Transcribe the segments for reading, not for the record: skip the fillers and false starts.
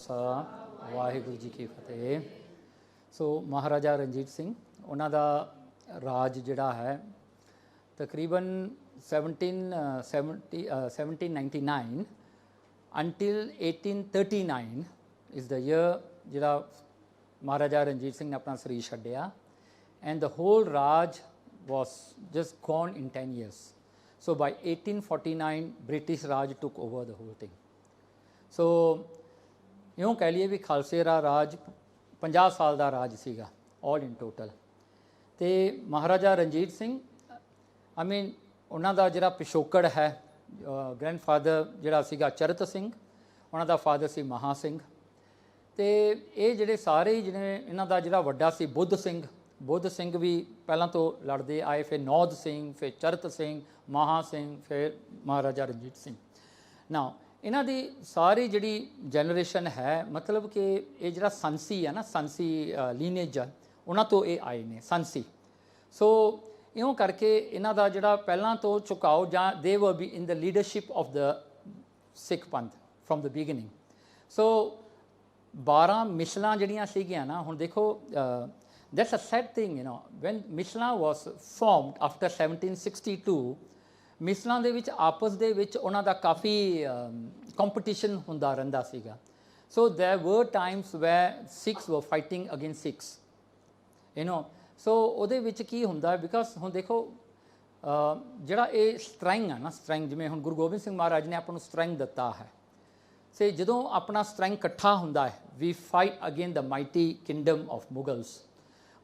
खालसा वाहिगुरू जी की फतेह। सो महाराजा रणजीत सिंह उन्हां दा राज जिहड़ा है तकरीबन 1799 until 1839 is the year जिहड़ा महाराजा रणजीत सिंह ने अपना शरीर छड्डिया and the whole Raj was just gone in 10 years. So by 1849 British Raj took over the whole thing. So यूँ कह लिए भी खालसे दा राज 50 साल का राज सीगा all in total। तो महाराजा रणजीत सिंह आई मीन उन्हां दा जिहड़ा पिछोकड़ है ग्रैंडफादर जिहड़ा सीगा चरत सिंह, उन्हां दा फादर सी महा सिंह। तो ये जिहड़े सारे जिहड़े इन्हां दा जिहड़ा वड्डा सी बुद्ध सिंह भी पहलां तो लड़ते आए, फिर नौद सिंह, फिर चरत सिंह, महा सिंह, फिर महाराजा रणजीत सिंह। ना इन्हां दी सारी जिहड़ी जनरेशन है मतलब कि ये जिहड़ा संसी है ना, संसी लीनेज उन्हां तो ये आए ने संसी। सो इउं करके इन्हां दा जिहड़ा पहलां तो झुकाव जां they were be in the leadership of the Sikh Panth from the beginning. So 12 मिसलां जिहड़ियां सीगियां ना, हुण देखो that's a sad thing, you know, when मिसलां was formed after 1762 मिसलां दे विच आपस दे विच उन्हां दा काफ़ी competition हुंदा रहिंदा सीगा। So there were times where Sikhs were fighting against Sikhs, you know। So ਉਹਦੇ ਵਿੱਚ ਕੀ ਹੁੰਦਾ ਹੈ ਬਿਕਾਜ਼ ਹੁਣ ਦੇਖੋ ਜਿਹੜਾ ਇਹ ਸਟਰੈਂਗ ਹੈ ਨਾ, ਸਟਰੈਂਗ ਜਿਵੇਂ ਹੁਣ ਗੁਰੂ ਗੋਬਿੰਦ ਸਿੰਘ ਮਹਾਰਾਜ ਨੇ ਆਪਾਂ ਨੂੰ ਸਟਰੈਂਗ ਦਿੱਤਾ ਹੈ। ਸੇ ਜਦੋਂ ਆਪਣਾ ਸਟਰੈਂਗ ਇਕੱਠਾ ਹੁੰਦਾ ਹੈ ਵੀ fight again the mighty kingdom of Mughals.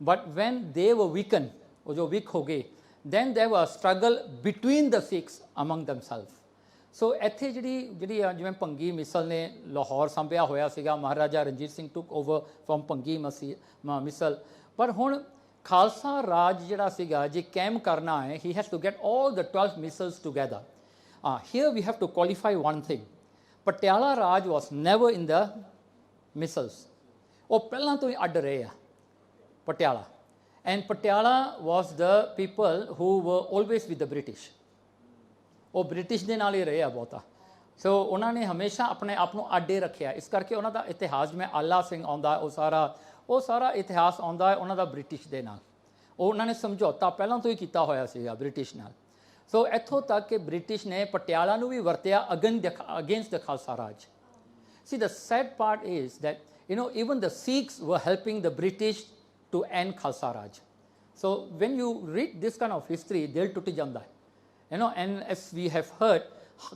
But when they were weakened, वो जो weak हो गए, then there was struggle between the Sikhs among themselves. So ਇੱਥੇ ਜਿਹੜੀ ਜਿਵੇਂ ਭੰਗੀ ਮਿਸਲ ਨੇ ਲਾਹੌਰ ਸੰਭਿਆ ਹੋਇਆ ਸੀਗਾ, Maharaja Ranjit Singh took over from Bhangi ਮਿਸਲ। ਪਰ ਹੁਣ ਖਾਲਸਾ ਰਾਜ ਜਿਹੜਾ ਸੀਗਾ ਜੇ ਕਾਇਮ ਕਰਨਾ ਹੈ, he has to get all the 12 missiles together. Here we have to qualify one thing, Patiala Raj was never in the missiles। ਉਹ ਪਹਿਲਾਂ ਤੋਂ ਹੀ ਅੱਡ ਰਹੇ ਆ Patiala, and Patiala was the people who were always with the British। ਉਹ British ਦੇ ਨਾਲ ਹੀ ਰਹੇ ਆ ਬਹੁਤਾ। ਸੋ ਉਹਨਾਂ ਨੇ ਹਮੇਸ਼ਾ ਆਪਣੇ ਆਪ ਨੂੰ ਆਡੇ ਰੱਖਿਆ, ਇਸ ਕਰਕੇ ਉਹਨਾਂ ਦਾ ਇਤਿਹਾਸ ਜਿਵੇਂ ਆਲਾ ਸਿੰਘ ਆਉਂਦਾ ਉਹ ਸਾਰਾ ਇਤਿਹਾਸ ਆਉਂਦਾ ਹੈ ਉਹਨਾਂ ਦਾ ਬ੍ਰਿਟਿਸ਼ ਦੇ ਨਾਲ। ਉਹ ਉਹਨਾਂ ਨੇ ਸਮਝੌਤਾ ਪਹਿਲਾਂ ਤੋਂ ਹੀ ਕੀਤਾ ਹੋਇਆ ਸੀਗਾ ਬ੍ਰਿਟਿਸ਼ ਨਾਲ। ਸੋ ਇੱਥੋਂ ਤੱਕ ਕਿ ਬ੍ਰਿਟਿਸ਼ ਨੇ ਪਟਿਆਲਾ ਨੂੰ ਵੀ ਵਰਤਿਆ against the Khalsa Raj. See, the sad part is that, you know, even the Sikhs were helping the British to end Khalsa Raj। So when you read this kind of history, दिल टुट जाता है, you know। And as we have heard,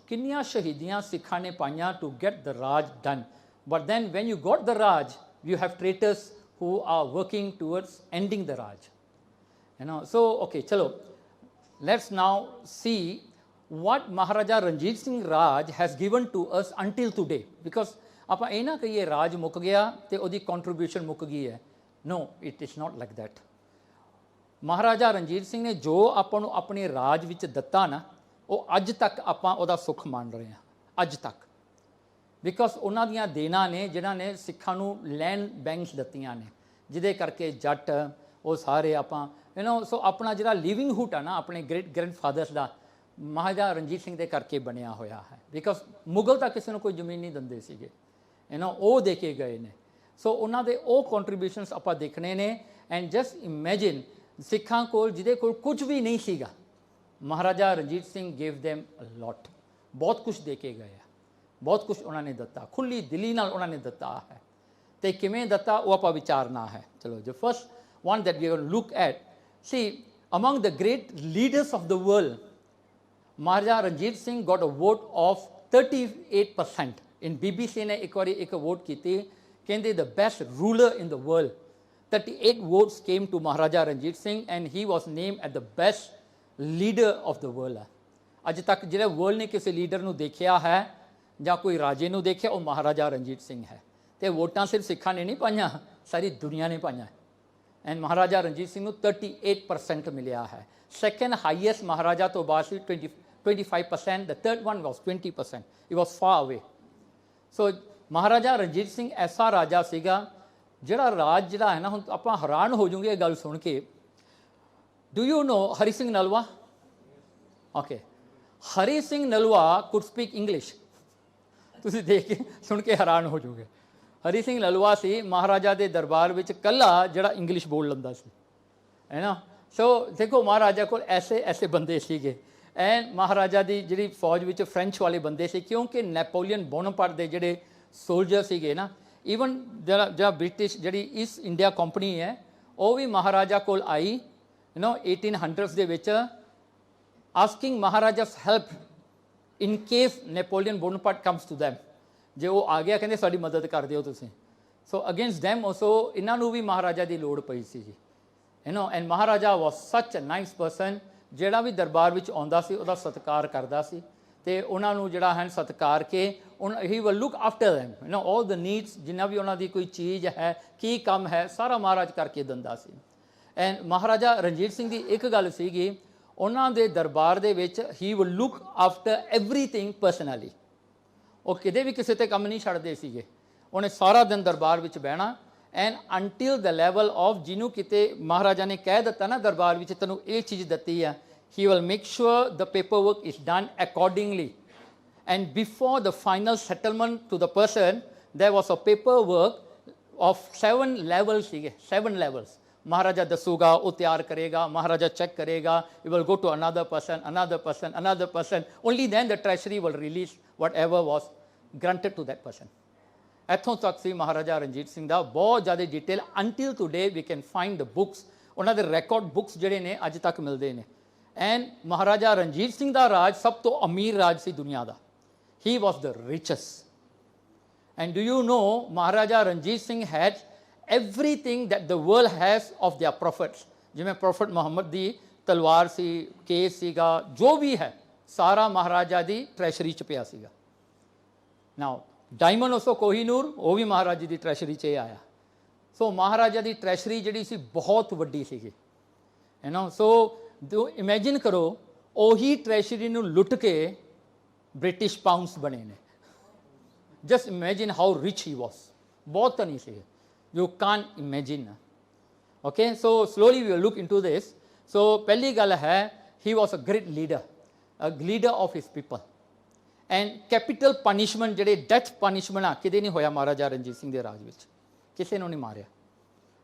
किन्नियां शहीदियां सिखां ने पाइयां to get the Raj done। But then when you got the Raj, you have traitors who are working towards ending the Raj, you know। So okay, chalo, let's now see what Maharaja Ranjit Singh Raj has given to us until today, because ਆਪਾਂ ਇਹ ਨਾ ਕਹੀਏ ਰਾਜ ਮੁੱਕ ਗਿਆ ਤੇ ਉਹਦੀ contribution ਮੁੱਕ ਗਈ ਹੈ। No, it is not like that। Maharaja Ranjit Singh ਨੇ ਜੋ ਆਪਾਂ ਨੂੰ ਆਪਣੇ ਰਾਜ ਵਿੱਚ ਦਿੱਤਾ ਨਾ, ਉਹ ਅੱਜ ਤੱਕ ਆਪਾਂ ਉਹਦਾ ਸੁੱਖ ਮੰਨ ਰਹੇ ਹਾਂ ਅੱਜ ਤੱਕ, ਬਿਕਾਜ਼ ਉਹਨਾਂ ਦੀਆਂ ਦੇਨਾਂ ਨੇ ਜਿਨ੍ਹਾਂ ਨੇ ਸਿੱਖਾਂ ਨੂੰ ਲੈਂਡ ਬੈਂਕਸ ਦਿੱਤੀਆਂ ਨੇ, ਜਿਹਦੇ ਕਰਕੇ ਜੱਟ ਉਹ ਸਾਰੇ ਆਪਾਂ ਯੂ ਨੋ। ਸੋ ਆਪਣਾ ਜਿਹੜਾ ਲਿਵਿੰਗਹੁੱਡ ਆ ਨਾ ਆਪਣੇ ਗ੍ਰੈਂਡਫਾਦਰਸ ਦਾ ਮਹਾਰਾਜਾ ਰਣਜੀਤ ਸਿੰਘ ਦੇ ਕਰਕੇ ਬਣਿਆ ਹੋਇਆ ਹੈ, ਬਿਕਾਜ਼ ਮੁਗਲ ਤਾਂ ਕਿਸੇ ਨੂੰ ਕੋਈ ਜ਼ਮੀਨ ਨਹੀਂ ਦਿੰਦੇ ਸੀਗੇ, ਯੂ ਨੋ, ਉਹ ਦੇ ਕੇ ਗਏ ਨੇ। ਸੋ ਉਹਨਾਂ ਦੇ ਉਹ ਕੰਟਰੀਬਿਊਸ਼ਨਸ ਆਪਾਂ ਦੇਖਣੇ ਨੇ। ਐਂਡ ਜਸਟ ਇਮੈਜਿਨ ਸਿੱਖਾਂ ਕੋਲ ਜਿਹਦੇ ਕੋਲ ਕੁਝ ਵੀ ਨਹੀਂ ਸੀਗਾ, Maharaja Ranjit Singh gave them a lot, ਬਹੁਤ ਕੁਝ ਦੇ ਕੇ ਗਏ ਆ, ਬਹੁਤ ਕੁਝ ਉਹਨਾਂ ਨੇ ਦਿੱਤਾ, ਖੁੱਲ੍ਹੀ ਦਿਲੀ ਨਾਲ ਉਹਨਾਂ ਨੇ ਦਿੱਤਾ ਹੈ। ਅਤੇ ਕਿਵੇਂ ਦਿੱਤਾ ਉਹ ਆਪਾਂ ਵਿਚਾਰਨਾ ਹੈ। ਚਲੋ the first one that we are going to look at, see, among the great leaders of the world, Maharaja Ranjit Singh got a vote of 38%। in BBC ਨੇ ਇੱਕ ਵਾਰੀ ਇੱਕ ਵੋਟ ਕੀਤੀ, ਕਹਿੰਦੇ the best ruler in the world। 38 votes came to Maharaja Ranjit Singh and he was named as the best leader of the world। ਅੱਜ ਤੱਕ ਜਿਹੜੇ world ਨੇ ਕਿਸੇ ਲੀਡਰ ਨੂੰ ਦੇਖਿਆ ਹੈ ਜਾਂ ਕੋਈ ਰਾਜੇ ਨੂੰ ਦੇਖਿਆ, ਉਹ ਮਹਾਰਾਜਾ ਰਣਜੀਤ ਸਿੰਘ ਹੈ। ਅਤੇ ਵੋਟਾਂ ਸਿਰਫ ਸਿੱਖਾਂ ਨੇ ਨਹੀਂ ਪਾਈਆਂ, ਸਾਰੀ ਦੁਨੀਆ ਨੇ ਪਾਈਆਂ। ਐਂਡ ਮਹਾਰਾਜਾ ਰਣਜੀਤ ਸਿੰਘ ਨੂੰ 38% ਮਿਲਿਆ ਹੈ। ਸੈਕਿੰਡ ਹਾਈਐਸਟ ਮਹਾਰਾਜਾ ਤੋਂ ਬਾਅਦ ਸੀ 25%, the third one was 20%। it was far away। ਸੋ ਮਹਾਰਾਜਾ ਰਣਜੀਤ ਸਿੰਘ ਐਸਾ ਰਾਜਾ ਸੀਗਾ ਜਿਹੜਾ ਰਾਜ ਜਿਹੜਾ ਹੈ ਨਾ, ਹੁਣ ਆਪਾਂ ਹੈਰਾਨ ਹੋ ਜਾਊਂਗੇ ਇਹ ਗੱਲ ਸੁਣ ਕੇ। Do you know Hari Singh Nalwa? Okay, Hari Singh Nalwa could speak English. ਤੁਸੀਂ ਦੇਖ ਕੇ ਸੁਣ ਕੇ ਹੈਰਾਨ ਹੋ ਜਾਓਗੇ। ਹਰੀ ਸਿੰਘ ਨਲੂਆ ਸੀ ਮਹਾਰਾਜਾ ਦੇ ਦਰਬਾਰ ਵਿੱਚ ਕੱਲਾ ਜਿਹੜਾ ਇੰਗਲਿਸ਼ ਬੋਲ ਲੈਂਦਾ ਸੀ, ਹੈ ਨਾ। ਸੋ ਦੇਖੋ ਮਹਾਰਾਜਾ ਕੋਲ ਐਸੇ ਐਸੇ ਬੰਦੇ ਸੀਗੇ। ਐਂਡ ਮਹਾਰਾਜਾ ਦੀ ਜਿਹੜੀ ਫੌਜ ਵਿੱਚ ਫਰੈਂਚ ਵਾਲੇ ਬੰਦੇ ਸੀ, ਕਿਉਂਕਿ ਨੈਪੋਲੀਅਨ ਬੋਨਾਪਾਰਟ ਦੇ ਜਿਹੜੇ ਸੋਲਜਰ ਸੀਗੇ ਨਾ, ਈਵਨ ਜਿਹੜਾ ਬ੍ਰਿਟਿਸ਼ ਜਿਹੜੀ ਈਸਟ ਇੰਡੀਆ ਕੰਪਨੀ ਹੈ ਉਹ ਵੀ ਮਹਾਰਾਜਾ ਕੋਲ ਆਈ 1800s ਦੇ ਵਿੱਚ, ਆਸਕਿੰਗ ਮਹਾਰਾਜਾ's help in case Napoleon Bonaparte comes to them. ਜੇ ਉਹ ਆ ਗਿਆ ਕਹਿੰਦੇ ਸਾਡੀ ਮਦਦ ਕਰ ਦਿਓ ਤੁਸੀਂ। ਸੋ ਅਗੇਂਸਟ ਦੈਮ ਆਲਸੋ ਇਹਨਾਂ ਨੂੰ ਵੀ ਮਹਾਰਾਜਾ ਦੀ ਲੋੜ ਪਈ ਸੀ ਜੀ, and Maharaja was such a nice person. ਜਿਹੜਾ ਵੀ ਦਰਬਾਰ ਵਿੱਚ ਆਉਂਦਾ ਸੀ ਉਹਦਾ ਸਤਿਕਾਰ ਕਰਦਾ ਸੀ, ਅਤੇ ਉਹਨਾਂ ਨੂੰ ਜਿਹੜਾ ਹੈ ਸਤਿਕਾਰ ਕੇ ਹੀ will look after them, all the needs, ਜਿੰਨਾ ਵੀ ਉਹਨਾਂ ਦੀ ਕੋਈ ਚੀਜ਼ ਹੈ, ਕੀ ਕੰਮ ਹੈ, ਸਾਰਾ ਮਹਾਰਾਜ ਕਰਕੇ ਦਿੰਦਾ ਸੀ। ਐਂਡ ਮਹਾਰਾਜਾ ਰਣਜੀਤ ਸਿੰਘ ਦੀ ਇੱਕ ਗੱਲ ਸੀਗੀ, ਉਹਨਾਂ ਦੇ ਦਰਬਾਰ ਦੇ ਵਿੱਚ ਹੀ will look after everything personally. ਉਹ ਕਿਤੇ ਵੀ ਕਿਸੇ 'ਤੇ ਕੰਮ ਨਹੀਂ ਛੱਡਦੇ ਸੀਗੇ। ਉਹਨੇ ਸਾਰਾ ਦਿਨ ਦਰਬਾਰ ਵਿੱਚ ਬਹਿਣਾ, and until the level of ਜਿਹਨੂੰ ਕਿਤੇ ਮਹਾਰਾਜਾ ਨੇ ਕਹਿ ਦਿੱਤਾ ਨਾ ਦਰਬਾਰ ਵਿੱਚ ਤੈਨੂੰ ਇਹ ਚੀਜ਼ ਦਿੱਤੀ ਆ, he will make sure the paperwork is done accordingly, and before the final settlement to the person there was a paperwork of 7 levels ਸੀਗੇ, 7 levels। ਮਹਾਰਾਜਾ ਦੱਸੂਗਾ, ਉਹ ਤਿਆਰ ਕਰੇਗਾ, ਮਹਾਰਾਜਾ ਚੈੱਕ ਕਰੇਗਾ, it will go to another person, another person, another person, only then the treasury will release whatever was granted to that person। ਇੱਥੋਂ ਤੱਕ ਸੀ ਮਹਾਰਾਜਾ ਰਣਜੀਤ ਸਿੰਘ ਦਾ ਬਹੁਤ ਜ਼ਿਆਦਾ detail. Until today we can find the books, ਉਹਨਾਂ ਦੇ record books ਜਿਹੜੇ ਨੇ ਅੱਜ ਤੱਕ ਮਿਲਦੇ ਨੇ। ਐਂਡ ਮਹਾਰਾਜਾ ਰਣਜੀਤ ਸਿੰਘ ਦਾ ਰਾਜ ਸਭ ਤੋਂ ਅਮੀਰ ਰਾਜ ਸੀ ਦੁਨੀਆ ਦਾ। He was the richest. And do you know Maharaja Ranjit Singh had everything that the world has of their prophets। ਜਿਵੇਂ ਪ੍ਰੋਫਟ ਮੁਹੰਮਦ ਦੀ ਤਲਵਾਰ ਸੀ, ਕੇਸ ਸੀਗਾ, ਜੋ ਵੀ ਹੈ ਸਾਰਾ ਮਹਾਰਾਜਾ ਦੀ ਟਰੈਸ਼ਰੀ 'ਚ ਪਿਆ ਸੀਗਾ। ਨਾਓ ਡਾਇਮੰਡ ਉਸੋ ਕੋਹੀਨੂਰ, ਉਹ ਵੀ ਮਹਾਰਾਜਾ ਦੀ ਟਰੈਸ਼ਰੀ 'ਚ ਆਇਆ। ਸੋ ਮਹਾਰਾਜਾ ਦੀ ਟਰੈਸ਼ਰੀ ਜਿਹੜੀ ਸੀ ਬਹੁਤ ਵੱਡੀ ਸੀਗੀ, ਸੋ ਇਮੈਜਿਨ ਕਰੋ ਉਹੀ ਟਰੈਸ਼ਰੀ ਨੂੰ ਲੁੱਟ ਕੇ ਬ੍ਰਿਟਿਸ਼ ਪਾਊਂਡਸ ਬਣੇ ਨੇ। ਜਸਟ ਇਮੈਜਿਨ ਹਾਊ ਰਿਚ ਹੀ ਵਾਸ। ਬਹੁਤ ਤਾਂ ਨਹੀਂ ਸੀ, you can't imagine। okay, so slowly we will look into this। so ਪਹਿਲੀ ਗੱਲ ਹੈ, he was a great leader, a leader of his people। and capital punishment ਜਿਹੜੇ ਡੈਥ ਪਨਿਸ਼ਮੈਂਟ ਆ ਕਿਤੇ ਨਹੀਂ ਹੋਇਆ ਮਹਾਰਾਜਾ ਰਣਜੀਤ ਸਿੰਘ ਦੇ ਰਾਜ ਵਿੱਚ, ਕਿਸੇ ਨੂੰ ਨਹੀਂ ਮਾਰਿਆ,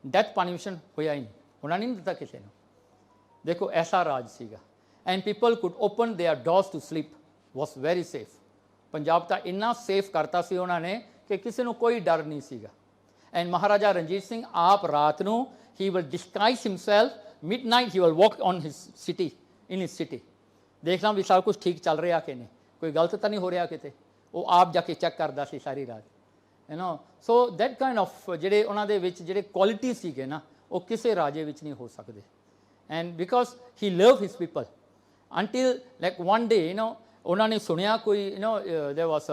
ਡੈਥ ਪਨਿਸ਼ਮੈਂਟ ਹੋਇਆ ਹੀ ਨਹੀਂ, ਉਹਨਾਂ ਨੇ ਨਹੀਂ ਦਿੱਤਾ ਕਿਸੇ ਨੂੰ। ਦੇਖੋ ਐਸਾ ਰਾਜ ਸੀਗਾ। and people could open their doors to sleep, was very safe। Punjab ਤਾਂ ਇੰਨਾ ਸੇਫ ਕਰਤਾ ਸੀ ਉਹਨਾਂ ਨੇ ਕਿ ਕਿਸੇ ਨੂੰ ਕੋਈ ਡਰ ਨਹੀਂ ਸੀਗਾ। ਐਂਡ ਮਹਾਰਾਜਾ ਰਣਜੀਤ ਸਿੰਘ ਆਪ ਰਾਤ ਨੂੰ he will disguise himself, midnight he will walk on his city, in his city, ਦੇਖਣਾ ਵੀ ਸਾਰਾ ਕੁਝ ਠੀਕ ਚੱਲ ਰਿਹਾ ਕਿ ਨਹੀਂ, ਕੋਈ ਗਲਤ ਤਾਂ ਨਹੀਂ ਹੋ ਰਿਹਾ ਕਿਤੇ। ਉਹ ਆਪ ਜਾ ਕੇ ਚੈੱਕ ਕਰਦਾ ਸੀ ਸਾਰੀ ਰਾਤ। ਸੋ ਦੈਟ ਕਾਈਂਡ ਆਫ ਜਿਹੜੇ ਉਹਨਾਂ ਦੇ ਵਿੱਚ ਜਿਹੜੇ ਕੁਆਲਿਟੀ ਸੀਗੇ ਨਾ, ਉਹ ਕਿਸੇ ਰਾਜੇ ਵਿੱਚ ਨਹੀਂ ਹੋ ਸਕਦੇ। And because he love his people until like one day ਉਹਨਾਂ ਨੇ ਸੁਣਿਆ ਕੋਈ ਦੇਰ ਵਾਸ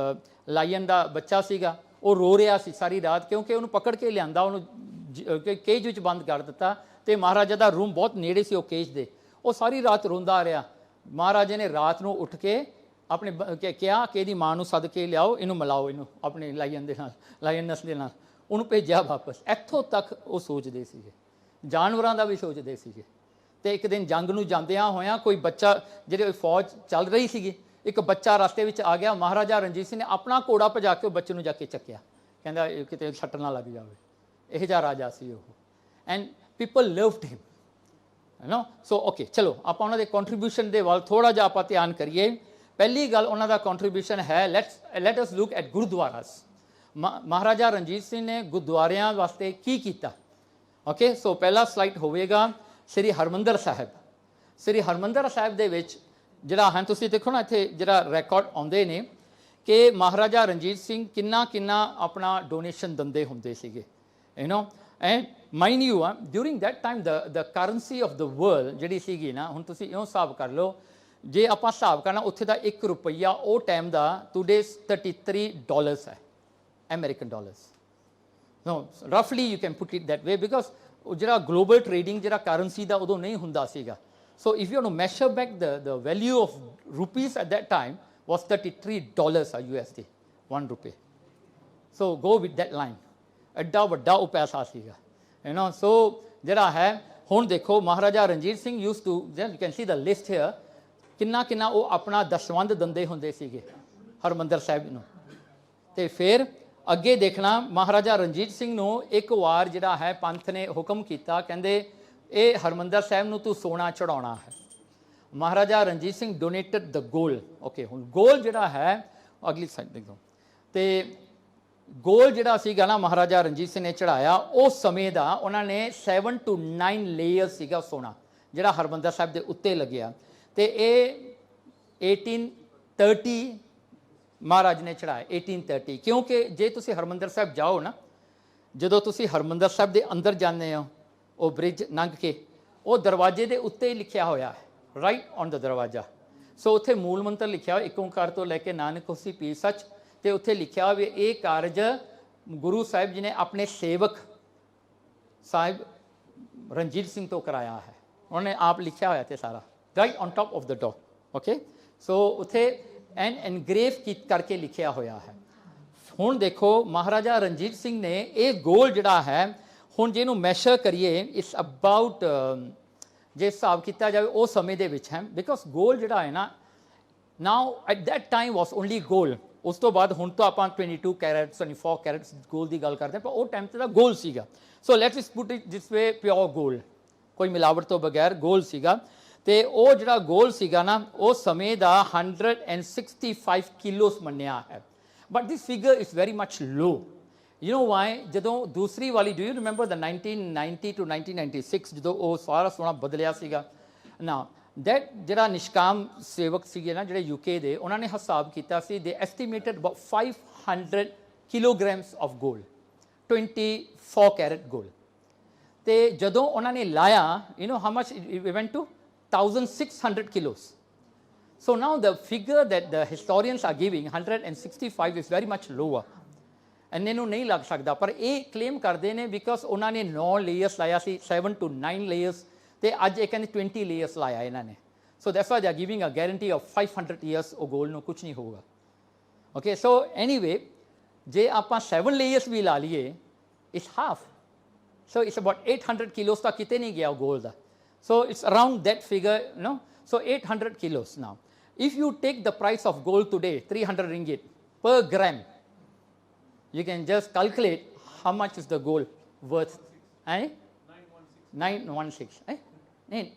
ਲਾਇਨ ਦਾ ਬੱਚਾ ਸੀਗਾ, ਉਹ ਰੋ ਰਿਹਾ ਸੀ ਸਾਰੀ ਰਾਤ, ਕਿਉਂਕਿ ਉਹਨੂੰ ਪਕੜ ਕੇ ਲਿਆਂਦਾ, ਉਹਨੂੰ ਕੇਜ ਵਿੱਚ ਬੰਦ ਕਰ ਦਿੱਤਾ, ਅਤੇ ਮਹਾਰਾਜਾ ਦਾ ਰੂਮ ਬਹੁਤ ਨੇੜੇ ਸੀ ਉਹ ਕੇਜ ਦੇ। ਉਹ ਸਾਰੀ ਰਾਤ ਰੋਂਦਾ ਰਿਹਾ। ਮਹਾਰਾਜਾ ਨੇ ਰਾਤ ਨੂੰ ਉੱਠ ਕੇ ਆਪਣੇ ਕਿਹਾ ਕਿ ਇਹਦੀ ਮਾਂ ਨੂੰ ਸੱਦ ਕੇ ਲਿਆਓ, ਇਹਨੂੰ ਮਿਲਾਓ, ਇਹਨੂੰ ਆਪਣੇ ਲਾਇਨ ਦੇ ਨਾਲ, ਲਾਇਨਸ ਦੇ ਨਾਲ। ਉਹਨੂੰ ਭੇਜਿਆ ਵਾਪਸ। ਇੱਥੋਂ ਤੱਕ ਉਹ ਸੋਚਦੇ ਸੀਗੇ, ਜਾਨਵਰਾਂ ਦਾ ਵੀ ਸੋਚਦੇ ਸੀਗੇ। ਅਤੇ ਇੱਕ ਦਿਨ ਜੰਗ ਨੂੰ ਜਾਂਦਿਆਂ ਹੋਇਆਂ ਕੋਈ ਬੱਚਾ, ਜਿਹੜੇ ਫੌਜ ਚੱਲ ਰਹੀ ਸੀਗੀ, ਇੱਕ ਬੱਚਾ ਰਸਤੇ ਵਿੱਚ ਆ ਗਿਆ। ਮਹਾਰਾਜਾ ਰਣਜੀਤ ਸਿੰਘ ਨੇ ਆਪਣਾ ਘੋੜਾ ਭਜਾ ਕੇ ਉਹ ਬੱਚੇ ਨੂੰ ਜਾ ਕੇ ਚੱਕਿਆ, ਕਹਿੰਦਾ ਕਿਤੇ ਸੱਟ ਨਾ ਲੱਗ ਜਾਵੇ। ਇਹ ਜਿਹਾ ਰਾਜਾ ਸੀ ਉਹ। And people loved him. So okay, ਚਲੋ ਆਪਾਂ ਉਹਨਾਂ ਦੇ ਕੰਟਰੀਬਿਊਸ਼ਨ ਦੇ ਵੱਲ ਥੋੜ੍ਹਾ ਜਿਹਾ ਆਪਾਂ ਧਿਆਨ ਕਰੀਏ। ਪਹਿਲੀ ਗੱਲ ਉਹਨਾਂ ਦਾ ਕੰਟਰੀਬਿਊਸ਼ਨ ਹੈ, let us look at gurdwaras. Maharaja Ranjit Singh ਨੇ ਗੁਰਦੁਆਰਿਆਂ ਵਾਸਤੇ ਕੀ ਕੀਤਾ। ਓਕੇ, ਸੋ ਪਹਿਲਾ ਸਲਾਈਡ ਹੋਵੇਗਾ ਸ੍ਰੀ ਹਰਿਮੰਦਰ ਸਾਹਿਬ। ਸ੍ਰੀ ਹਰਿਮੰਦਰ ਸਾਹਿਬ ਦੇ ਵਿੱਚ ਜਿਹੜਾ ਹੈ, ਤੁਸੀਂ ਦੇਖੋ ਨਾ ਇੱਥੇ ਜਿਹੜਾ ਰੈਕਾਰਡ ਆਉਂਦੇ ਨੇ ਕਿ ਮਹਾਰਾਜਾ ਰਣਜੀਤ ਸਿੰਘ ਕਿੰਨਾ ਆਪਣਾ ਡੋਨੇਸ਼ਨ ਦਿੰਦੇ ਹੁੰਦੇ ਸੀਗੇ। ਐਂਡ ਮਾਈਂਡ ਯੂ ਆ, during that time the currency of the world ਜਿਹੜੀ ਸੀਗੀ ਨਾ, ਹੁਣ ਤੁਸੀਂ ਇਉਂ ਹਿਸਾਬ ਕਰ ਲਓ, ਜੇ ਆਪਾਂ ਹਿਸਾਬ ਕਰਨਾ ਉੱਥੇ ਦਾ 1 ਰੁਪਈਆ ਉਹ ਟਾਈਮ ਦਾ ਟੂਡੇ $33 ਹੈ, ਅਮਰੀਕਨ ਡਾਲਰਸ। ਰਫਲੀ you can put it that way, because ਜਿਹੜਾ ਗਲੋਬਲ ਟ੍ਰੇਡਿੰਗ ਜਿਹੜਾ ਕਰੰਸੀ ਦਾ ਉਦੋਂ ਨਹੀਂ ਹੁੰਦਾ ਸੀਗਾ। So if you want to measure back the value of rupees at that time was $33 USD, 1 rupee। So go with that line। ਐਡਾ ਵੱਡਾ ਉਹ ਪੈਸਾ ਸੀਗਾ। ਸੋ ਜਿਹੜਾ ਹੈ ਹੁਣ ਦੇਖੋ Maharaja Ranjit Singh use to, you can see the list here, ਕਿੰਨਾ ਉਹ ਆਪਣਾ ਦਸਵੰਧ ਦਿੰਦੇ ਹੁੰਦੇ ਸੀਗੇ ਹਰਿਮੰਦਰ ਸਾਹਿਬ ਨੂੰ। ਅਤੇ ਫਿਰ ਅੱਗੇ ਦੇਖਣਾ ਮਹਾਰਾਜਾ ਰਣਜੀਤ ਸਿੰਘ ਨੂੰ ਇੱਕ ਵਾਰ ਜਿਹੜਾ ਹੈ ਪੰਥ ਨੇ ਹੁਕਮ ਕੀਤਾ, ਕਹਿੰਦੇ ਇਹ ਹਰਮੰਦਰ ਸਾਹਿਬ ਨੂੰ ਤੂੰ ਸੋਨਾ ਚੜਾਉਣਾ ਹੈ। ਮਹਾਰਾਜਾ ਰਣਜੀਤ ਸਿੰਘ ਡੋਨੇਟਡ ਦ ਗੋਲ। ਓਕੇ, ਹੁਣ ਗੋਲ ਜਿਹੜਾ ਹੈ ਅਗਲੀ ਸਾਈਡ ਦੇਖੋ, ਤੇ ਗੋਲ ਜਿਹੜਾ ਸੀਗਾ ਨਾ ਮਹਾਰਾਜਾ ਰਣਜੀਤ ਸਿੰਘ ਨੇ ਚੜਾਇਆ, ਉਸ ਸਮੇਂ ਦਾ ਉਹਨਾਂ ਨੇ 7 to 9 ਲੇਅਰ ਸੀਗਾ ਸੋਨਾ ਜਿਹੜਾ ਹਰਮੰਦਰ ਸਾਹਿਬ ਦੇ ਉੱਤੇ ਲੱਗਿਆ, ਤੇ ਇਹ 1830 ਮਹਾਰਾਜ ਨੇ ਚੜਾਇਆ 1830। ਕਿਉਂਕਿ ਜੇ ਤੁਸੀਂ ਹਰਮੰਦਰ ਸਾਹਿਬ ਜਾਓ ਨਾ, ਜਦੋਂ ਤੁਸੀਂ ਹਰਮੰਦਰ ਸਾਹਿਬ ਦੇ ਅੰਦਰ ਜਾਂਦੇ ਹੋ, ਉਹ ਬ੍ਰਿਜ ਲੰਘ ਕੇ ਉਹ ਦਰਵਾਜ਼ੇ ਦੇ ਉੱਤੇ ਹੀ ਲਿਖਿਆ ਹੋਇਆ ਹੈ, ਰਾਈਟ ਔਨ ਦ ਦਰਵਾਜ਼ਾ। ਸੋ ਉੱਥੇ ਮੂਲ ਮੰਤਰ ਲਿਖਿਆ ਹੋਇਆ, ਏਕ ਓਂਕਾਰ ਤੋਂ ਲੈ ਕੇ ਨਾਨਕ ਹੋਸੀ ਪੀਰ ਸੱਚ, ਤੇ ਉੱਥੇ ਲਿਖਿਆ ਹੋਇਆ ਵੀ ਇਹ ਕਾਰਜ ਗੁਰੂ ਸਾਹਿਬ ਜੀ ਨੇ ਆਪਣੇ ਸੇਵਕ ਸਾਹਿਬ ਰਣਜੀਤ ਸਿੰਘ ਤੋਂ ਕਰਾਇਆ ਹੈ। ਉਹਨਾਂ ਨੇ ਆਪ ਲਿਖਿਆ ਹੋਇਆ ਤੇ ਸਾਰਾ, right on top of the door. Okay, so ਉੱਥੇ ਐਨਗ੍ਰੇਵ ਕਰਕੇ ਲਿਖਿਆ ਹੋਇਆ ਹੈ। ਹੁਣ ਦੇਖੋ ਮਹਾਰਾਜਾ ਰਣਜੀਤ ਸਿੰਘ ਨੇ ਇਹ ਗੋਲ ਜਿਹੜਾ ਹੈ, ਹੁਣ ਜਿਹਨੂੰ ਮੈਸ਼ਰ ਕਰੀਏ ਇਸ ਅਬਾਊਟ, ਜੇ ਹਿਸਾਬ ਕੀਤਾ ਜਾਵੇ ਉਸ ਸਮੇਂ ਦੇ ਵਿੱਚ ਹੈ, ਬਿਕੋਜ਼ ਗੋਲ ਜਿਹੜਾ ਹੈ ਨਾ, now at that time was only gold. ਉਸ ਤੋਂ ਬਾਅਦ ਹੁਣ ਤਾਂ ਆਪਾਂ 22 ਕੈਰਟਸ 24 ਕੈਰਟਸ ਗੋਲ ਦੀ ਗੱਲ ਕਰਦੇ ਹਾਂ, ਪਰ ਉਹ ਟਾਈਮ ਤੇ ਤਾਂ ਗੋਲ ਸੀਗਾ। ਸੋ ਲੈਟਸ ਇਸ ਪੁੱਟ ਇਟ ਦਿਸ ਵੇ, ਪਿਓਰ ਗੋਲ, ਕੋਈ ਮਿਲਾਵਟ ਤੋਂ ਬਗੈਰ ਗੋਲ ਸੀਗਾ। ਤੇ ਉਹ ਜਿਹੜਾ ਗੋਲ ਸੀਗਾ ਨਾ, ਉਸ ਸਮੇਂ ਦਾ 165 ਕਿਲੋਸ ਮੰਨਿਆ ਹੈ। But this figure is very much low. You know why? ਜਦੋਂ ਦੂਸਰੀ ਵਾਲੀ, do you remember the 1990 to 1996 ਜਦੋਂ ਉਹ ਸਾਰਾ ਸੋਨਾ ਬਦਲਿਆ ਸੀਗਾ ਨਾ, ਦੈਟ ਜਿਹੜਾ ਨਿਸ਼ਕਾਮ ਸੇਵਕ ਸੀਗੇ ਨਾ ਜਿਹੜੇ UK ਦੇ, ਉਹਨਾਂ ਨੇ ਹਿਸਾਬ ਕੀਤਾ ਸੀ, they estimated about 500 kilograms of gold, 24 carat gold. ਤੇ ਜਦੋਂ ਉਹਨਾਂ ਨੇ ਲਾਇਆ, you know how much it went to 1600 kilos. So now the figure that the historians are giving, 165, is very much lower. ਇੰਨੇ ਨੂੰ ਨਹੀਂ ਲੱਗ ਸਕਦਾ, ਪਰ ਇਹ ਕਲੇਮ ਕਰਦੇ ਨੇ ਬਿਕਾਜ਼ ਉਹਨਾਂ ਨੇ 9 ਲੇਅਰਸ ਲਾਇਆ ਸੀ, 7 to 9 ਲੇਅਰਸ, ਤੇ ਅੱਜ ਇਹ ਕਹਿੰਦੇ 20 ਲੇਅਰਸ ਲਾਇਆ ਇਹਨਾਂ ਨੇ। So that's why they are giving a guarantee of 500 years ਉਹ ਗੋਲਡ ਨੂੰ ਕੁਝ ਨਹੀਂ ਹੋਊਗਾ। ਓਕੇ, ਸੋ ਐਨੀਵੇ ਜੇ ਆਪਾਂ 7 ਲੇਅਰਸ ਵੀ ਲਾ ਲਈਏ, it's half, so it's about 800 ਕਿਲੋਸ ਤੱਕ ਕਿਤੇ ਨਹੀਂ ਗਿਆ gold the. So it's around that figure, you know, so 800 kilos now. If you take the price of gold today, 300 ringgit per gram, you can just calculate how much is the gold worth. 916.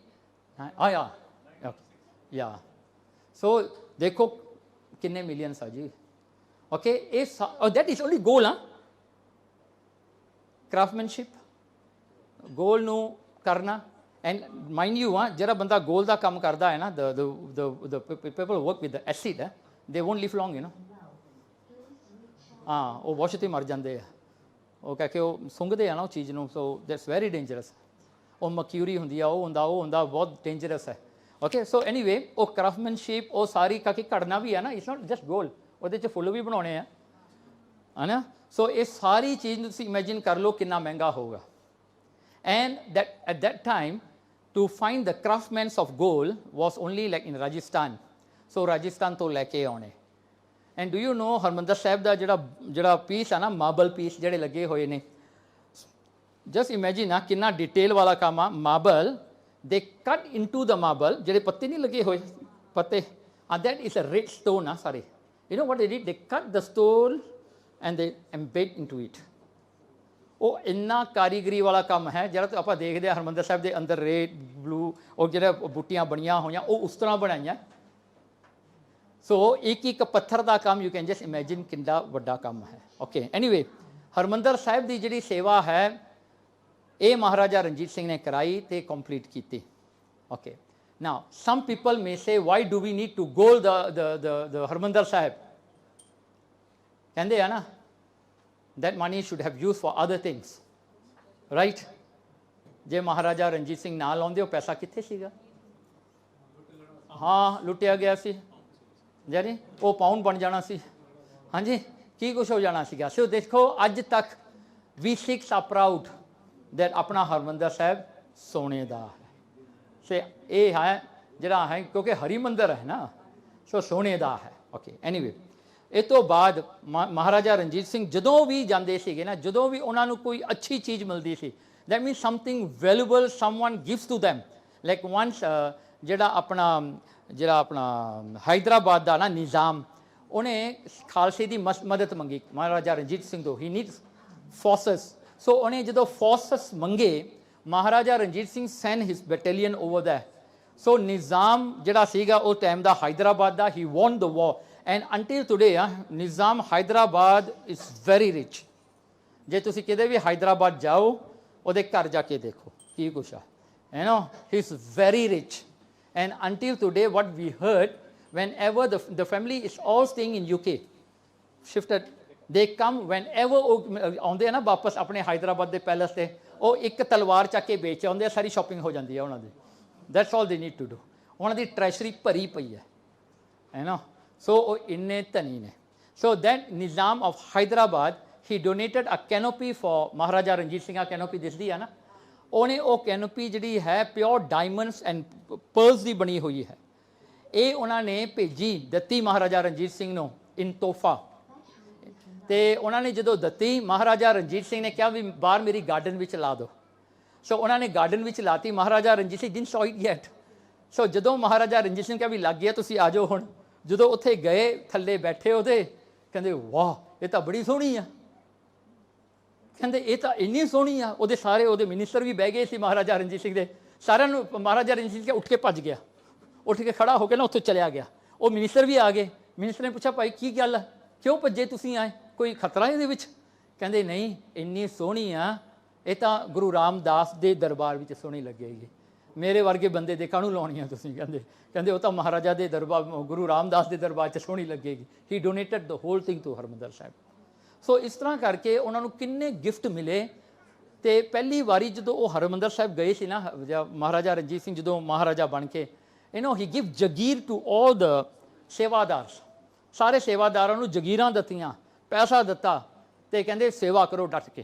Oh yeah. Okay. Yeah. So देखो कितने millions है जी. Okay, that is only gold, huh? Craftsmanship, gold ਨੂੰ ਕਰਨਾ। And mind you, ਜਿਹੜਾ ਬੰਦਾ ਗੋਲ ਦਾ ਕੰਮ ਕਰਦਾ ਹੈ ਨਾ, the people who work with the acid, they won't live long, you know. ਹਾਂ, ਉਹ ਵਾਸ਼ ਤੇ ਮਰ ਜਾਂਦੇ ਆ, ਉਹ ਕਹਿ ਕੇ ਉਹ ਸੁੰਘਦੇ ਆ ਨਾ ਉਹ ਚੀਜ਼ ਨੂੰ। So that's very dangerous. ਉਹ ਮਕਿਊਰੀ ਹੁੰਦੀ ਆ, ਉਹ ਹੁੰਦਾ ਬਹੁਤ ਡੇਂਜਰਸ ਹੈ। ਓਕੇ, ਸੋ ਐਨੀਵੇ ਉਹ ਕਰਾਫਟਮੈਨਸ਼ਿਪ ਉਹ ਸਾਰੀ ਕਾਕੀ ਘੜਨਾ ਵੀ ਹੈ ਨਾ, ਇਟਸ ਨਾਟ ਜਸਟ ਗੋਲਡ, ਉਹਦੇ 'ਚ ਫੁੱਲ ਵੀ ਬਣਾਉਣੇ ਆ, ਹੈ ਨਾ। ਸੋ ਇਹ ਸਾਰੀ ਚੀਜ਼ ਨੂੰ ਤੁਸੀਂ ਇਮੈਜਿਨ ਕਰ ਲਓ ਕਿੰਨਾ ਮਹਿੰਗਾ ਹੋਊਗਾ। And that at that time, to find the craftsmen of gold was only like in Rajasthan. So Rajasthan ਤੋਂ ਲੈ ਕੇ ਆਉਣੇ। And do you know Harmandar ਸਾਹਿਬ ਦਾ ਜਿਹੜਾ ਪੀਸ ਆ ਨਾ, ਮਾਰਬਲ ਪੀਸ ਜਿਹੜੇ ਲੱਗੇ ਹੋਏ ਨੇ, ਜਸਟ ਇਮੈਜਿਨ ਆ ਕਿੰਨਾ ਡਿਟੇਲ ਵਾਲਾ ਕੰਮ ਆ। ਮਾਰਬਲ, ਦੇ ਕੱਟ ਇਨਟੂ ਦ ਮਾਰਬਲ, ਜਿਹੜੇ ਪੱਤੇ ਨਹੀਂ ਲੱਗੇ ਹੋਏ ਪੱਤੇ, that is a red stone ਆ ਸਾਰੇ। You know what they did? They cut the stone and they embed into it. ਉਹ ਇੰਨਾ ਕਾਰੀਗਰੀ ਵਾਲਾ ਕੰਮ ਹੈ ਜਿਹੜਾ ਆਪਾਂ ਦੇਖਦੇ ਹਾਂ ਹਰਮੰਦਰ ਸਾਹਿਬ ਦੇ ਅੰਦਰ, ਰੈਡ ਬਲੂ, ਉਹ ਜਿਹੜਾ ਬੂਟੀਆਂ ਬਣੀਆਂ ਹੋਈਆਂ ਉਹ ਉਸ ਤਰ੍ਹਾਂ ਬਣਾਈਆਂ। ਸੋ ਇੱਕ ਪੱਥਰ ਦਾ ਕੰਮ, ਯੂ ਕੈਨ ਜਸਟ ਇਮੈਜਿਨ ਕਿੰਨਾ ਵੱਡਾ ਕੰਮ ਹੈ। ਓਕੇ, ਐਨੀਵੇ ਹਰਮੰਦਰ ਸਾਹਿਬ ਦੀ ਜਿਹੜੀ ਸੇਵਾ ਹੈ ਇਹ ਮਹਾਰਾਜਾ ਰਣਜੀਤ ਸਿੰਘ ਨੇ ਕਰਾਈ ਤੇ ਕੰਪਲੀਟ ਕੀਤੀ। Okay, now some people may say why do we need to go the Harmandar Sahib. ਕਹਿੰਦੇ ਆ ਨਾ, that money should have used for other things, right? ਜੇ ਮਹਾਰਾਜਾ ਰਣਜੀਤ ਸਿੰਘ ਨਾ ਲਾਉਂਦੇ ਉਹ ਪੈਸਾ ਕਿੱਥੇ ਸੀਗਾ? ਹਾਂ, ਲੁੱਟਿਆ ਗਿਆ ਸੀ, ਜਾਨੀ ਉਹ ਪਾਊਂਡ ਬਣ ਜਾਣਾ ਸੀ, ਹਾਂਜੀ, ਕੀ ਕੁਛ ਹੋ ਜਾਣਾ ਸੀਗਾ। ਸੋ ਦੇਖੋ ਅੱਜ ਤੱਕ we Sikhs are proud that ਆਪਣਾ ਹਰਮੰਦਰ ਸਾਹਿਬ ਸੋਨੇ ਦਾ ਹੈ। ਸੇ ਇਹ ਹੈ ਜਿਹੜਾ ਹੈ, ਕਿਉਂਕਿ ਹਰੀ ਮੰਦਰ ਹੈ ਨਾ, ਸੋ ਸੋਨੇ ਦਾ ਹੈ। ਓਕੇ, ਐਨੀਵੇ ਇਹ ਤੋਂ ਬਾਅਦ ਮਹਾਰਾਜਾ ਰਣਜੀਤ ਸਿੰਘ ਜਦੋਂ ਵੀ ਜਾਂਦੇ ਸੀਗੇ ਨਾ, ਜਦੋਂ ਵੀ ਉਹਨਾਂ ਨੂੰ ਕੋਈ ਅੱਛੀ ਚੀਜ਼ ਮਿਲਦੀ ਸੀ, that means something valuable someone gives to them. Like once ਜਿਹੜਾ ਆਪਣਾ ਹੈਦਰਾਬਾਦ ਦਾ ਨਾ ਨਿਜ਼ਾਮ, ਉਹਨੇ ਖਾਲਸੇ ਦੀ ਮਦਦ ਮੰਗੀ ਮਹਾਰਾਜਾ ਰਣਜੀਤ ਸਿੰਘ ਤੋਂ, ਹੀ ਨੀਡਸ ਫੋਰਸਸ। ਸੋ ਉਹਨੇ ਜਦੋਂ ਫੋਰਸਸ ਮੰਗੇ, Maharaja Ranjit Singh send his battalion over there. So Nizam ਜਿਹੜਾ ਸੀਗਾ ਉਹ ਟਾਈਮ ਦਾ ਹੈਦਰਾਬਾਦ ਦਾ, he won the war and until today Nizam Hyderabad is very rich. ਜੇ ਤੁਸੀਂ ਕਿਤੇ ਵੀ ਹੈਦਰਾਬਾਦ ਜਾਓ, ਉਹਦੇ ਘਰ ਜਾ ਕੇ ਦੇਖੋ ਕੀ ਕੁਛ ਆ, you know, he's very rich. And until today, what we heard, whenever the family is all staying in UK, shifted, they come whenever ਆਉਂਦੇ ਆ ਨਾ ਵਾਪਸ ਆਪਣੇ ਹੈਦਰਾਬਾਦ ਦੇ ਪੈਲਸ ਤੇ, ਉਹ ਇੱਕ ਤਲਵਾਰ ਚੱਕ ਕੇ ਵੇਚ ਆਉਂਦੇ ਆ, ਸਾਰੀ ਸ਼ਾਪਿੰਗ ਹੋ ਜਾਂਦੀ ਹੈ ਉਹਨਾਂ ਦੀ। ਦੈਟਸ ਆਲ ਦੇ ਨੀਡ ਟੂ ਡੂ। ਉਹਨਾਂ ਦੀ ਟ੍ਰੈਸ਼ਰੀ ਭਰੀ ਪਈ ਹੈ ਨਾ। ਸੋ ਉਹ ਇੰਨੇ ਧਨੀ ਨੇ। So that Nizam of Hyderabad, he donated a canopy for Maharaja Ranjit Singh. ਆ ਕੈਨੋਪੀ ਦਿਸਦੀ ਆ ਨਾ, ਉਹਨੇ ਉਹ ਕੈਨੋਪੀ ਜਿਹੜੀ ਹੈ ਪਿਓਰ ਡਾਇਮੰਡਸ ਐਂਡ ਪਰਲਸ ਦੀ ਬਣੀ ਹੋਈ ਹੈ। ਇਹ ਉਹਨਾਂ ਨੇ ਭੇਜੀ, ਦਿੱਤੀ ਮਹਾਰਾਜਾ ਰਣਜੀਤ ਸਿੰਘ ਨੂੰ ਇਨ ਤੋਹਫਾ। ਤੇ ਉਹਨਾਂ ਨੇ ਜਦੋਂ ਦਿੱਤੀ, ਮਹਾਰਾਜਾ ਰਣਜੀਤ ਸਿੰਘ ਨੇ ਕਿਹਾ ਵੀ ਬਾਹਰ ਮੇਰੀ ਗਾਰਡਨ ਵਿੱਚ ਲਾ ਦਿਓ। ਸੋ ਉਹਨਾਂ ਨੇ ਗਾਰਡਨ ਵਿੱਚ ਲਾਤੀ। ਮਹਾਰਾਜਾ ਰਣਜੀਤ ਸਿੰਘ ਡਿਡਨਟ ਸੌ ਇਟ ਯੈਟ। ਸੋ ਜਦੋਂ ਮਹਾਰਾਜਾ ਰਣਜੀਤ ਸਿੰਘ ਕਿਹਾ ਵੀ ਲੱਗ ਗਿਆ, ਤੁਸੀਂ ਆ ਜਾਓ ਹੁਣ, ਜਦੋਂ ਉੱਥੇ ਗਏ, ਥੱਲੇ ਬੈਠੇ ਉਹਦੇ, ਕਹਿੰਦੇ ਵਾਹ ਇਹ ਤਾਂ ਬੜੀ ਸੋਹਣੀ ਆ। ਕਹਿੰਦੇ ਇਹ ਤਾਂ ਇੰਨੀ ਸੋਹਣੀ ਆ। ਉਹਦੇ ਸਾਰੇ ਉਹਦੇ ਮਿਨਿਸਟਰ ਵੀ ਬਹਿ ਗਏ ਸੀ ਮਹਾਰਾਜਾ ਰਣਜੀਤ ਸਿੰਘ ਦੇ, ਸਾਰਿਆਂ ਨੂੰ ਮਹਾਰਾਜਾ ਰਣਜੀਤ ਸਿੰਘ ਉੱਠ ਕੇ ਭੱਜ ਗਿਆ, ਉੱਠ ਕੇ ਖੜਾ ਹੋ ਕੇ ਨਾ ਉੱਥੋਂ ਚਲਿਆ ਗਿਆ। ਉਹ ਮਿਨਿਸਟਰ ਵੀ ਆ ਗਏ। ਮਿਨਿਸਟਰ ਨੇ ਪੁੱਛਿਆ ਭਾਈ ਕੀ ਗੱਲ, ਕਿਉਂ ਭੱਜੇ ਤੁਸੀਂ, ਆਏ ਕੋਈ ਖਤਰਾ ਇਹਦੇ ਵਿੱਚ? ਕਹਿੰਦੇ ਨਹੀਂ, ਇੰਨੀ ਸੋਹਣੀ ਆ, ਇਹ ਤਾਂ ਗੁਰੂ ਰਾਮਦਾਸ ਦੇ ਦਰਬਾਰ ਵਿੱਚ ਸੋਹਣੀ ਲੱਗੇਗੀ। ਮੇਰੇ ਵਰਗੇ ਬੰਦੇ ਦੇ ਕਾਹਨੂੰ ਲਾਉਣੀ ਆ ਤੁਸੀਂ? ਕਹਿੰਦੇ ਉਹ ਤਾਂ ਮਹਾਰਾਜਾ ਦੇ ਦਰਬਾਰ, ਗੁਰੂ ਰਾਮਦਾਸ ਦੇ ਦਰਬਾਰ 'ਚ ਸੋਹਣੀ ਲੱਗੇਗੀ। He donated the whole thing to Harimandar Sahib. So ਇਸ ਤਰ੍ਹਾਂ ਕਰਕੇ ਉਹਨਾਂ ਨੂੰ ਕਿੰਨੇ ਗਿਫਟ ਮਿਲੇ। ਤੇ ਪਹਿਲੀ ਵਾਰੀ ਜਦੋਂ ਉਹ ਹਰਿਮੰਦਰ ਸਾਹਿਬ ਗਏ ਸੀ ਨਾ, ਮਹਾਰਾਜਾ ਰਣਜੀਤ ਸਿੰਘ ਜਦੋਂ ਮਹਾਰਾਜਾ ਬਣ ਕੇ, ਹੀ ਗਿਵ ਜਗੀਰ ਟੂ ਆਲ ਦ ਸੇਵਾਦਾਰਸ। ਸਾਰੇ ਸੇਵਾਦਾਰਾਂ ਨੂੰ ਜਗੀਰਾਂ ਦਿੱਤੀਆਂ, ਪੈਸਾ ਦਿੱਤਾ, ਤੇ ਕਹਿੰਦੇ ਸੇਵਾ ਕਰੋ ਡਟ ਕੇ।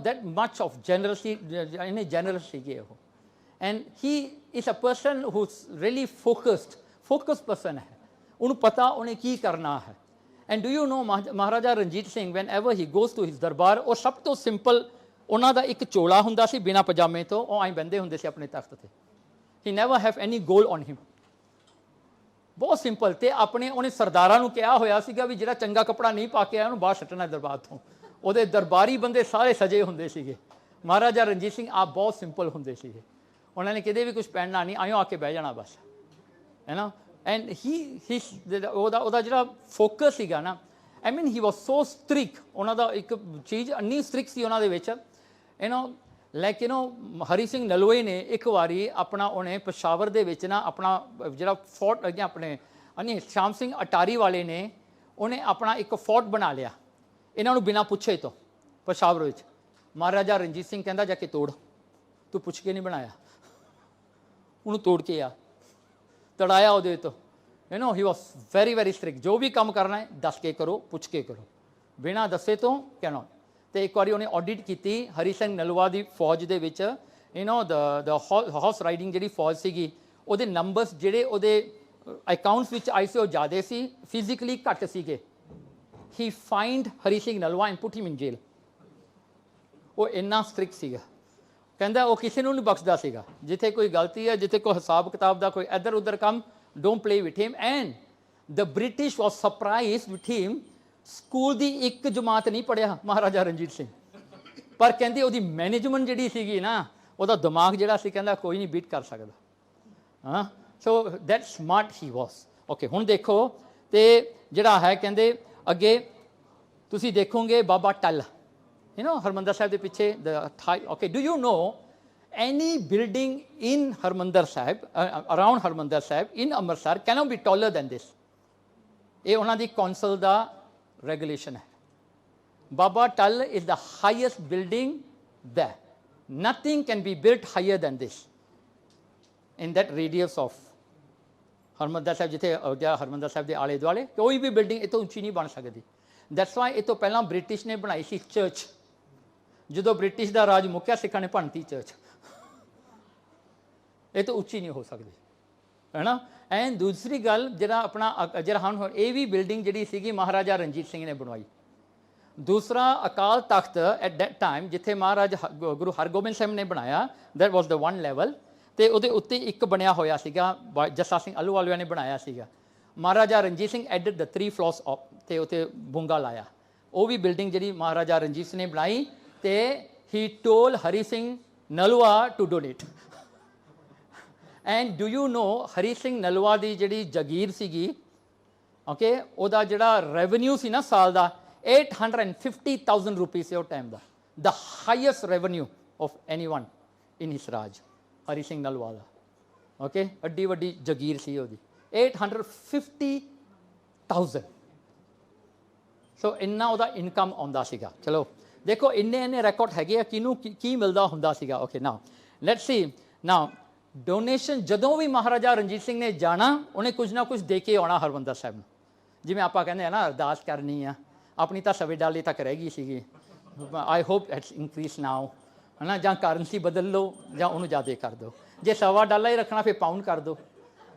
ਦੈਟ ਮਚ ਆਫ ਜੈਨਰਸੀ, ਇੰਨੇ ਜੈਨਰਸ ਸੀਗੇ ਉਹ। And he is a person who really focused person ਹੈ। ਉਹਨੂੰ ਪਤਾ ਉਹਨੇ ਕੀ ਕਰਨਾ ਹੈ। And do you know Maharaja Ranjit Singh whenever he goes to his darbar, ਉਹ ਸਭ ਤੋਂ ਸਿੰਪਲ ਉਹਨਾਂ ਦਾ ਇੱਕ ਚੋਲਾ ਹੁੰਦਾ ਸੀ ਬਿਨਾਂ ਪਜਾਮੇ ਤੋਂ, ਉਹ ਐਂ ਬੰਦੇ ਹੁੰਦੇ ਸੀ ਆਪਣੇ ਤਖਤ ਤੇ। He never have any gold on him, ਬਹੁਤ ਸਿੰਪਲ। ਤੇ ਆਪਣੇ ਉਹਨੇ ਸਰਦਾਰਾਂ ਨੂੰ ਕਿਹਾ ਹੋਇਆ ਸੀਗਾ ਵੀ ਜਿਹੜਾ ਚੰਗਾ ਕੱਪੜਾ ਨਹੀਂ ਪਾ ਕੇ ਆਇਆ ਉਹਨੂੰ ਬਾਹਰ ਸੱਟਣਾ ਦਰਬਾਰ ਤੋਂ। ਉਹਦੇ ਦਰਬਾਰੀ ਬੰਦੇ ਸਾਰੇ ਸਜੇ ਹੁੰਦੇ ਸੀਗੇ। ਮਹਾਰਾਜਾ ਰਣਜੀਤ ਸਿੰਘ ਆਪ ਬਹੁਤ ਸਿੰਪਲ ਹੁੰਦੇ ਸੀਗੇ। ਉਹਨਾਂ ਨੇ ਕਿਤੇ ਵੀ ਕੁਝ ਪਹਿਨਣਾ ਨਹੀਂ, ਆਇਓ ਆ ਕੇ ਬਹਿ ਜਾਣਾ ਬਸ, ਹੈ ਨਾ। ਐਂਡ ਉਹਦਾ ਜਿਹੜਾ ਫੋਕਸ ਸੀਗਾ ਨਾ, ਆਈ ਮੀਨ ਹੀ ਵਾਸ ਸੋ ਸਟ੍ਰਿਕ। ਉਹਨਾਂ ਦਾ ਇੱਕ ਚੀਜ਼ ਇੰਨੀ ਸਟ੍ਰਿਕ ਸੀ ਉਹਨਾਂ ਦੇ ਵਿੱਚ, ਲਾਈਕ ਹਰੀ ਸਿੰਘ ਨਲੂਏ ਨੇ ਇੱਕ ਵਾਰੀ ਆਪਣਾ, ਉਹਨੇ ਪਸ਼ਾਵਰ ਦੇ ਵਿੱਚ ਨਾ ਆਪਣਾ ਜਿਹੜਾ ਫੋਰਟ, ਆਪਣੇ ਸ਼ਾਮ ਸਿੰਘ ਅਟਾਰੀ ਵਾਲੇ ਨੇ, ਉਹਨੇ ਆਪਣਾ ਇੱਕ ਫੋਰਟ ਬਣਾ ਲਿਆ ਇਹਨਾਂ ਨੂੰ ਬਿਨਾਂ ਪੁੱਛੇ ਤੋਂ ਪਸ਼ਾਵਰ ਵਿੱਚ। ਮਹਾਰਾਜਾ ਰਣਜੀਤ ਸਿੰਘ ਕਹਿੰਦਾ ਜਾ ਕੇ ਤੋੜ, ਤੂੰ ਪੁੱਛ ਕੇ ਨਹੀਂ ਬਣਾਇਆ। ਉਹਨੂੰ ਤੋੜ ਕੇ ਆ, ਤੜਾਇਆ ਉਹਦੇ ਤੋਂ। ਹੀ ਵਾਸ ਵੈਰੀ ਵੈਰੀ ਸਟ੍ਰਿਕਟ। ਜੋ ਵੀ ਕੰਮ ਕਰਨਾ ਹੈ ਦੱਸ ਕੇ ਕਰੋ, ਪੁੱਛ ਕੇ ਕਰੋ, ਬਿਨਾਂ ਦੱਸੇ ਤੋਂ ਕਹਿਣਾ। ਤੇ ਇੱਕ ਵਾਰੀ ਉਹਨੇ ਆਡਿਟ ਕੀਤੀ ਹਰੀ ਸਿੰਘ ਨਲੂਆ ਦੀ ਫੌਜ ਦੇ ਵਿੱਚ, ਦ ਹਾਰਸ ਰਾਈਡਿੰਗ ਜਿਹੜੀ ਫੌਜ ਸੀਗੀ, ਉਹਦੇ ਨੰਬਰਸ ਜਿਹੜੇ ਉਹਦੇ ਅਕਾਊਂਟਸ ਵਿੱਚ ਆਏ ਸੀ ਉਹ ਜ਼ਿਆਦਾ ਸੀ, ਫਿਜ਼ੀਕਲੀ ਘੱਟ ਸੀਗੇ। He find Hari Singh Nalua and put him in jail. ਉਹ ਇੰਨਾ ਸਟ੍ਰਿਕਟ ਸੀਗਾ। ਕਹਿੰਦਾ ਉਹ ਕਿਸੇ ਨੂੰ ਨਹੀਂ ਬਖਸ਼ਦਾ ਸੀਗਾ। ਜਿੱਥੇ ਕੋਈ ਗਲਤੀ ਹੈ, ਜਿੱਥੇ ਕੋਈ ਹਿਸਾਬ ਕਿਤਾਬ ਦਾ ਕੋਈ ਇੱਧਰ ਉੱਧਰ ਕੰਮ, don't play with him. And the British was surprised with him. School ਦੀ ਇੱਕ ਜਮਾਤ ਨਹੀਂ ਪੜ੍ਹਿਆ ਮਹਾਰਾਜਾ ਰਣਜੀਤ ਸਿੰਘ, ਪਰ ਕਹਿੰਦੇ ਉਹਦੀ ਮੈਨੇਜਮੈਂਟ ਜਿਹੜੀ ਸੀਗੀ ਨਾ, ਉਹਦਾ ਦਿਮਾਗ ਜਿਹੜਾ ਸੀ, ਕਹਿੰਦਾ ਕੋਈ ਨਹੀਂ ਬੀਟ ਕਰ ਸਕਦਾ। ਹਾਂ, so that smart he was. Okay, ਹੁਣ ਦੇਖੋ ਤੇ ਜਿਹੜਾ ਹੈ, ਕਹਿੰਦੇ ਅੱਗੇ ਤੁਸੀਂ ਦੇਖੋਗੇ ਬਾਬਾ ਟੱਲ, ਹਰਿਮੰਦਰ ਸਾਹਿਬ ਦੇ ਪਿੱਛੇ okay. Do you know any building in Harimandar Sahib, around Harimandar Sahib in Amritsar cannot be taller than this? ਇਹ ਉਹਨਾਂ ਦੀ ਕੌਂਸਲ ਦਾ ਰੈਗੂਲੇਸ਼ਨ ਹੈ। Baba Atal is the highest building there. Nothing can be built higher than this in that radius of Harmandir ਸਾਹਿਬ। ਜਿੱਥੇ ਹਰਿਮੰਦਰ ਸਾਹਿਬ ਦੇ ਆਲੇ ਦੁਆਲੇ ਕੋਈ ਵੀ ਬਿਲਡਿੰਗ ਇਹ ਤੋਂ ਉੱਚੀ ਨਹੀਂ ਬਣ ਸਕਦੀ। ਦੈਟਸ ਵਾਈ ਇਹ ਤੋਂ ਪਹਿਲਾਂ ਬ੍ਰਿਟਿਸ਼ ਨੇ ਬਣਾਈ ਸੀ ਚਰਚ। ਜਦੋਂ ਬ੍ਰਿਟਿਸ਼ ਦਾ ਰਾਜ ਮੁੱਕਿਆ, ਸਿੱਖਾਂ ਨੇ ਭੰਨਤੀ ਚਰਚ। ਇਹ ਤੋਂ ਉੱਚੀ ਨਹੀਂ ਹੋ ਸਕਦੀ, ਹੈ ਨਾ। ਐਂਡ ਦੂਸਰੀ ਗੱਲ, ਜਿਹੜਾ ਆਪਣਾ ਜਿਹੜਾ ਹੁਣ ਇਹ ਵੀ ਬਿਲਡਿੰਗ ਜਿਹੜੀ ਸੀਗੀ ਮਹਾਰਾਜਾ ਰਣਜੀਤ ਸਿੰਘ ਨੇ ਬਣਵਾਈ। ਦੂਸਰਾ Akal Takht at that time ਜਿੱਥੇ ਮਹਾਰਾਜ ਗੁਰੂ ਹਰਗੋਬਿੰਦ ਸਾਹਿਬ ਨੇ ਬਣਾਇਆ, that was the one level. ਅਤੇ ਉਹਦੇ ਉੱਤੇ ਇੱਕ ਬਣਿਆ ਹੋਇਆ ਸੀਗਾ, ਜੱਸਾ ਸਿੰਘ ਆਹਲੂਵਾਲੀਆ ਨੇ ਬਣਾਇਆ ਸੀਗਾ। Maharaja Ranjit Singh added the 3 floors ते उत्थे बुंगा लाया। वो भी बिल्डिंग जी महाराजा रणजीत सिंह ने बनाई तो he told Hari Singh Nalwa to donate. And do you know Hari Singh Nalwa की जी जागीर सी ओके वह जोड़ा रेवन्यू सी ना साल का 850,000 रुपीज़ से टाइम का the highest revenue of any one in his raj Hari Singh Nalwa का। ओके एड्डी वड्डी जागीर सी वो 850,000 सो इन्ना वह इनकम आता सीगा। चलो देखो इन्ने इन्ने रैकॉर्ड है किनू की मिलता होंदा सीगा। Okay now let's see now donation जदों भी महाराजा रणजीत सिंह ने जाना उन्हें कुछ ना कुछ दे के आना हरमंदर साहब में। जिमें आप कहते हैं ना अरदास करनी है अपनी तो सवे डाले तक रह गई सी। I hope it's increase now है ना, ਜਾਂ करंसी बदल लो ਜਾਂ ਉਹਨੂੰ ज़्यादा कर दो। जे $1.25 ही रखना फिर पाउंड कर दो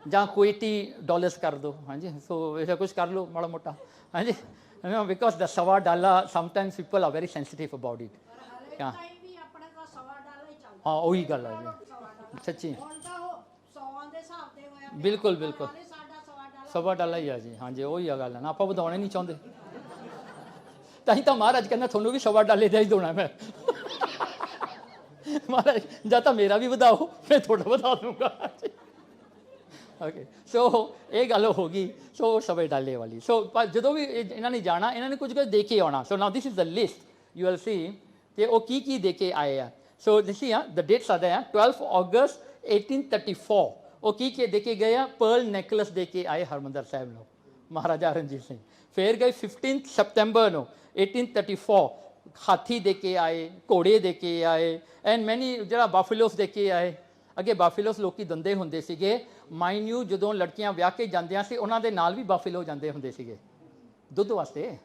ਜਾਂ $80 कर दो। हाँ जी सो ऐसा कुछ कर लो माड़ा मोटा। हाँ जी because the $1.25 sometimes people are very sensitive about it. हाँ हाँ वही गल है जी सच्ची बिल्कुल बिल्कुल $1.25 ही है जी। हाँ जी वही गल है ना आप ਵਧਾਉਣੇ नहीं चाहते तां तो महाराज कहना थोनू भी $1.25 का ही देना मैं महाराज ਜਾਂ ਤਾਂ मेरा भी ਵਧਾਓ मैं थोड़ा ਵਧਾ दूंगा। ओके सो ये गल हो गई। सो $1.25 वाली सो जो भी इन्होंने जाना इन्होंने कुछ दे के आना। So now this is the list you will see कि वो की दे के आए हैं। सो दिस द डेट्स आते हैं 12 अगस्त 1834 वो की दे के गए हैं पर्ल नेकलेस दे के आए हरमंदर साहब लोग महाराजा रणजीत सिंह। फिर गए 15 सितंबर 1834 हाथी दे के आए घोड़े दे के आए एंड मैनी जरा बाफिलोस दे के आए। अगे बाफिलोस लोग दंदे होंदे सीगे माइन्यू जदों लड़कियां ब्याह के जांदियां सी उन्हां दे नाल भी बाफिलो जांदे होंदे सीगे दुध वास्ते।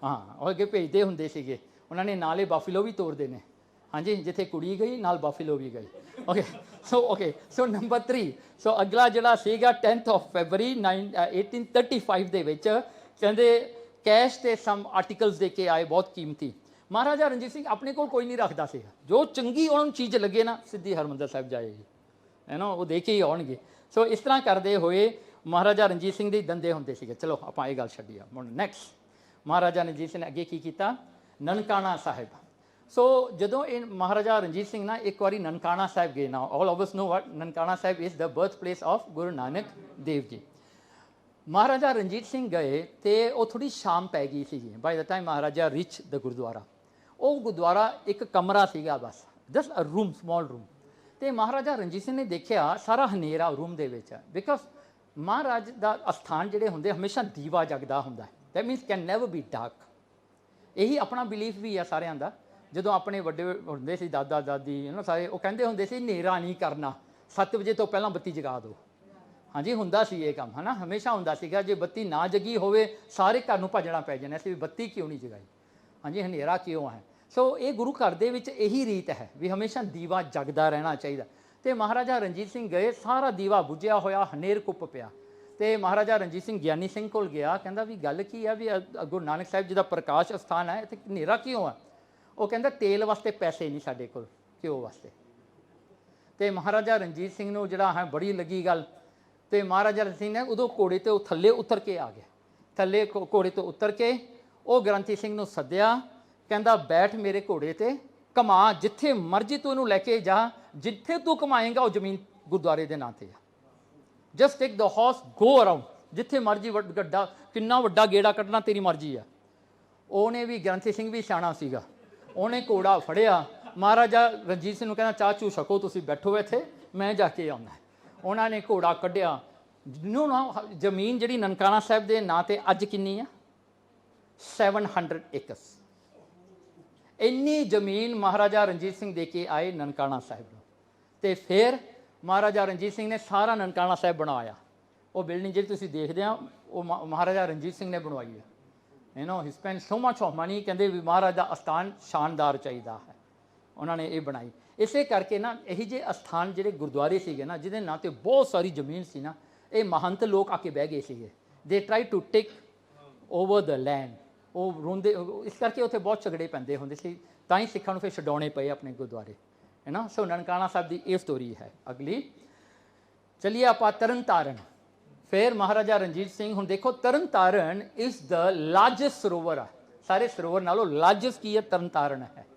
हाँ और अगे भेजते होंदे सीगे उन्होंने नाल ही बाफिलो भी तोड़ते हैं। हाँ जी जिथे कुड़ी गई नाल बाफिलो भी गई। ओके सो नंबर 3 सो अगला जिहड़ा सीगा 10 फरवरी 1835 दे विच कहंदे कैश ते सम आर्टिकल्स दे के आए बहुत कीमती। महाराजा रणजीत सिंह अपने को कोई नहीं रखता सी जो चंगी उन्होंने चीज़ लगे ना सीधी हरमंदर साहब जाएगी है ना वो दे के ही आउणगे। सो इस तरह करते हुए महाराजा रणजीत सिंह के दंदे होंदे सीगे। चलो आप ये गल छड्डिए हुण नैक्सट महाराजा रणजीत सिंह ने अगे की कीता ननकाना साहिब। सो जदों ये महाराजा रणजीत सिंह ना एक बार ननकाना साहिब गए ना all of us know what Nankana Sahib is the birth place of Guru Nanak Dev ji. Maharaja Ranjit Singh गए तो वो थोड़ी शाम पै गई सी by the time Maharaja reach the gurdwara. वो गुरुद्वारा एक कमरा सीगा बस just a room small room तो महाराजा रणजीत सिंह ने देखा सारा हनेरा रूम के बिकॉज महाराज का अस्थान जोड़े होंगे हमेशा दीवा जगदा होंगे that मीनस can never be dark. यही अपना बिलीफ भी है सारिਆਂ ਦਾ ਜਦੋਂ अपने ਵੱਡੇ ਹੁੰਦੇ ਸੀ दादा दादी है ना सारे वो कहते होंगे सी ਹਨੇਰਾ नहीं करना 7 ਵਜੇ तो पहला बत्ती जगा दो। हाँ जी हुंदा सी ये काम है ना हमेशा हुंदा सीगा जे बत्ती ना जगी होवे सारे घर नूं भजना पै जाना सी बत्ती क्यों नहीं जगाई। हाँ जी हनेरा क्यों है। सो ये गुरु घर दे विच यही रीत है भी हमेशा दीवा जगदा रहना चाहिए। तो महाराजा रणजीत सिंह गए सारा दीवा बुझिया होया हनेर कुप पिया तो महाराजा रणजीत सिंह ज्ञानी सिंह कोल गया कहता भी गल की है भी गुरु नानक साहिब जी का प्रकाश अस्थान है तो हनेरा क्यों है। वो कहता तेल वास्ते पैसे नहीं साडे कोल घ्यो वास्ते। तो महाराजा रणजीत सिंह नूं जिहड़ा है बड़ी लगी गल तो महाराजा रणजीत सिंह ने उदों घोड़े तो थल्ले उतर के आ गया थल्ले घोड़े तो उतर के वो ग्रंथी सिंह नूं सद्दिया कहता बैठ मेरे घोड़े ते कमा जिथे मर्जी तू इनू लैके जा जिथे तू कमाएगा वो जमीन गुरुद्वारे के नाम से है just take the horse go around जिथे मर्जी गड्डा किन्ना वड्डा गेड़ा कटना तेरी मर्जी है। उन्हें भी ग्रंथी सिंह भी सियाणा सीगा उन्हें घोड़ा फड़िया महाराजा रणजीत सिंह कहना चाह चू छको तुसीं बैठो इत्थे मैं जाके आउणा। उन्होंने घोड़ा कढ़िया जिन्हों ना जमीन जी ननकाना साहिब के नाँ से अज किन्नी है 700 एकड़ इन्नी जमीन महाराजा रणजीत सिंह दे के आए ननकाना साहिब को। तो फिर महाराजा रणजीत सिंह ने सारा ननकाना साहिब बनवाया वो बिल्डिंग जी तुसीं देखते हैं वो महाराजा रणजीत सिंह ने बनवाई है। You know he spend so much of money कहते भी महाराज का अस्थान शानदार चाहिए है उन्होंने ये बनाई। इसे करके ना यही जे अस्थान जोड़े गुरुद्वारे सीगे ना जिहदे नाम ते बहुत सारी जमीन सी ना ये महंत लोग आके बह गए सीगे they try to take over the land वो रोंदे इस करके उत्थे बहुत झगड़े पैंदे होंदे सी तां ही सिखां नूं फिर छडाउणे पए अपने गुरुद्वारे है ना। सो ननकाना साहिब की ये स्टोरी है। अगली चलिए आप तरन तारण फिर महाराजा रणजीत सिंह, हुण देखो तरन तारण इज़ द लार्जेस्ट सरोवर है, सारे सरोवर नालों लार्जेस्ट की है तरन तारण है।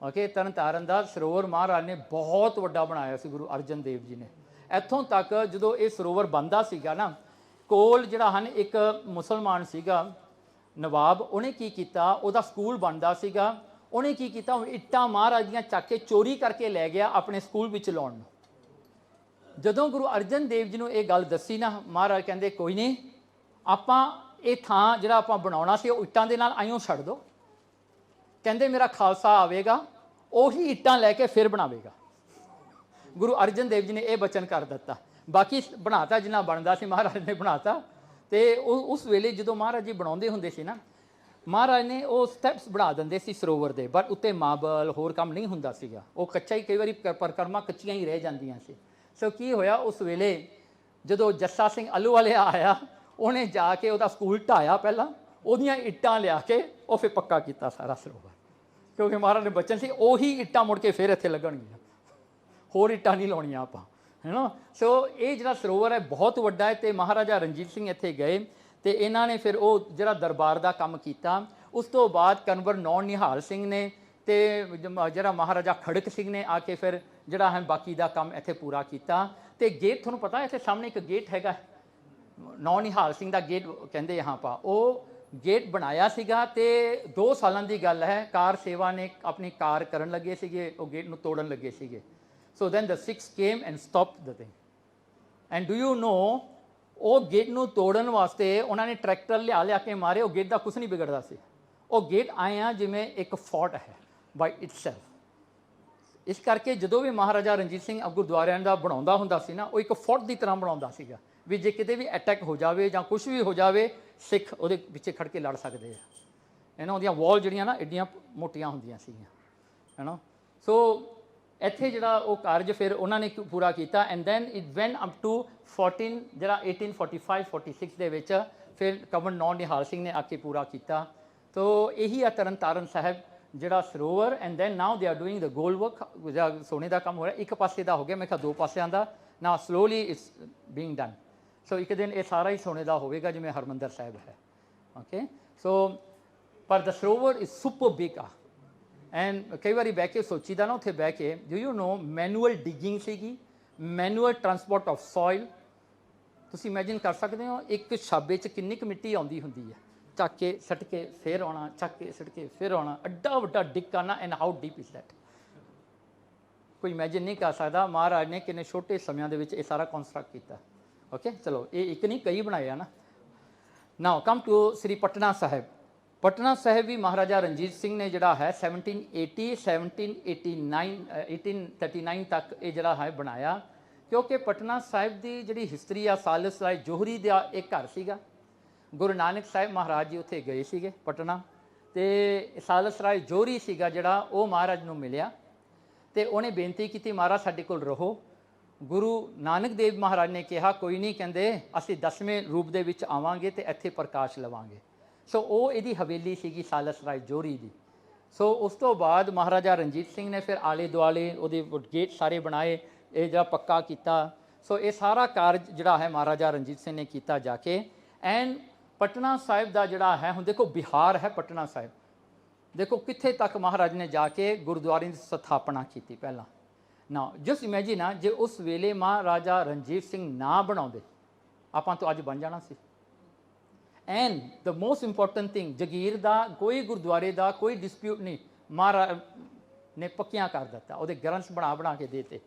ओके, तरन तारण का सरोवर महाराज ने बहुत वड्डा बनाया सी गुरु अर्जन देव जी ने। ਇੱਥੋਂ तक जो ये सरोवर बनता सीगा ना, कोल जिहड़ा हन एक मुसलमान सीगा नवाब, उन्हें की कीता, उहदा स्कूल बनता सीगा, उन्हें की कीता, इट्टां महाराज दियां चक के चोरी करके लै गया अपने स्कूल विच लाउण नूं। जदों गुरु अर्जन देव जी नूं ये गल दसी ना, महाराज कहंदे कोई नहीं, आपां ये थां जिहड़ा आपां बनाउणा सी ओह इट्टां दे नाल आइयों छड्ड दो। कहंदे मेरा खालसा आवेगा, ਉਹੀ ਇੱਟਾਂ ਲੈ ਕੇ ਫਿਰ ਬਣਾਵੇਗਾ। ਗੁਰੂ ਅਰਜਨ ਦੇਵ ਜੀ ਨੇ ਇਹ ਬਚਨ ਕਰ ਦਿੱਤਾ। ਬਾਕੀ ਬਣਾਤਾ ਜਿੰਨਾ ਬਣਦਾ ਸੀ ਮਹਾਰਾਜ ਨੇ ਬਣਾਤਾ। ਤੇ ਉਸ ਵੇਲੇ ਜਦੋਂ ਮਹਾਰਾਜ ਜੀ ਬਣਾਉਂਦੇ ਹੁੰਦੇ ਸੀ ਨਾ, ਮਹਾਰਾਜ ਨੇ ਉਹ ਸਟੈਪਸ ਬਣਾ ਦਿੰਦੇ ਸੀ ਸਰੋਵਰ ਦੇ, ਬਟ ਉੱਤੇ ਮਾਰਬਲ ਹੋਰ ਕੰਮ ਨਹੀਂ ਹੁੰਦਾ ਸੀਗਾ, ਉਹ ਕੱਚਾ ਹੀ, ਕਈ ਵਾਰੀ ਪਰਿਕਰਮਾ ਕੱਚੀਆਂ ਹੀ ਰਹਿ ਜਾਂਦੀਆਂ ਸੀ। ਸੋ ਕੀ ਹੋਇਆ ਉਸ ਵੇਲੇ, ਜਦੋਂ ਜੱਸਾ ਸਿੰਘ ਅਲੂਵਾਲੀਆ ਆਇਆ, ਉਹਨੇ ਜਾ ਕੇ ਉਹਦਾ ਸਕੂਲ ਢਾਇਆ ਪਹਿਲਾਂ, ਉਹਦੀਆਂ ਇੱਟਾਂ ਲਿਆ ਕੇ ਉਹ ਫਿਰ ਪੱਕਾ ਕੀਤਾ ਸਾਰਾ ਸਰੋਵਰ, क्योंकि महाराज ने बचन से ਉਹੀ ਇੱਟਾਂ ਮੁੜ ਕੇ ਫਿਰ ਇੱਥੇ ਲੱਗਣਗੀਆਂ, ਹੋਰ ਇੱਟਾਂ ਨਹੀਂ ਲਾਉਣੀਆਂ ਆਪਾਂ, ਹੈ ਨਾ। ਸੋ ਇਹ ਜਿਹੜਾ ਸਰੋਵਰ ਹੈ ਬਹੁਤ ਵੱਡਾ ਹੈ। ਅਤੇ ਮਹਾਰਾਜਾ ਰਣਜੀਤ ਸਿੰਘ ਇੱਥੇ ਗਏ ਅਤੇ ਇਹਨਾਂ ਨੇ ਫਿਰ ਉਹ ਜਿਹੜਾ ਦਰਬਾਰ ਦਾ ਕੰਮ ਕੀਤਾ। ਉਸ ਤੋਂ ਬਾਅਦ ਕਨਵਰ ਨੌਨ ਨਿਹਾਲ ਸਿੰਘ ਨੇ ਅਤੇ ਜਿਹੜਾ ਮਹਾਰਾਜਾ ਖੜਕ ਸਿੰਘ ਨੇ ਆ ਕੇ ਫਿਰ ਜਿਹੜਾ ਹੈ ਬਾਕੀ ਦਾ ਕੰਮ ਇੱਥੇ ਪੂਰਾ ਕੀਤਾ। ਅਤੇ ਗੇਟ ਤੁਹਾਨੂੰ ਪਤਾ ਇੱਥੇ ਸਾਹਮਣੇ ਇੱਕ ਗੇਟ ਹੈਗਾ, ਨੌਨ ਨਿਹਾਲ ਸਿੰਘ ਦਾ ਗੇਟ ਕਹਿੰਦੇ ਹਾਂ ਆਪਾਂ, ਉਹ गेट बनाया सीगा। ते 2 सालों की गल है, कार सेवा ने अपनी कार करन लगे सीगे, वो गेट नूं तोड़न लगे सीगे। So then the Sikhs came and stop the thing. And do you know, वो गेट नूं तोड़न वास्ते उन्होंने ट्रैक्टर लिया के मारे, वो गेट का कुछ नहीं बिगड़ता सी। वो गेट आए हैं जिमें एक फोर्ट है बाई इटसैल्फ। इस करके जो भी महाराजा रणजीत सिंह गुरुद्वारिਆਂ ਦਾ ਬਣਾਉਂਦਾ ਹੁੰਦਾ ਸੀ ਨਾ, ਉਹ ਇੱਕ ਫੋਰਟ ਦੀ ਤਰ੍ਹਾਂ ਬਣਾਉਂਦਾ ਸੀਗਾ ਵੀ ਜੇ ਕਿਤੇ ਵੀ ਅਟੈਕ ਹੋ ਜਾਵੇ ਜਾਂ ਕੁਛ ਵੀ ਹੋ ਜਾਵੇ, ਸਿੱਖ ਉਹਦੇ ਪਿੱਛੇ ਖੜ ਕੇ ਲੜ ਸਕਦੇ ਆ। ਇਹਨਾਂ ਉਹਦੀਆਂ ਵਾਲ ਜਿਹੜੀਆਂ ਨਾ ਐਡੀਆਂ ਮੋਟੀਆਂ ਹੁੰਦੀਆਂ ਸੀਗੀਆਂ, ਹੈ ਨਾ। ਸੋ ਇੱਥੇ ਜਿਹੜਾ ਉਹ ਕਾਰਜ ਫਿਰ ਉਹਨਾਂ ਨੇ ਪੂਰਾ ਕੀਤਾ। And then it went up to 14 ਜਿਹੜਾ 1845-46 ਦੇ ਵਿੱਚ ਫਿਰ ਕਮਰ ਨੌਨ ਨਿਹਾਲ ਸਿੰਘ ਨੇ ਆ ਕੇ ਪੂਰਾ ਕੀਤਾ। ਤੋ ਇਹੀ ਆ ਤਰਨ ਤਾਰਨ ਸਾਹਿਬ ਜਿਹੜਾ ਸਰੋਵਰ। And then now they are doing the gold work, ਜਿਹੜਾ ਸੋਨੇ ਦਾ ਕੰਮ ਹੋ ਰਿਹਾ। ਇੱਕ ਪਾਸੇ ਦਾ ਹੋ ਗਿਆ, ਮੈਂ ਕਿਹਾ 2 ਪਾਸਿਆਂ ਦਾ, ਨਾ ਸਲੋਲੀ ਇਟਸ ਬੀਇੰਗ ਡਨ। ਸੋ ਇੱਕ ਦਿਨ ਇਹ ਸਾਰਾ ਹੀ ਸੋਨੇ ਦਾ ਹੋਵੇਗਾ ਜਿਵੇਂ ਹਰਮੰਦਰ ਸਾਹਿਬ ਹੈ। ਓਕੇ, ਸੋ ਪਰ the sarovar is super big ਆ। ਐਂਡ ਕਈ ਵਾਰੀ ਬਹਿ ਕੇ ਸੋਚੀਦਾ ਨਾ ਉੱਥੇ ਬਹਿ ਕੇ, do you know manual digging ਸੀਗੀ, ਮੈਨੂਅਲ ਟਰਾਂਸਪੋਰਟ ਆਫ ਸੋਇਲ। ਤੁਸੀਂ ਇਮੈਜਿਨ ਕਰ ਸਕਦੇ ਹੋ ਇੱਕ ਛਾਬੇ 'ਚ ਕਿੰਨੀ ਕੁ ਮਿੱਟੀ ਆਉਂਦੀ ਹੁੰਦੀ ਹੈ, ਚੱਕ ਕੇ ਸੱਟ ਕੇ ਫਿਰ ਆਉਣਾ, ਚੱਕ ਕੇ ਸੱਟ ਕੇ ਫਿਰ ਆਉਣਾ, ਐਡਾ ਵੱਡਾ ਡਿੱਗ ਕਰਨਾ। And how deep is that, ਕੋਈ ਇਮੈਜਿਨ ਨਹੀਂ ਕਰ ਸਕਦਾ। ਮਹਾਰਾਜ ਨੇ ਕਿੰਨੇ ਛੋਟੇ ਸਮਿਆਂ ਦੇ ਵਿੱਚ ਇਹ ਸਾਰਾ ਕੰਸਟਰਕਟ ਕੀਤਾ। ਓਕੇ, ਚਲੋ ਇਹ ਇੱਕ ਨਹੀਂ ਕਈ ਬਣਾਏ ਆ ਨਾ। ਨਾਓ ਕਮ ਟੂ ਸ੍ਰੀ ਪਟਨਾ ਸਾਹਿਬ। ਪਟਨਾ ਸਾਹਿਬ ਵੀ ਮਹਾਰਾਜਾ ਰਣਜੀਤ ਸਿੰਘ ਨੇ ਜਿਹੜਾ ਹੈ 1839 ਤੱਕ ਇਹ ਜਿਹੜਾ ਹੈ ਬਣਾਇਆ। ਕਿਉਂਕਿ ਪਟਨਾ ਸਾਹਿਬ ਦੀ ਜਿਹੜੀ ਹਿਸਟਰੀ ਆ, ਸਾਲਿਸ ਰਾਏ ਜੋਹਰੀ ਦਾ ਇੱਕ ਘਰ ਸੀਗਾ। ਗੁਰੂ ਨਾਨਕ ਸਾਹਿਬ ਮਹਾਰਾਜ ਜੀ ਉੱਥੇ ਗਏ ਸੀਗੇ ਪਟਨਾ, ਅਤੇ ਸਾਲਿਸ ਰਾਏ ਜੋਹਰੀ ਸੀਗਾ ਜਿਹੜਾ ਉਹ ਮਹਾਰਾਜ ਨੂੰ ਮਿਲਿਆ ਅਤੇ ਉਹਨੇ ਬੇਨਤੀ ਕੀਤੀ ਮਹਾਰਾਜ ਸਾਡੇ ਕੋਲ ਰਹੋ। ਗੁਰੂ ਨਾਨਕ ਦੇਵ ਮਹਾਰਾਜ ਨੇ ਕਿਹਾ ਕੋਈ ਨਹੀਂ, ਕਹਿੰਦੇ ਅਸੀਂ 10ਵੇਂ ਰੂਪ ਦੇ ਵਿੱਚ ਆਵਾਂਗੇ ਅਤੇ ਇੱਥੇ ਪ੍ਰਕਾਸ਼ ਲਵਾਂਗੇ। ਸੋ ਉਹ ਇਹਦੀ ਹਵੇਲੀ ਸੀਗੀ ਸਾਲਿਸ ਰਾਏ ਜੋਹਰੀ ਦੀ। ਸੋ ਉਸ ਤੋਂ ਬਾਅਦ ਮਹਾਰਾਜਾ ਰਣਜੀਤ ਸਿੰਘ ਨੇ ਫਿਰ ਆਲੇ ਦੁਆਲੇ ਉਹਦੇ ਗੇਟ ਸਾਰੇ ਬਣਾਏ, ਇਹ ਜਿਹੜਾ ਪੱਕਾ ਕੀਤਾ। ਸੋ ਇਹ ਸਾਰਾ ਕਾਰਜ ਜਿਹੜਾ ਹੈ ਮਹਾਰਾਜਾ ਰਣਜੀਤ ਸਿੰਘ ਨੇ ਕੀਤਾ ਜਾ ਕੇ। ਐਂਡ ਪਟਨਾ ਸਾਹਿਬ ਦਾ ਜਿਹੜਾ ਹੈ, ਹੁਣ ਦੇਖੋ ਬਿਹਾਰ ਹੈ ਪਟਨਾ ਸਾਹਿਬ, ਦੇਖੋ ਕਿੱਥੇ ਤੱਕ ਮਹਾਰਾਜ ਨੇ ਜਾ ਕੇ ਗੁਰਦੁਆਰੇ ਦੀ ਸਥਾਪਨਾ ਕੀਤੀ ਪਹਿਲਾਂ। ਨਾ ਜਸਟ ਇਮੈਜਿਨ ਆ, ਜੇ ਉਸ ਵੇਲੇ ਮਹਾਰਾਜਾ ਰਣਜੀਤ ਸਿੰਘ ਨਾ ਬਣਾਉਂਦੇ, ਆਪਾਂ ਤੋਂ ਅੱਜ ਬਣ ਜਾਣਾ ਸੀ। And the most important thing, ਜਗੀਰ ਦਾ ਕੋਈ ਗੁਰਦੁਆਰੇ ਦਾ ਕੋਈ ਡਿਸਪਿਊਟ ਨਹੀਂ, ਮਹਾਰਾਜ ਨੇ ਪੱਕੀਆਂ ਕਰ ਦਿੱਤਾ, ਉਹਦੇ ਗ੍ਰੰਥ ਬਣਾ ਕੇ ਦੇਤੇ।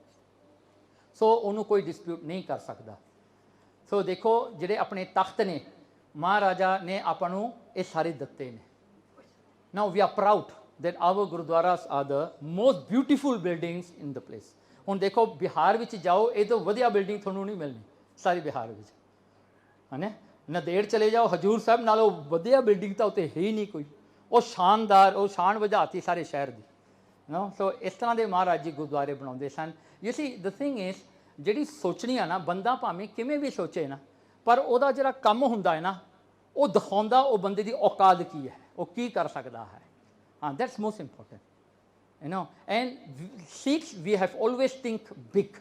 ਸੋ ਉਹਨੂੰ ਕੋਈ ਡਿਸਪਿਊਟ ਨਹੀਂ ਕਰ ਸਕਦਾ। ਸੋ ਦੇਖੋ ਜਿਹੜੇ ਆਪਣੇ ਤਖਤ ਨੇ ਮਹਾਰਾਜਾ ਨੇ ਆਪਾਂ ਨੂੰ ਇਹ ਸਾਰੇ ਦਿੱਤੇ ਨੇ। Now we are proud that our guruduaras are the most beautiful buildings in the place। ਹੁਣ ਦੇਖੋ ਬਿਹਾਰ ਵਿੱਚ ਜਾਓ, ਇਹ ਤੋਂ ਵਧੀਆ ਬਿਲਡਿੰਗ ਤੁਹਾਨੂੰ ਨਹੀਂ ਮਿਲਣੀ ਸਾਰੀ ਬਿਹਾਰ ਵਿੱਚ, ਹੈ ਨਾ। ਨੰਦੇੜ ਚਲੇ ਜਾਓ, ਹਜੂਰ ਸਾਹਿਬ ਨਾਲੋਂ ਵਧੀਆ ਬਿਲਡਿੰਗ ਤਾਂ ਉੱਥੇ ਹੈ ਹੀ ਨਹੀਂ ਕੋਈ। ਉਹ ਸ਼ਾਨਦਾਰ, ਉਹ ਸ਼ਾਨ ਵਧਾਤੀ ਸਾਰੇ ਸ਼ਹਿਰ ਦੀ, ਨੋ। ਸੋ ਇਸ ਤਰ੍ਹਾਂ ਦੇ ਮਹਾਰਾਜ ਜੀ ਗੁਰਦੁਆਰੇ ਬਣਾਉਂਦੇ ਸਨ। You see the thing is, ਜਿਹੜੀ ਸੋਚਣੀ ਆ ਨਾ, ਬੰਦਾ ਭਾਵੇਂ ਕਿਵੇਂ ਵੀ ਸੋਚੇ ਨਾ, ਪਰ ਉਹਦਾ ਜਿਹੜਾ ਕੰਮ ਹੁੰਦਾ ਹੈ ਨਾ, ਉਹ ਦਿਖਾਉਂਦਾ ਉਹ ਬੰਦੇ ਦੀ ਔਕਾਤ ਕੀ ਹੈ, ਉਹ ਕੀ ਕਰ ਸਕਦਾ ਹੈ। That's most important, you know. And Sikhs, we have always think big.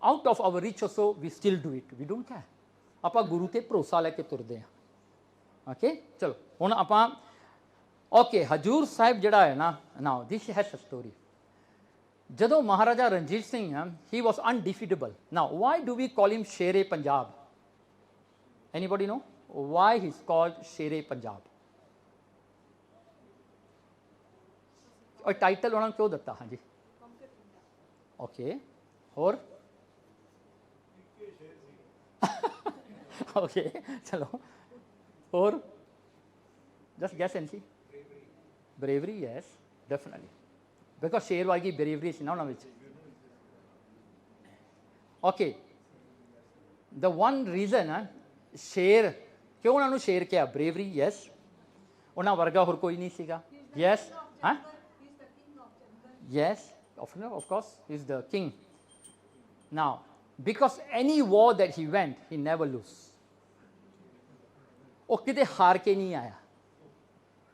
Out of our reach or so, we still do it. We don't care. ਆਪਾਂ ਗੁਰੂ ਤੇ ਭਰੋਸਾ ਲੈ ਕੇ ਤੁਰਦੇ ਹਾਂ। ਓਕੇ ਚਲੋ ਹੁਣ ਆਪਾਂ ਓਕੇ ਹਜੂਰ ਸਾਹਿਬ ਜਿਹੜਾ ਹੈ ਨਾ, ਨਾਓ ਦਿਸ ਹੈਜ਼ ਅ ਸਟੋਰੀ। ਜਦੋਂ ਮਹਾਰਾਜਾ ਰਣਜੀਤ ਸਿੰਘ ਆ, he was undefeatable. Now why do we call him Shere Punjab? Anybody know why he is called Shere Punjab? Or title ਉਹਨਾਂ ਨੂੰ ਕਿਉਂ ਦਿੱਤਾ? ਹਾਂਜੀ ਓਕੇ ਹੋਰ ਓਕੇ ਚਲੋ ਹੋਰ just guess and see. Bravery yes definitely, because ਸ਼ੇਰ ਵਰਗੀ ਬਰੇਵਰੀ ਸੀ ਨਾ ਉਹਨਾਂ ਵਿੱਚ। ਓਕੇ ਦ ਵਨ ਰੀਜ਼ਨ ਸ਼ੇਰ ਕਿਉਂ ਉਹਨਾਂ ਨੂੰ ਸ਼ੇਰ ਕਿਹਾ? ਬਰੇਵਰੀ ਯੈਸ, ਉਹਨਾਂ ਵਰਗਾ ਹੋਰ ਕੋਈ ਨਹੀਂ ਸੀਗਾ। ਯੈਸ ਹਾਂ yes of course he's the king. Now because any war that he went he never lose, ਉਹ ਕਿਤੇ ਹਾਰ ਕੇ ਨਹੀਂ ਆਇਆ,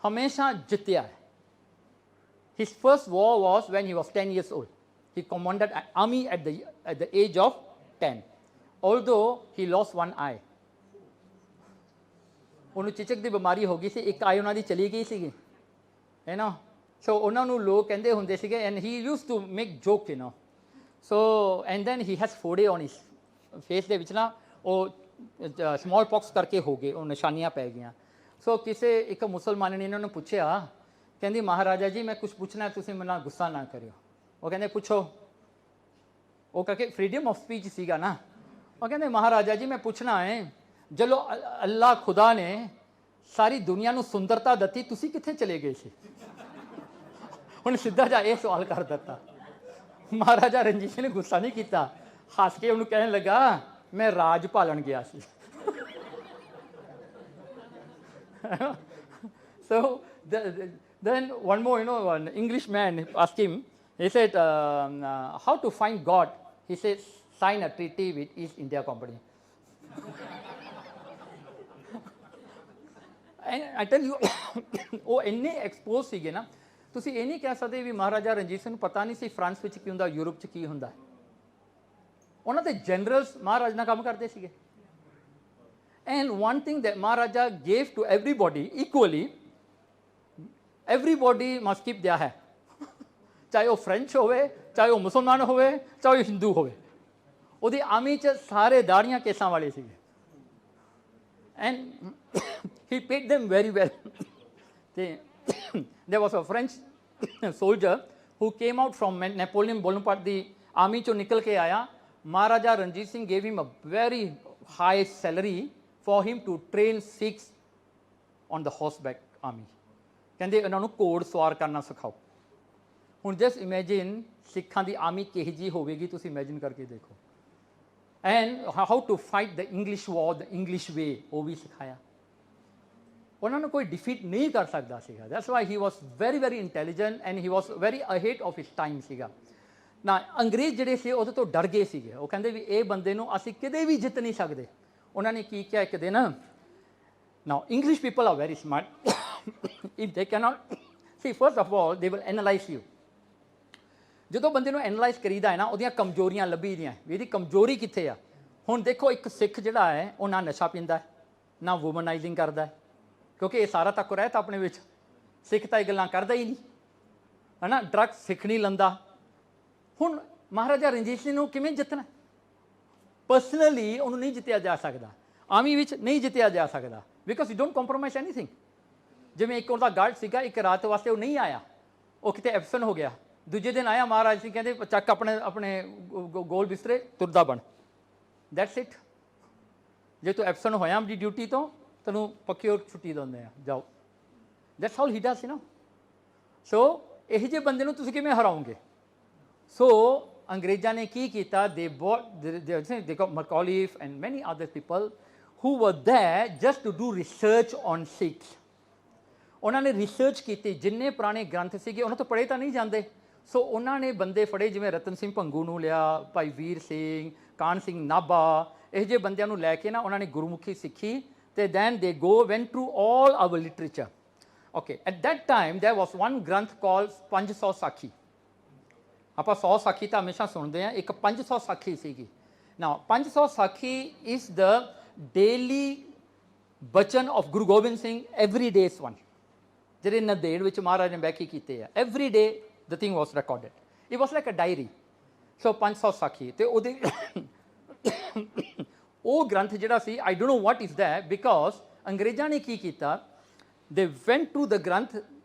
ਹਮੇਸ਼ਾ ਜਿੱਤਿਆ ਹੈ। his first war was when he was 10 years old. He commanded an army at the age of 10, although he lost one eye. ਉਹਨੂੰ ਚਿਚਕ ਦੀ ਬਿਮਾਰੀ ਹੋ ਗਈ ਸੀ, ਇੱਕ ਆਈ ਉਹਨਾਂ ਦੀ ਚਲੀ ਗਈ ਸੀਗੀ, ਹੈ ਨਾ। ਸੋ ਉਹਨਾਂ ਨੂੰ ਲੋਕ ਕਹਿੰਦੇ ਹੁੰਦੇ ਸੀਗੇ, and he use to make joke you know. So and then he has ਫੋੜੇ ਔਨ ਹਿਸ ਫੇਸ ਦੇ ਵਿੱਚ ਨਾ, ਉਹ ਸਮਾਲ ਪੌਕਸ ਕਰਕੇ ਹੋ ਗਏ, ਉਹ ਨਿਸ਼ਾਨੀਆਂ ਪੈ ਗਈਆਂ। ਸੋ ਕਿਸੇ ਇੱਕ ਮੁਸਲਮਾਨ ਨੇ ਇਹਨਾਂ ਨੂੰ ਪੁੱਛਿਆ, ਕਹਿੰਦੀ ਮਹਾਰਾਜਾ ਜੀ ਮੈਂ ਕੁਛ ਪੁੱਛਣਾ, ਤੁਸੀਂ ਮੇਰੇ ਨਾਲ ਗੁੱਸਾ ਨਾ ਕਰਿਓ। ਉਹ ਕਹਿੰਦੇ ਪੁੱਛੋ। ਉਹ ਕਰਕੇ ਫਰੀडम ਆਫ ਸਪੀਚ ਸੀਗਾ ਨਾ। ਉਹ ਕਹਿੰਦੇ ਮਹਾਰਾਜਾ ਜੀ ਮੈਂ ਪੁੱਛਣਾ ਹੈ, ਜਦੋਂ ਅੱਲਾ ਖੁਦਾ ਨੇ ਸਾਰੀ ਦੁਨੀਆ ਨੂੰ ਸੁੰਦਰਤਾ ਦਿੱਤੀ, ਤੁਸੀਂ ਕਿੱਥੇ ਚਲੇ ਗਏ ਸੀ? ਹੁਣ ਸਿੱਧਾ ਜਿਹਾ ਇਹ ਸਵਾਲ ਕਰ ਦਿੱਤਾ। ਮਹਾਰਾਜਾ ਰਣਜੀਤ ਸਿੰਘ ਨੇ ਗੁੱਸਾ ਨਹੀਂ ਕੀਤਾ, ਹੱਸ ਕੇ ਉਹਨੂੰ ਕਹਿਣ ਲੱਗਾ ਮੈਂ ਰਾਜ ਭਾਲਣ ਗਿਆ ਸੀ। So then one more, an English man asked him, he said, how to find God? He said, sign a treaty with East India Company. And I tell you, ਉਹ ਇੰਨੇ ਐਕਸਪੋਜ਼ ਸੀਗੇ ਨਾ, ਤੁਸੀਂ ਇਹ ਨਹੀਂ ਕਹਿ ਸਕਦੇ ਵੀ ਮਹਾਰਾਜਾ ਰਣਜੀਤ ਸਿੰਘ ਨੂੰ ਪਤਾ ਨਹੀਂ ਸੀ ਫਰਾਂਸ ਵਿੱਚ ਕੀ ਹੁੰਦਾ, ਯੂਰਪ 'ਚ ਕੀ ਹੁੰਦਾ। ਉਹਨਾਂ ਦੇ ਜਨਰਲਸ ਮਹਾਰਾਜ ਨਾਲ ਕੰਮ ਕਰਦੇ ਸੀਗੇ। And one thing that Maharaja gave to everybody equally, everybody must keep their ਹੈ, ਚਾਹੇ ਉਹ ਫਰੈਂਚ ਹੋਵੇ, ਚਾਹੇ ਉਹ ਮੁਸਲਮਾਨ ਹੋਵੇ, ਚਾਹੇ ਉਹ ਹਿੰਦੂ ਹੋਵੇ। ਉਹਦੀ ਆਰਮੀ 'ਚ ਸਾਰੇ ਦਾੜੀਆਂ ਕੇਸਾਂ ਵਾਲੇ ਸੀਗੇ। And he paid them very well. There was a French soldier who came out from Napoleon Bonaparte the army ਚੋਂ ਨਿਕਲ ਕੇ ਆਇਆ। Maharaja Ranjit Singh gave him a very high salary for him to train Sikhs on the horseback army. ਕਹਿੰਦੇ ਇਹਨਾਂ ਨੂੰ ਘੋੜ ਸਵਾਰ ਕਰਨਾ ਸਿਖਾਓ। ਹੁਣ ਜਸਟ ਇਮੇਜਿਨ ਸਿੱਖਾਂ ਦੀ ਆਰਮੀ ਕਿਹੋ ਜਿਹੀ ਹੋਵੇਗੀ, ਤੁਸੀਂ ਇਮੇਜਿਨ ਕਰਕੇ ਦੇਖੋ। And how to fight the English war the English way, ਉਹ ਵੀ ਸਿਖਾਇਆ। ਉਹਨਾਂ ਨੂੰ ਕੋਈ ਡਿਫੀਟ ਨਹੀਂ ਕਰ ਸਕਦਾ ਸੀਗਾ। That's why he was very very intelligent and he was very ahead of his time ਸੀਗਾ ਨਾ। ਅੰਗਰੇਜ਼ ਜਿਹੜੇ ਸੀ ਉਹਦੇ ਤੋਂ ਡਰ ਗਏ ਸੀਗੇ। ਉਹ ਕਹਿੰਦੇ ਵੀ ਇਹ ਬੰਦੇ ਨੂੰ ਅਸੀਂ ਕਿਤੇ ਵੀ ਜਿੱਤ ਨਹੀਂ ਸਕਦੇ। ਉਹਨਾਂ ਨੇ ਕੀ ਕਿਹਾ ਇੱਕ ਦਿਨ, now English people are very smart, if they cannot see, first of all they will analyse you. ਜਦੋਂ ਬੰਦੇ ਨੂੰ ਐਨਾਲਾਈਜ਼ ਕਰੀਦਾ ਹੈ ਨਾ, ਉਹਦੀਆਂ ਕਮਜ਼ੋਰੀਆਂ ਲੱਭੀ ਦੀਆਂ ਵੀ ਇਹਦੀ ਕਮਜ਼ੋਰੀ ਕਿੱਥੇ ਆ। ਹੁਣ ਦੇਖੋ ਇੱਕ ਸਿੱਖ ਜਿਹੜਾ ਹੈ ਉਹ ਨਾ ਨਸ਼ਾ ਪੀਂਦਾ ਹੈ, ਨਾ ਵੂਮਨਾਈਜ਼ਿੰਗ ਕਰਦਾ ਹੈ, ਕਿਉਂਕਿ ਇਹ ਸਾਰਾ ਤੱਕ ਰਹਿ ਤਾਂ ਆਪਣੇ ਵਿੱਚ। ਸਿੱਖ ਤਾਂ ਇਹ ਗੱਲਾਂ ਕਰਦਾ ਹੀ ਨਹੀਂ, ਹੈ ਨਾ। ਡਰੱਗਸ ਸਿੱਖ ਨਹੀਂ ਲੈਂਦਾ। ਹੁਣ ਮਹਾਰਾਜਾ ਰਣਜੀਤ ਸਿੰਘ ਨੂੰ ਕਿਵੇਂ ਜਿੱਤਣਾ? ਪਰਸਨਲੀ ਉਹਨੂੰ ਨਹੀਂ ਜਿੱਤਿਆ ਜਾ ਸਕਦਾ, ਆਰਮੀ ਵਿੱਚ ਨਹੀਂ ਜਿੱਤਿਆ ਜਾ ਸਕਦਾ, because you don't compromise anything. ਜਿਵੇਂ ਇੱਕ ਉਹਦਾ ਗਾਰਡ ਸੀਗਾ, ਇੱਕ ਰਾਤ ਵਾਸਤੇ ਉਹ ਨਹੀਂ ਆਇਆ, ਉਹ ਕਿਤੇ ਐਬਸੈਂਟ ਹੋ ਗਿਆ। ਦੂਜੇ ਦਿਨ ਆਇਆ, ਮਹਾਰਾਜ ਸਿੰਘ ਕਹਿੰਦੇ ਚੱਕ ਆਪਣੇ ਗੋਲ ਬਿਸਤਰੇ, ਤੁਰਦਾ ਬਣ। That's it. ਜੇ ਤੂੰ ਐਬਸੈਂਟ ਹੋਇਆ ਆਪਣੀ ਡਿਊਟੀ ਤੋਂ, ਤੈਨੂੰ ਪੱਕੀ ਹੋਰ ਛੁੱਟੀ ਦਿੰਦੇ ਆ, ਜਾਓ। That's how he does, you know. So ਇਹੋ ਜਿਹੇ ਬੰਦੇ ਨੂੰ ਤੁਸੀਂ ਕਿਵੇਂ ਹਰਾਓਗੇ? ਸੋ ਅੰਗਰੇਜ਼ਾਂ ਨੇ ਕੀ ਕੀਤਾ, they got Macauliffe and many other people who were there just to do research on Sikhs. ਉਹਨਾਂ ਨੇ ਰਿਸਰਚ ਕੀਤੀ, ਜਿੰਨੇ ਪੁਰਾਣੇ ਗ੍ਰੰਥ ਸੀਗੇ ਉਹਨਾਂ ਤੋਂ ਪੜ੍ਹੇ ਤਾਂ ਨਹੀਂ ਜਾਂਦੇ। ਸੋ ਉਹਨਾਂ ਨੇ ਬੰਦੇ ਫੜੇ, ਜਿਵੇਂ ਰਤਨ ਸਿੰਘ ਭੰਗੂ ਨੂੰ ਲਿਆ, ਭਾਈ ਵੀਰ ਸਿੰਘ, ਕਾਹਨ ਸਿੰਘ ਨਾਭਾ, ਇਹੋ ਜਿਹੇ ਬੰਦਿਆਂ ਨੂੰ ਲੈ ਕੇ ਨਾ ਉਹਨਾਂ ਨੇ ਗੁਰਮੁਖੀ ਸਿੱਖੀ। ਤੇ then they went through all our literature. Okay, at that time there was one granth called 500 ਸਾਖੀ। ਆਪਾਂ 100 ਸਾਖੀ ਤਾਂ ਹਮੇਸ਼ਾ ਸੁਣਦੇ ਆ, ਇੱਕ 500 ਸਾਖੀ ਸੀਗੀ। Now 500 ਸਾਖੀ is the ਡੇਲੀ ਬਚਨ of Guru Gobind Singh every day ਇਸ ਵਨ, ਜਿਹੜੇ ਨੰਦੇੜ ਵਿੱਚ ਮਹਾਰਾਜ ਨੇ ਬਹਿ ਕੇ ਕੀਤੇ ਆ, every day the thing was recorded, it was like a diary. So 500 ਸਾਖੀ, ਅਤੇ ਉਹਦੇ ਉਹ ਗ੍ਰੰਥ ਜਿਹੜਾ ਸੀ, I don't know what is that, because ਅੰਗਰੇਜ਼ਾਂ ਨੇ ਕੀ ਕੀਤਾ, ਦੇ ਵੈਂਟ ਟੂ ਦ ਗ੍ਰੰਥ,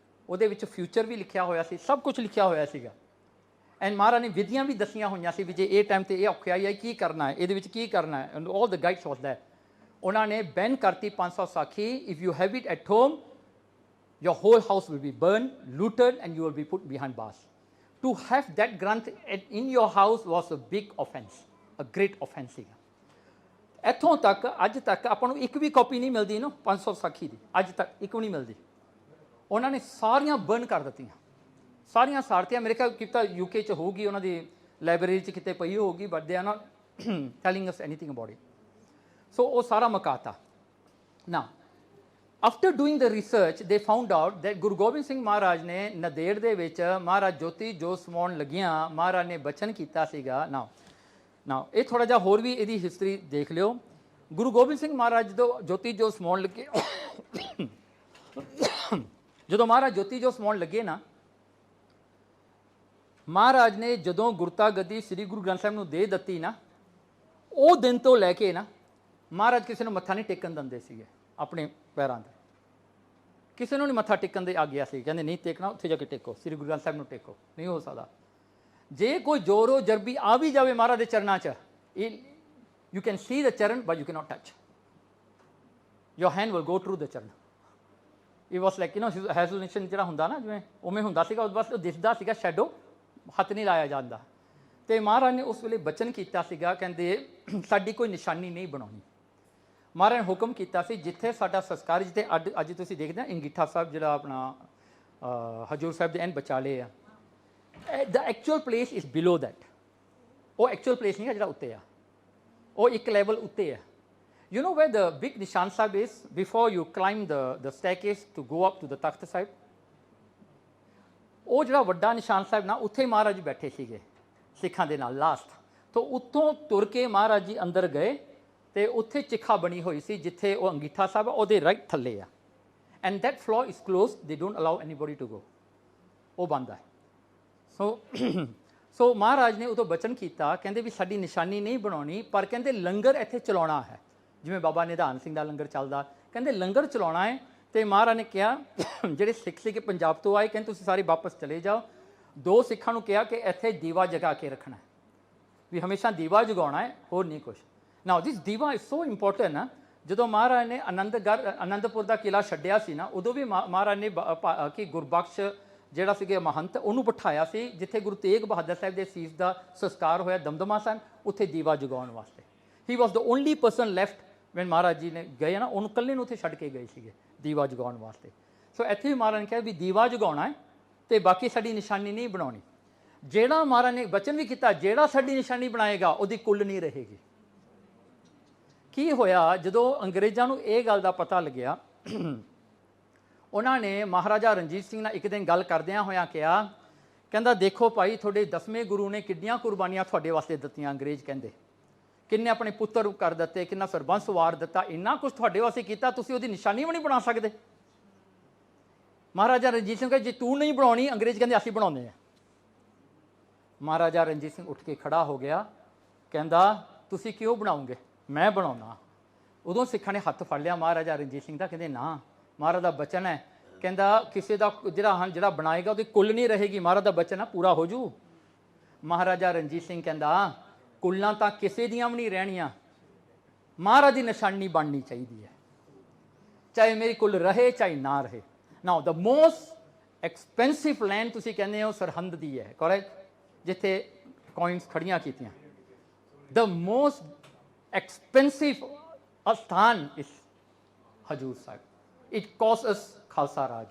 ਉਹਦੇ ਵਿੱਚ ਫਿਊਚਰ ਵੀ ਲਿਖਿਆ ਹੋਇਆ ਸੀ, ਸਭ ਕੁਝ ਲਿਖਿਆ ਹੋਇਆ ਸੀਗਾ, ਐਂਡ ਮਹਾਰਾਜ ਨੇ ਵਿਧੀਆਂ ਵੀ ਦੱਸੀਆਂ ਹੋਈਆਂ ਸੀ ਵੀ ਜੇ ਇਹ ਟਾਈਮ 'ਤੇ ਇਹ ਔਖਿਆਈ ਆਈ ਕੀ ਕਰਨਾ ਹੈ, ਇਹਦੇ ਵਿੱਚ ਕੀ ਕਰਨਾ ਹੈ, and all the guides was that. ਉਹਨਾਂ ਨੇ ਬੈਨ ਕਰਤੀ 500 ਸਾਖੀ, if you have it at home your whole house will be burned, looted, and you will be put behind bars. To have that granth in your house was a big offense, a great offense ਸੀਗਾ। ਇੱਥੋਂ ਤੱਕ ਅੱਜ ਤੱਕ ਆਪਾਂ ਨੂੰ ਇੱਕ ਵੀ copy ਨਹੀਂ ਮਿਲਦੀ ਨਾ 500 ਸਾਖੀ ਦੀ, ਅੱਜ ਤੱਕ ਇੱਕ ਵੀ ਨਹੀਂ ਮਿਲਦੀ। ਉਹਨਾਂ ਨੇ ਸਾਰੀਆਂ ਬਰਨ ਕਰ ਦਿੱਤੀਆਂ, ਸਾਰੀਆਂ ਸਾੜਤੀਆਂ। ਮੇਰੇ ਖਿਆਲ ਕਿਤਾ UK 'ਚ ਹੋਊਗੀ, ਉਹਨਾਂ ਦੀ ਲਾਇਬ੍ਰੇਰੀ 'ਚ ਕਿਤੇ ਪਈ ਹੋਊਗੀ, but they are not telling us anything about it. So ਉਹ ਸਾਰਾ ਮਕਾਤਾ ਨਾ। After doing the research, they found out that Guru Gobind Singh Maharaj ਨੇ ਨੰਦੇੜ ਦੇ ਵਿੱਚ ਮਹਾਰਾਜ ਜੋਤੀ ਜੋਤ ਸਮਾਉਣ ਲੱਗਿਆਂ ਮਹਾਰਾਜ ਨੇ ਬਚਨ ਕੀਤਾ ਸੀਗਾ। ਨਾ ਇਹ ਥੋੜ੍ਹਾ ਜਿਹਾ ਹੋਰ ਵੀ ਇਹਦੀ ਹਿਸਟਰੀ ਦੇਖ ਲਿਓ। ਗੁਰੂ ਗੋਬਿੰਦ ਸਿੰਘ ਮਹਾਰਾਜ ਜਦੋਂ ਜੋਤੀ ਜੋਤ ਸਮਾਉਣ ਲੱਗੇ ਜਦੋਂ ਮਹਾਰਾਜ ਜੋਤੀ ਜੋਤ ਸਮਾਉਣ ਲੱਗੇ ਨਾ, ਮਹਾਰਾਜ ਨੇ ਜਦੋਂ ਗੁਰਤਾ ਗੱਦੀ ਸ੍ਰੀ ਗੁਰੂ ਗ੍ਰੰਥ ਸਾਹਿਬ ਨੂੰ ਦੇ ਦਿੱਤੀ ਨਾ, ਉਹ ਦਿਨ ਤੋਂ ਲੈ ਕੇ ਨਾ ਮਹਾਰਾਜ ਕਿਸੇ ਨੂੰ ਮੱਥਾ ਨਹੀਂ ਟੇਕਣ ਦਿੰਦੇ ਸੀਗੇ ਆਪਣੇ ਪੈਰਾਂ 'ਤੇ, ਕਿਸੇ ਨੂੰ ਨਹੀਂ ਮੱਥਾ ਟੇਕਣ ਦੇ ਆ ਗਿਆ ਸੀ। ਕਹਿੰਦੇ ਨਹੀਂ ਟੇਕਣਾ, ਉੱਥੇ ਜਾ ਕੇ ਟੇਕੋ, ਸ੍ਰੀ ਗੁਰੂ ਗ੍ਰੰਥ ਸਾਹਿਬ ਨੂੰ ਟੇਕੋ, ਨਹੀਂ ਹੋ ਸਕਦਾ। ਜੇ ਕੋਈ ਜ਼ੋਰੋ ਜਰਬੀ ਆ ਵੀ ਜਾਵੇ ਮਹਾਰਾਜ ਦੇ ਚਰਨਾਂ 'ਚ, ਇਹ you can see the charan but you can not touch, your hand will go through the charan. It was like ਹੈਜ਼ਲੇਸ਼ਨ ਜਿਹੜਾ ਹੁੰਦਾ ਨਾ, ਜਿਵੇਂ ਉਵੇਂ ਹੁੰਦਾ ਸੀਗਾ। ਉਸ ਬਸ ਉਹ ਦਿਸਦਾ ਸੀਗਾ ਸ਼ੈਡੋ, ਹੱਥ ਨਹੀਂ ਲਾਇਆ ਜਾਂਦਾ। ਅਤੇ ਮਹਾਰਾਜ ਨੇ ਉਸ ਵੇਲੇ ਬਚਨ ਕੀਤਾ ਸੀਗਾ, ਕਹਿੰਦੇ ਸਾਡੀ ਕੋਈ ਨਿਸ਼ਾਨੀ ਨਹੀਂ ਬਣਾਉਣੀ। ਮਹਾਰਾਜ ਨੇ ਹੁਕਮ ਕੀਤਾ ਸੀ ਜਿੱਥੇ ਸਾਡਾ ਸੰਸਕਾਰ, ਜਿੱਥੇ ਅੱਜ ਤੁਸੀਂ ਦੇਖਦੇ ਹੋ ਅੰਗੀਠਾ ਸਾਹਿਬ ਜਿਹੜਾ ਆਪਣਾ ਹਜ਼ੂਰ ਸਾਹਿਬ ਦੇ ਐਨ ਵਿਚਾਲੇ ਆ, the actual place is below that. ਉਹ ਐਕਚੁਅਲ ਪਲੇਸ ਨਹੀਂ ਹੈ ਜਿਹੜਾ ਉੱਤੇ ਆ, ਉਹ ਇੱਕ ਲੈਵਲ ਉੱਤੇ ਆ। You know where the big Nishan Sahib is before you climb the staircase to go up to the Takht Sahib. ਉਹ ਜਿਹੜਾ ਵੱਡਾ ਨਿਸ਼ਾਨ ਸਾਹਿਬ ਨਾ, ਉੱਥੇ ਮਹਾਰਾਜ ਬੈਠੇ ਸੀਗੇ ਸਿੱਖਾਂ ਦੇ ਨਾਲ ਲਾਸਟ। ਤੋਂ ਉੱਥੋਂ ਤੁਰ ਕੇ ਮਹਾਰਾਜ ਜੀ ਅੰਦਰ ਗਏ, ਅਤੇ ਉੱਥੇ ਚਿਖਾ ਬਣੀ ਹੋਈ ਸੀ ਜਿੱਥੇ ਉਹ ਅੰਗੀਠਾ ਸਾਹਿਬ ਉਹਦੇ ਰਾਈਟ ਥੱਲੇ ਆ, and that floor is closed, they don't allow anybody to go, ਉਹ ਬੰਦ ਹੈ। ਸੋ ਮਹਾਰਾਜ ਨੇ ਉਦੋਂ ਬਚਨ ਕੀਤਾ, ਕਹਿੰਦੇ ਵੀ ਸਾਡੀ ਨਿਸ਼ਾਨੀ ਨਹੀਂ ਬਣਾਉਣੀ, ਪਰ ਕਹਿੰਦੇ ਲੰਗਰ ਇੱਥੇ ਚਲਾਉਣਾ ਹੈ। ਜਿਵੇਂ ਬਾਬਾ ਨਿਧਾਨ ਸਿੰਘ ਦਾ ਲੰਗਰ ਚੱਲਦਾ, ਕਹਿੰਦੇ ਲੰਗਰ ਚਲਾਉਣਾ ਹੈ। ਅਤੇ ਮਹਾਰਾਜ ਨੇ ਕਿਹਾ ਜਿਹੜੇ ਸਿੱਖ ਸੀਗੇ ਪੰਜਾਬ ਤੋਂ ਆਏ, ਕਹਿੰਦੇ ਤੁਸੀਂ ਸਾਰੇ ਵਾਪਸ ਚਲੇ ਜਾਓ। 2 ਸਿੱਖਾਂ ਨੂੰ ਕਿਹਾ ਕਿ ਇੱਥੇ ਦੀਵਾ ਜਗਾ ਕੇ ਰੱਖਣਾ, ਵੀ ਹਮੇਸ਼ਾ ਦੀਵਾ ਜਗਾਉਣਾ ਹੈ, ਹੋਰ ਨਹੀਂ ਕੁਛ। ਨਾਓ ਦਿਸ ਦੀਵਾ ਇਜ਼ ਸੋ ਇੰਪੋਰਟੈਂਟ ਨਾ। ਜਦੋਂ ਮਹਾਰਾਜ ਨੇ ਆਨੰਦਪੁਰ ਦਾ ਕਿਲ੍ਹਾ ਛੱਡਿਆ ਸੀ ਨਾ, ਉਦੋਂ ਵੀ ਮਹਾਰਾਜ ਨੇ ਕਿ ਗੁਰਬਖਸ਼ ਜਿਹੜਾ ਸੀਗੇ ਮਹੰਤ, ਉਹਨੂੰ ਬਿਠਾਇਆ ਸੀ ਜਿੱਥੇ ਗੁਰੂ ਤੇਗ ਬਹਾਦਰ ਸਾਹਿਬ ਦੇ ਸੀਸ ਦਾ ਸੰਸਕਾਰ ਹੋਇਆ ਦਮਦਮਾ ਸਾਹਿਬ, ਉੱਥੇ ਦੀਵਾ ਜਗਾਉਣ ਵਾਸਤੇ। He was the only person left when Maharaj ji ਨੇ ਗਏ ਨਾ, ਉਹਨੂੰ ਇਕੱਲੇ ਨੂੰ ਉੱਥੇ ਛੱਡ ਕੇ ਗਏ ਸੀਗੇ ਦੀਵਾ ਜਗਾਉਣ ਵਾਸਤੇ। ਸੋ ਇੱਥੇ ਵੀ ਮਹਾਰਾਜ ਨੇ ਕਿਹਾ ਵੀ ਦੀਵਾ ਜਗਾਉਣਾ ਹੈ, ਅਤੇ ਬਾਕੀ ਸਾਡੀ ਨਿਸ਼ਾਨੀ ਨਹੀਂ ਬਣਾਉਣੀ। ਜਿਹੜਾ ਮਹਾਰਾਜ ਨੇ ਬਚਨ ਵੀ ਕੀਤਾ, ਜਿਹੜਾ ਸਾਡੀ ਨਿਸ਼ਾਨੀ ਬਣਾਏਗਾ ਉਹਦੀ ਕੁੱਲ ਨਹੀਂ ਰਹੇਗੀ। ਕੀ ਹੋਇਆ ਜਦੋਂ ਅੰਗਰੇਜ਼ਾਂ ਨੂੰ ਇਹ ਗੱਲ ਦਾ ਪਤਾ ਲੱਗਿਆ, ਉਹਨਾਂ ਨੇ ਮਹਾਰਾਜਾ ਰਣਜੀਤ ਸਿੰਘ ਨਾਲ ਇੱਕ ਦਿਨ ਗੱਲ ਕਰਦਿਆਂ ਹੋਇਆਂ ਕਿਹਾ, ਕਹਿੰਦਾ ਦੇਖੋ ਭਾਈ, ਤੁਹਾਡੇ 10ਵੇਂ ਗੁਰੂ ਨੇ ਕਿੰਨੀਆਂ ਕੁਰਬਾਨੀਆਂ ਤੁਹਾਡੇ ਵਾਸਤੇ ਦਿੱਤੀਆਂ। ਅੰਗਰੇਜ਼ ਕਹਿੰਦੇ ਕਿੰਨੇ ਆਪਣੇ ਪੁੱਤਰ ਕਰ ਦਿੱਤੇ, ਕਿੰਨਾ ਸਰਬੰਸ ਵਾਰ ਦਿੱਤਾ, ਇੰਨਾ ਕੁਛ ਤੁਹਾਡੇ ਵਾਸਤੇ ਕੀਤਾ, ਤੁਸੀਂ ਉਹਦੀ ਨਿਸ਼ਾਨੀ ਵੀ ਨਹੀਂ ਬਣਾ ਸਕਦੇ। ਮਹਾਰਾਜਾ ਰਣਜੀਤ ਸਿੰਘ ਕਹਿੰਦੇ ਜੇ ਤੂੰ ਨਹੀਂ ਬਣਾਉਣੀ, ਅੰਗਰੇਜ਼ ਕਹਿੰਦੇ ਅਸੀਂ ਬਣਾਉਂਦੇ ਹਾਂ। ਮਹਾਰਾਜਾ ਰਣਜੀਤ ਸਿੰਘ ਉੱਠ ਕੇ ਖੜਾ ਹੋ ਗਿਆ, ਕਹਿੰਦਾ ਤੁਸੀਂ ਕਿਉਂ ਬਣਾਓਗੇ, ਮੈਂ ਬਣਾਉਣਾ। ਉਦੋਂ ਸਿੱਖਾਂ ਨੇ ਹੱਥ ਫੜ ਲਿਆ ਮਹਾਰਾਜਾ ਰਣਜੀਤ ਸਿੰਘ ਦਾ, ਕਹਿੰਦੇ ਨਾ, ਮਹਾਰਾਜ ਦਾ ਬਚਨ ਹੈ, ਕਹਿੰਦਾ ਕਿਸੇ ਦਾ ਜਿਹੜਾ ਬਣਾਏਗਾ ਉਹਦੀ ਕੁੱਲ ਨਹੀਂ ਰਹੇਗੀ, ਮਹਾਰਾਜ ਦਾ ਬਚਨ ਹੈ ਪੂਰਾ ਹੋ ਜੂ। ਮਹਾਰਾਜਾ ਰਣਜੀਤ ਸਿੰਘ ਕਹਿੰਦਾ ਕੁੱਲਾਂ ਤਾਂ ਕਿਸੇ ਦੀਆਂ ਵੀ ਨਹੀਂ ਰਹਿਣੀਆਂ, ਮਹਾਰਾਜ ਦੀ ਨਿਸ਼ਾਨੀ ਬਣਨੀ ਚਾਹੀਦੀ ਹੈ, ਚਾਹੇ ਮੇਰੀ ਕੁੱਲ ਰਹੇ ਚਾਹੇ ਨਾ ਰਹੇ। ਨਾਓ ਦ ਮੋਸਟ ਐਕਸਪੈਂਸਿਵ ਲੈਂਡ ਤੁਸੀਂ ਕਹਿੰਦੇ ਹੋ ਸਰਹੰਦ ਦੀ ਹੈ, ਕਰੈਕਟ, ਜਿੱਥੇ ਕੋਇਨਸ ਖੜੀਆਂ ਕੀਤੀਆਂ। ਦ ਮੋਸਟ ਐਕਸਪੈਂਸਿਵ ਅਸਥਾਨ ਇਸ ਹਜੂਰ ਸਾਹਿਬ। ਇਟ ਕੋਸਟ ਅਸ ਖਾਲਸਾ ਰਾਜ,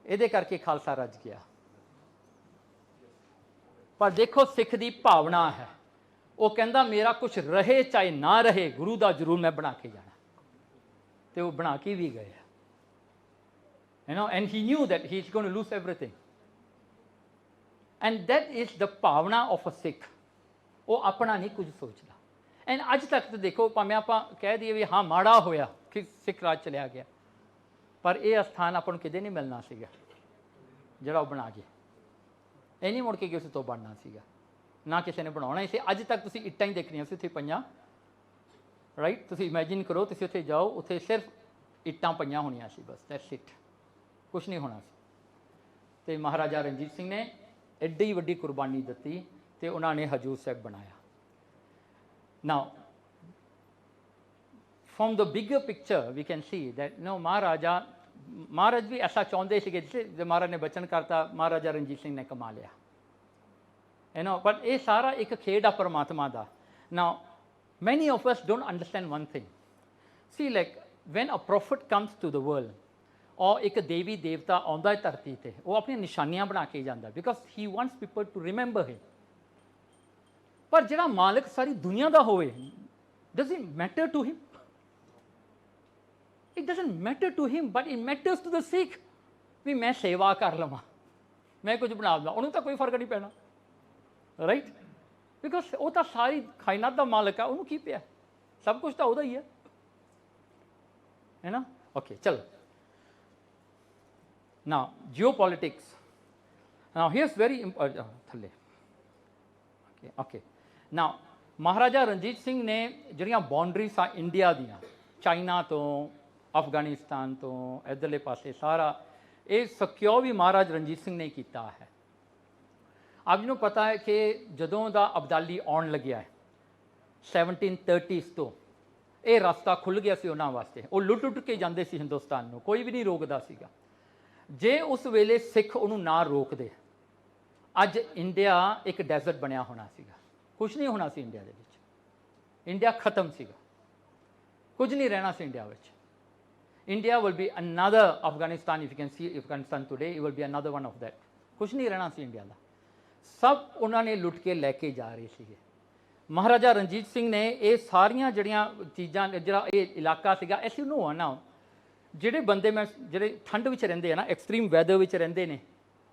ਇਹਦੇ ਕਰਕੇ ਖਾਲਸਾ ਰਾਜ ਗਿਆ। ਪਰ ਦੇਖੋ ਸਿੱਖ ਦੀ ਭਾਵਨਾ ਹੈ, ਉਹ ਕਹਿੰਦਾ ਮੇਰਾ ਕੁਛ ਰਹੇ ਚਾਹੇ ਨਾ ਰਹੇ, ਗੁਰੂ ਦਾ ਜ਼ਰੂਰ ਮੈਂ ਬਣਾ ਕੇ ਜਾਣਾ, ਤੇ ਉਹ ਬਣਾ ਕੇ ਵੀ ਗਏ। And he knew that he is going to lose everything. And that is the ਭਾਵਨਾ of a Sikh. ਉਹ ਆਪਣਾ ਨਹੀਂ ਕੁਝ ਸੋਚਦਾ। ਐਂਡ ਅੱਜ ਤੱਕ ਤਾਂ ਦੇਖੋ ਭਾਵੇਂ ਆਪਾਂ ਕਹਿ ਦਈਏ ਵੀ ਹਾਂ ਮਾੜਾ ਹੋਇਆ ਕਿ ਸਿੱਖ ਰਾਜ ਚਲਿਆ ਗਿਆ, ਪਰ ਇਹ ਅਸਥਾਨ ਆਪਾਂ ਨੂੰ ਕਿਤੇ ਨਹੀਂ ਮਿਲਣਾ ਸੀਗਾ ਜਿਹੜਾ ਉਹ ਬਣਾ ਗਿਆ। ਇਹ ਨਹੀਂ ਮੁੜ ਕੇ ਕਿਸੇ ਤੋਂ ਬਣਨਾ ਸੀਗਾ, ਨਾ ਕਿਸੇ ਨੇ ਬਣਾਉਣਾ ਸੀ। ਅੱਜ ਤੱਕ ਤੁਸੀਂ ਇੱਟਾਂ ਹੀ ਦੇਖਣੀਆਂ ਸੀ ਉੱਥੇ ਪਈਆਂ, ਰਾਈਟ। ਤੁਸੀਂ ਇਮੈਜਿਨ ਕਰੋ, ਤੁਸੀਂ ਉੱਥੇ ਜਾਓ, ਉੱਥੇ ਸਿਰਫ ਇੱਟਾਂ ਪਈਆਂ ਹੋਣੀਆਂ ਸੀ, ਬਸ ਦੈਟਸ ਇਟ, ਕੁਛ ਨਹੀਂ ਹੋਣਾ ਸੀ। ਅਤੇ ਮਹਾਰਾਜਾ ਰਣਜੀਤ ਸਿੰਘ ਨੇ ਐਡੀ ਵੱਡੀ ਕੁਰਬਾਨੀ ਦਿੱਤੀ ਅਤੇ ਉਹਨਾਂ ਨੇ ਹਜੂਰ ਸਾਹਿਬ ਬਣਾਇਆ। ਨਾਓ from the bigger picture we can see that ਮਹਾਰਾਜ ਵੀ ਐਸਾ ਚਾਹੁੰਦੇ ਸੀਗੇ, ਜੇ ਮਹਾਰਾਜ ਨੇ ਬਚਨ ਕਰਤਾ ਮਹਾਰਾਜਾ ਰਣਜੀਤ ਸਿੰਘ ਨੇ ਕਮਾ ਲਿਆ, ਪਰ ਇਹ ਸਾਰਾ ਇੱਕ ਖੇਡ ਆ ਪਰਮਾਤਮਾ ਦਾ। Now many of us don't understand one thing, see like when a prophet comes to the world, or ਇੱਕ ਦੇਵੀ ਦੇਵਤਾ ਆਉਂਦਾ ਹੈ ਧਰਤੀ ਤੇ, ਉਹ ਆਪਣੀਆਂ ਨਿਸ਼ਾਨੀਆਂ ਬਣਾ ਕੇ ਜਾਂਦਾ, because he wants people to remember him। ਪਰ ਜਿਹੜਾ ਮਾਲਕ ਸਾਰੀ ਦੁਨੀਆ ਦਾ ਹੋਵੇ, does it matter to him? It doesn't matter to him, but it matters to the Sikh ਵੀ ਮੈਂ ਸੇਵਾ ਕਰ ਲਵਾਂ, ਮੈਂ ਕੁਝ ਬਣਾ ਲਵਾਂ, ਉਹਨੂੰ ਤਾਂ ਕੋਈ ਫਰਕ ਨਹੀਂ ਪੈਣਾ, ਰਾਈਟ। ਬਿਕੋਜ਼ ਉਹ ਤਾਂ ਸਾਰੀ ਕਾਇਨਾਤ ਦਾ ਮਾਲਕ ਆ, ਉਹਨੂੰ ਕੀ ਪਿਆ, ਸਭ ਕੁਝ ਤਾਂ ਉਹਦਾ ਹੀ ਹੈ ਨਾ। ਓਕੇ ਚਲੋ, now geopolitics, now here's very ਥੱਲੇ ਓਕੇ now ਮਹਾਰਾਜਾ ਰਣਜੀਤ ਸਿੰਘ ਨੇ ਜਿਹੜੀਆਂ ਬਾਉਂਡਰੀਜ਼ ਆ ਇੰਡੀਆ ਦੀਆਂ, ਚਾਈਨਾ ਤੋਂ, ਅਫਗਾਨਿਸਤਾਨ ਤੋਂ, ਇੱਧਰਲੇ ਪਾਸੇ ਸਾਰਾ ਇਹ ਸਿਕਿਉਰ ਵੀ ਮਹਾਰਾਜ ਰਣਜੀਤ ਸਿੰਘ ਨੇ ਕੀਤਾ ਹੈ। ਆਪ ਜੀ ਨੂੰ ਪਤਾ ਹੈ ਕਿ ਜਦੋਂ ਦਾ ਅਬਦਾਲੀ ਆਉਣ ਲੱਗਿਆ ਹੈ 1730s ਤੋਂ, ਇਹ ਰਸਤਾ ਖੁੱਲ੍ਹ ਗਿਆ ਸੀ ਉਹਨਾਂ ਵਾਸਤੇ। ਉਹ ਲੁੱਟ ਕੇ ਜਾਂਦੇ ਸੀ ਹਿੰਦੁਸਤਾਨ ਨੂੰ, ਕੋਈ ਵੀ ਨਹੀਂ ਰੋਕਦਾ ਸੀਗਾ। ਜੇ ਉਸ ਵੇਲੇ ਸਿੱਖ ਉਹਨੂੰ ਨਾ ਰੋਕਦੇ, ਅੱਜ ਇੰਡੀਆ ਇੱਕ ਡੈਜ਼ਰਟ ਬਣਿਆ ਹੋਣਾ ਸੀਗਾ, ਕੁਛ ਨਹੀਂ ਹੋਣਾ ਸੀ ਇੰਡੀਆ ਦੇ ਵਿੱਚ, ਇੰਡੀਆ ਖਤਮ ਸੀਗਾ, ਕੁਝ ਨਹੀਂ ਰਹਿਣਾ ਸੀ ਇੰਡੀਆ ਵਿੱਚ। India will be another Afghanistan, if you can see Afghanistan today, it will be another one of that। ਕੁਛ ਨਹੀਂ ਰਹਿਣਾ ਸੀ ਇੰਡੀਆ ਦਾ, ਸਭ ਉਹਨਾਂ ਨੇ ਲੁੱਟ ਕੇ ਲੈ ਕੇ ਜਾ ਰਹੇ ਸੀਗੇ। ਮਹਾਰਾਜਾ ਰਣਜੀਤ ਸਿੰਘ ਨੇ ਇਹ ਸਾਰੀਆਂ ਜਿਹੜੀਆਂ ਚੀਜ਼ਾਂ, ਜਿਹੜਾ ਇਹ ਇਲਾਕਾ ਸੀਗਾ, ਐਸੀ ਨੂੰ ਆ ਨਾ, ਜਿਹੜੇ ਬੰਦੇ ਜਿਹੜੇ ਠੰਡ ਵਿੱਚ ਰਹਿੰਦੇ ਆ ਨਾ, ਐਕਸਟ੍ਰੀਮ ਵੈਦਰ ਵਿੱਚ ਰਹਿੰਦੇ ਨੇ,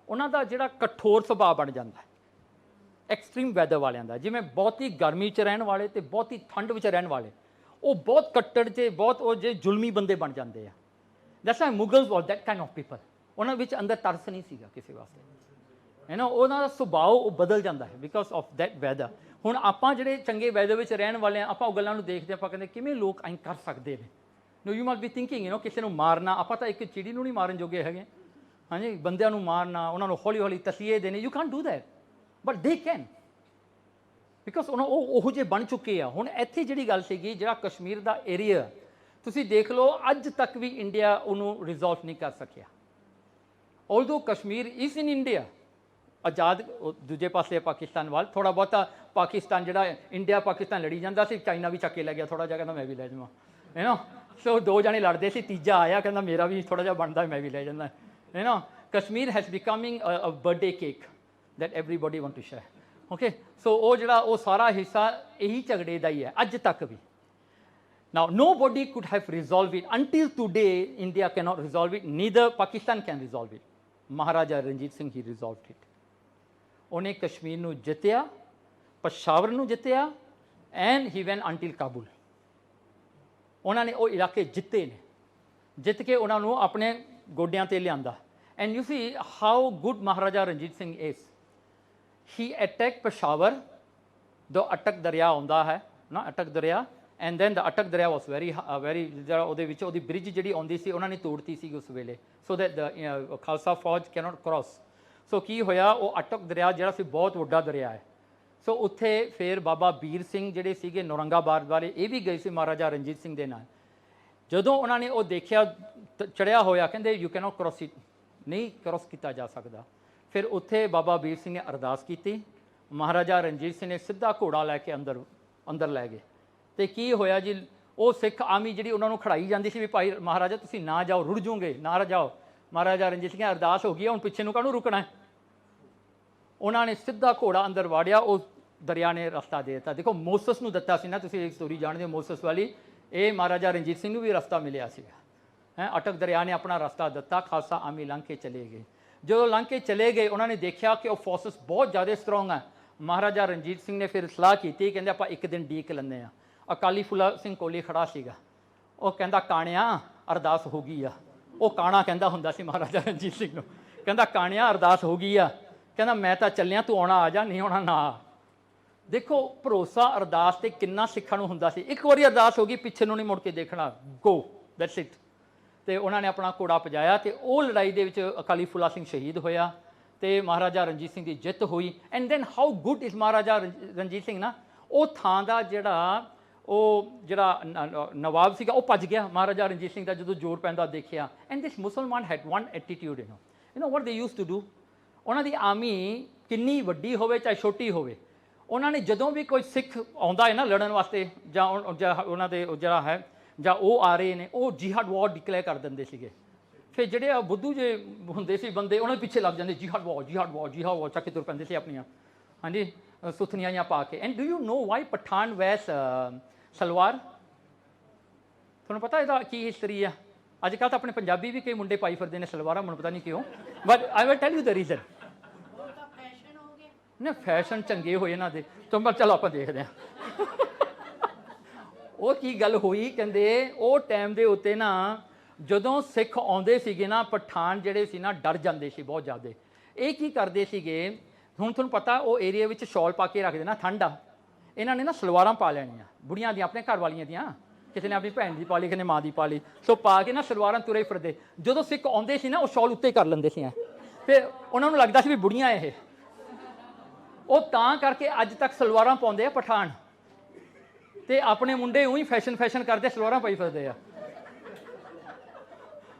ਉਹਨਾਂ ਦਾ ਜਿਹੜਾ ਕਠੋਰ ਸੁਭਾਅ ਬਣ ਜਾਂਦਾ ਹੈ ਐਕਸਟ੍ਰੀਮ ਵੈਦਰ ਵਾਲਿਆਂ ਦਾ। ਜਿਵੇਂ ਬਹੁਤੀ ਗਰਮੀ 'ਚ ਰਹਿਣ ਵਾਲੇ ਅਤੇ ਬਹੁਤੀ ਠੰਡ ਵਿੱਚ ਰਹਿਣ ਵਾਲੇ, ਉਹ ਬਹੁਤ ਕੱਟੜ ਤੇ ਬਹੁਤ ਉਹ ਜੇ ਜ਼ੁਲਮੀ ਬੰਦੇ ਬਣ ਜਾਂਦੇ ਆ। That's why Mughals was that kind of people. ਉਹਨਾਂ ਵਿੱਚ ਅੰਦਰ ਤਰਸ ਨਹੀਂ ਸੀਗਾ ਕਿਸੇ ਵਾਸਤੇ, ਹੈ ਨਾ। ਉਹਨਾਂ ਦਾ ਸੁਭਾਅ ਉਹ ਬਦਲ ਜਾਂਦਾ ਹੈ ਬਿਕਾਜ਼ ਆਫ ਦੈਟ ਵੈਦਰ। ਹੁਣ ਆਪਾਂ ਜਿਹੜੇ ਚੰਗੇ ਵੈਦਰ ਵਿੱਚ ਰਹਿਣ ਵਾਲੇ ਆ, ਆਪਾਂ ਉਹ ਗੱਲਾਂ ਨੂੰ ਦੇਖਦੇ ਆਪਾਂ ਕਹਿੰਦੇ ਕਿਵੇਂ ਲੋਕ ਐਂ ਕਰ ਸਕਦੇ ਨੇ। ਨੋ ਯੂ ਮਸਟ ਬੀ ਥਿੰਕਿੰਗ ਕਿਸੇ ਨੂੰ ਮਾਰਨਾ, ਆਪਾਂ ਤਾਂ ਇੱਕ ਚਿੜੀ ਨੂੰ ਨਹੀਂ ਮਾਰਨ ਜੋਗੇ ਹੈਗੇ, ਹਾਂਜੀ। ਬੰਦਿਆਂ ਨੂੰ ਮਾਰਨਾ, ਉਹਨਾਂ ਨੂੰ ਹੌਲੀ ਹੌਲੀ ਤਸੀਹੇ ਦੇਣੇ, you can't do that, but they can, because ਉਹ ਉਹੋ ਜਿਹੇ ਬਣ ਚੁੱਕੇ ਆ। ਹੁਣ ਇੱਥੇ ਜਿਹੜੀ ਗੱਲ ਸੀਗੀ, ਜਿਹੜਾ ਕਸ਼ਮੀਰ ਦਾ ਏਰੀਆ ਤੁਸੀਂ ਦੇਖ ਲਓ, ਅੱਜ ਤੱਕ ਵੀ ਇੰਡੀਆ ਉਹਨੂੰ ਰਿਜ਼ੋਲਵ ਨਹੀਂ ਕਰ ਸਕਿਆ। Although Kashmir is in India, ਆਜ਼ਾਦ ਦੂਜੇ ਪਾਸੇ ਪਾਕਿਸਤਾਨ ਵੱਲ, ਥੋੜ੍ਹਾ ਬਹੁਤਾ ਪਾਕਿਸਤਾਨ ਜਿਹੜਾ ਇੰਡੀਆ ਪਾਕਿਸਤਾਨ ਲੜੀ ਜਾਂਦਾ ਸੀ, ਚਾਈਨਾ ਵੀ ਚੱਕ ਕੇ ਲੈ ਗਿਆ ਥੋੜ੍ਹਾ ਜਿਹਾ, ਕਹਿੰਦਾ ਮੈਂ ਵੀ ਲੈ ਜਾਵਾਂ, ਹੈ ਨਾ। ਸੋ ਦੋ ਜਾਣੇ ਲੜਦੇ ਸੀ, ਤੀਜਾ ਆਇਆ ਕਹਿੰਦਾ ਮੇਰਾ ਵੀ ਥੋੜ੍ਹਾ ਜਿਹਾ ਬਣਦਾ, ਮੈਂ ਵੀ ਲੈ ਜਾਂਦਾ, ਹੈ ਨਾ। Kashmir has becoming a birthday cake that everybody want to share, okay. So ਉਹ ਜਿਹੜਾ ਉਹ ਸਾਰਾ ਹਿੱਸਾ ਇਹੀ ਝਗੜੇ ਦਾ ਹੀ ਹੈ ਅੱਜ ਤੱਕ ਵੀ। Now nobody could have resolved it until today. India cannot resolve it, neither Pakistan can resolve it. Maharaja Ranjit Singh, he resolved it. ਉਹਨੇ ਕਸ਼ਮੀਰ ਨੂੰ ਜਿੱਤਿਆ, ਪਸ਼ਾਵਰ ਨੂੰ ਜਿੱਤਿਆ, and he went until Kabul. ਉਹਨਾਂ ਨੇ ਉਹ ਇਲਾਕੇ ਜਿੱਤੇ ਨੇ, ਜਿੱਤ ਕੇ ਉਹਨਾਂ ਨੂੰ ਆਪਣੇ ਗੋਡਿਆਂ ਤੇ ਲਿਆਂਦਾ। And you see how good Maharaja Ranjit Singh is. He attacked Peshawar, the Atak ਦਰਿਆ ਆਉਂਦਾ ਹੈ ਨਾ, ਅਟਕ ਦਰਿਆ, ਐਂਡ ਦੈਨ ਦ ਅਟਕ ਦਰਿਆ ਵਾਸ ਵੈਰੀ ਜਿਹੜਾ ਉਹਦੇ ਵਿੱਚ ਉਹਦੀ ਬ੍ਰਿਜ ਜਿਹੜੀ ਆਉਂਦੀ ਸੀ ਉਹਨਾਂ ਨੇ ਤੋੜਤੀ ਸੀ ਉਸ ਵੇਲੇ, ਸੋ ਦੈਟ ਦ ਖਾਲਸਾ ਫੌਜ ਕੈਨੋਟ ਕ੍ਰਾਸ। ਸੋ ਕੀ ਹੋਇਆ, ਉਹ ਅਟਕ ਦਰਿਆ ਜਿਹੜਾ ਸੀ ਬਹੁਤ ਵੱਡਾ ਦਰਿਆ ਹੈ। ਸੋ ਉੱਥੇ ਫਿਰ ਬਾਬਾ ਵੀਰ ਸਿੰਘ ਜਿਹੜੇ ਸੀਗੇ ਨੌਰੰਗਾਬਾਦ ਵਾਲੇ, ਇਹ ਵੀ ਗਏ ਸੀ ਮਹਾਰਾਜਾ ਰਣਜੀਤ ਸਿੰਘ ਦੇ ਨਾਲ। ਜਦੋਂ ਉਹਨਾਂ ਨੇ ਉਹ ਦੇਖਿਆ ਚੜਿਆ ਹੋਇਆ, ਕਹਿੰਦੇ ਯੂ ਕੈਨੋਟ ਕ੍ਰਾਸ ਇਟ, ਨਹੀਂ ਕ੍ਰਾਸ ਕੀਤਾ ਜਾ ਸਕਦਾ। ਫਿਰ ਉੱਥੇ ਬਾਬਾ ਵੀਰ ਸਿੰਘ ਨੇ ਅਰਦਾਸ ਕੀਤੀ, ਮਹਾਰਾਜਾ ਰਣਜੀਤ ਸਿੰਘ ਨੇ ਸਿੱਧਾ ਘੋੜਾ ਲੈ ਕੇ ਅੰਦਰ ਲੈ ਗਏ। ਅਤੇ ਕੀ ਹੋਇਆ ਜੀ, ਉਹ ਸਿੱਖ ਆਰਮੀ ਜਿਹੜੀ ਉਹਨਾਂ ਨੂੰ ਖੜਾਈ ਜਾਂਦੀ ਸੀ ਵੀ ਭਾਈ ਮਹਾਰਾਜਾ ਤੁਸੀਂ ਨਾ ਜਾਓ, ਰੁੜ ਜੂਗੇ, ਨਾ ਜਾਓ। ਮਹਾਰਾਜਾ ਰਣਜੀਤ ਸਿੰਘ ਅਰਦਾਸ ਹੋ ਗਈ, ਹੁਣ ਪਿੱਛੇ ਨੂੰ ਕਾਹਨੂੰ ਰੁਕਣਾ। ਉਹਨਾਂ ਨੇ ਸਿੱਧਾ ਘੋੜਾ ਅੰਦਰ ਵਾੜਿਆ, ਉਹ ਦਰਿਆ ਨੇ ਰਸਤਾ ਦੇ ਦਿੱਤਾ। ਦੇਖੋ ਮੋਸਸ ਨੂੰ ਦਿੱਤਾ ਸੀ ਨਾ, ਤੁਸੀਂ ਇੱਕ ਸਟੋਰੀ ਜਾਣਦੇ ਹੋ ਮੋਸਸ ਵਾਲੀ, ਇਹ ਮਹਾਰਾਜਾ ਰਣਜੀਤ ਸਿੰਘ ਨੂੰ ਵੀ ਰਸਤਾ ਮਿਲਿਆ ਸੀਗਾ, ਹੈ। ਅਟਕ ਦਰਿਆ ਨੇ ਆਪਣਾ ਰਸਤਾ ਦਿੱਤਾ, ਖਾਲਸਾ ਆਰਮੀ ਲੰਘ ਕੇ ਚਲੇ ਗਏ। ਜਦੋਂ ਲੰਘ ਕੇ ਚਲੇ ਗਏ, ਉਹਨਾਂ ਨੇ ਦੇਖਿਆ ਕਿ ਉਹ ਫੋਰਸਸ ਬਹੁਤ ਜ਼ਿਆਦਾ ਸਟਰੋਂਗ ਹੈ। ਮਹਾਰਾਜਾ ਰਣਜੀਤ ਸਿੰਘ ਨੇ ਫਿਰ ਸਲਾਹ ਕੀਤੀ, ਕਹਿੰਦੇ ਆਪਾਂ ਇੱਕ ਦਿਨ ਡੀਕ ਲੈਂਦੇ ਹਾਂ। ਅਕਾਲੀ ਫੂਲਾ ਸਿੰਘ ਕੋਹਲੀ ਖੜਾ ਸੀਗਾ, ਉਹ ਕਹਿੰਦਾ ਕਾਣਿਆ ਅਰਦਾਸ ਹੋ ਗਈ ਆ। ਉਹ ਕਾਣਾ ਕਹਿੰਦਾ ਹੁੰਦਾ ਸੀ ਮਹਾਰਾਜਾ ਰਣਜੀਤ ਸਿੰਘ ਨੂੰ, ਕਹਿੰਦਾ ਕਾਣਿਆ ਅਰਦਾਸ ਹੋ ਗਈ ਆ, ਕਹਿੰਦਾ ਮੈਂ ਤਾਂ ਚੱਲਿਆ, ਤੂੰ ਆਉਣਾ ਆ ਜਾ, ਨਹੀਂ ਆਉਣਾ ਨਾ ਆ। ਦੇਖੋ ਭਰੋਸਾ ਅਰਦਾਸ ਤੇ ਕਿੰਨਾ ਸਿੱਖਾਂ ਨੂੰ ਹੁੰਦਾ ਸੀ। ਇੱਕ ਵਾਰੀ ਅਰਦਾਸ ਹੋ ਗਈ, ਪਿੱਛੇ ਨੂੰ ਨਹੀਂ ਮੁੜ ਕੇ ਦੇਖਣਾ, ਗੋ ਦੈਟਸ ਇਟ। ਤੇ ਉਹਨਾਂ ਨੇ ਆਪਣਾ ਘੋੜਾ ਭਜਾਇਆ ਤੇ ਉਹ ਲੜਾਈ ਦੇ ਵਿੱਚ ਅਕਾਲੀ ਫੂਲਾ ਸਿੰਘ ਸ਼ਹੀਦ ਹੋਇਆ ਤੇ ਮਹਾਰਾਜਾ ਰਣਜੀਤ ਸਿੰਘ ਦੀ ਜਿੱਤ ਹੋਈ। And then how good is Maharaja Ranjit Singh ਨਾ, ਉਹ ਥਾਂ ਦਾ ਜਿਹੜਾ ਨਵਾਬ ਸੀਗਾ ਉਹ ਭੱਜ ਗਿਆ ਮਹਾਰਾਜਾ ਰਣਜੀਤ ਸਿੰਘ ਦਾ ਜਦੋਂ ਜ਼ੋਰ ਪੈਂਦਾ ਦੇਖਿਆ। And this Musalman had one attitude, you know what they use to do. ਉਹਨਾਂ ਦੀ ਆਰਮੀ ਕਿੰਨੀ ਵੱਡੀ ਹੋਵੇ ਚਾਹੇ ਛੋਟੀ ਹੋਵੇ, ਉਹਨਾਂ ਨੇ ਜਦੋਂ ਵੀ ਕੋਈ ਸਿੱਖ ਆਉਂਦਾ ਹੈ ਨਾ ਲੜਨ ਵਾਸਤੇ ਜਾਂ ਉਹਨਾਂ ਦੇ ਜਿਹੜਾ ਹੈ ਜਾਂ ਉਹ ਆ ਰਹੇ ਨੇ, ਉਹ ਜਿਹਾਦ ਵਾਰ ਡਿਕਲੇਅਰ ਕਰ ਦਿੰਦੇ ਸੀਗੇ। ਫਿਰ ਜਿਹੜੇ ਆ ਬੁੱਧੂ ਜੇ ਹੁੰਦੇ ਸੀ ਬੰਦੇ, ਉਹਨਾਂ ਦੇ ਪਿੱਛੇ ਲੱਗ ਜਾਂਦੇ, ਜਿਹਾਦ ਵਾਰ ਜਿਹਾਦ ਵਾਰ ਜਿਹਾਦ ਵਾਰ ਚੱਕ ਕੇ ਤੁਰ ਪੈਂਦੇ ਸੀ ਆਪਣੀਆਂ, ਹਾਂਜੀ, ਸੁਥਨੀਆਂ ਜਾਂ ਪਾ ਕੇ। And do you know why Pathan wears salwar? ਤੁਹਾਨੂੰ ਪਤਾ ਇਹਦਾ ਕੀ ਹਿਸਟਰੀ ਆ? ਅੱਜ ਕੱਲ੍ਹ ਤਾਂ ਆਪਣੇ ਪੰਜਾਬੀ ਵੀ ਕਈ ਮੁੰਡੇ ਪਾਈ ਫਿਰਦੇ ਨੇ ਸਲਵਾਰਾਂ, ਮੈਨੂੰ ਪਤਾ ਨਹੀਂ ਕਿਉਂ, but I will tell you the reason. ਨਾ ਫੈਸ਼ਨ ਚੰਗੇ ਹੋਏ ਇਹਨਾਂ ਦੇ, ਤਾਂ ਚਲੋ ਆਪਾਂ ਦੇਖਦੇ ਹਾਂ। ਉਹ ਕੀ ਗੱਲ ਹੋਈ, ਕਹਿੰਦੇ ਉਹ ਟਾਈਮ ਦੇ ਉੱਤੇ ਨਾ ਜਦੋਂ ਸਿੱਖ ਆਉਂਦੇ ਸੀਗੇ ਨਾ, ਪਠਾਨ ਜਿਹੜੇ ਸੀ ਨਾ ਡਰ ਜਾਂਦੇ ਸੀ ਬਹੁਤ ਜ਼ਿਆਦਾ। ਇਹ ਕੀ ਕਰਦੇ ਸੀਗੇ, ਹੁਣ ਤੁਹਾਨੂੰ ਪਤਾ ਉਹ ਏਰੀਆ ਵਿੱਚ ਸ਼ਾਲ ਪਾ ਕੇ ਰੱਖਦੇ ਨਾ, ਠੰਡ ਆ, ਇਹਨਾਂ ਨੇ ਨਾ ਸਲਵਾਰਾਂ ਪਾ ਲੈਣੀਆਂ ਬੁੜੀਆਂ ਦੀਆਂ, ਆਪਣੇ ਘਰ ਵਾਲੀਆਂ ਦੀਆਂ, ਕਿਸੇ ਨੇ ਆਪਣੀ ਭੈਣ ਦੀ ਪਾ ਲਈ, ਕਿਸੇ ਨੇ ਮਾਂ ਦੀ ਪਾ ਲਈ, ਸੋ ਪਾ ਕੇ ਨਾ ਸਲਵਾਰਾਂ ਤੁਰੇ ਫਿਰਦੇ। ਜਦੋਂ ਸਿੱਖ ਆਉਂਦੇ ਸੀ ਨਾ ਉਹ ਸ਼ਾਲ ਉੱਤੇ ਕਰ ਲੈਂਦੇ ਸੀ, ਫਿਰ ਉਹਨਾਂ ਨੂੰ ਲੱਗਦਾ ਸੀ ਵੀ ਬੁੜੀਆਂ ਇਹ। ਉਹ ਤਾਂ ਕਰਕੇ ਅੱਜ ਤੱਕ ਸਲਵਾਰਾਂ ਪਾਉਂਦੇ ਆ ਪਠਾਨ, ਤੇ ਆਪਣੇ ਮੁੰਡੇ ਉਹੀ ਫੈਸ਼ਨ ਕਰਦੇ ਸਲਵਾਰਾਂ ਪਾਈ ਫਿਰਦੇ ਆ,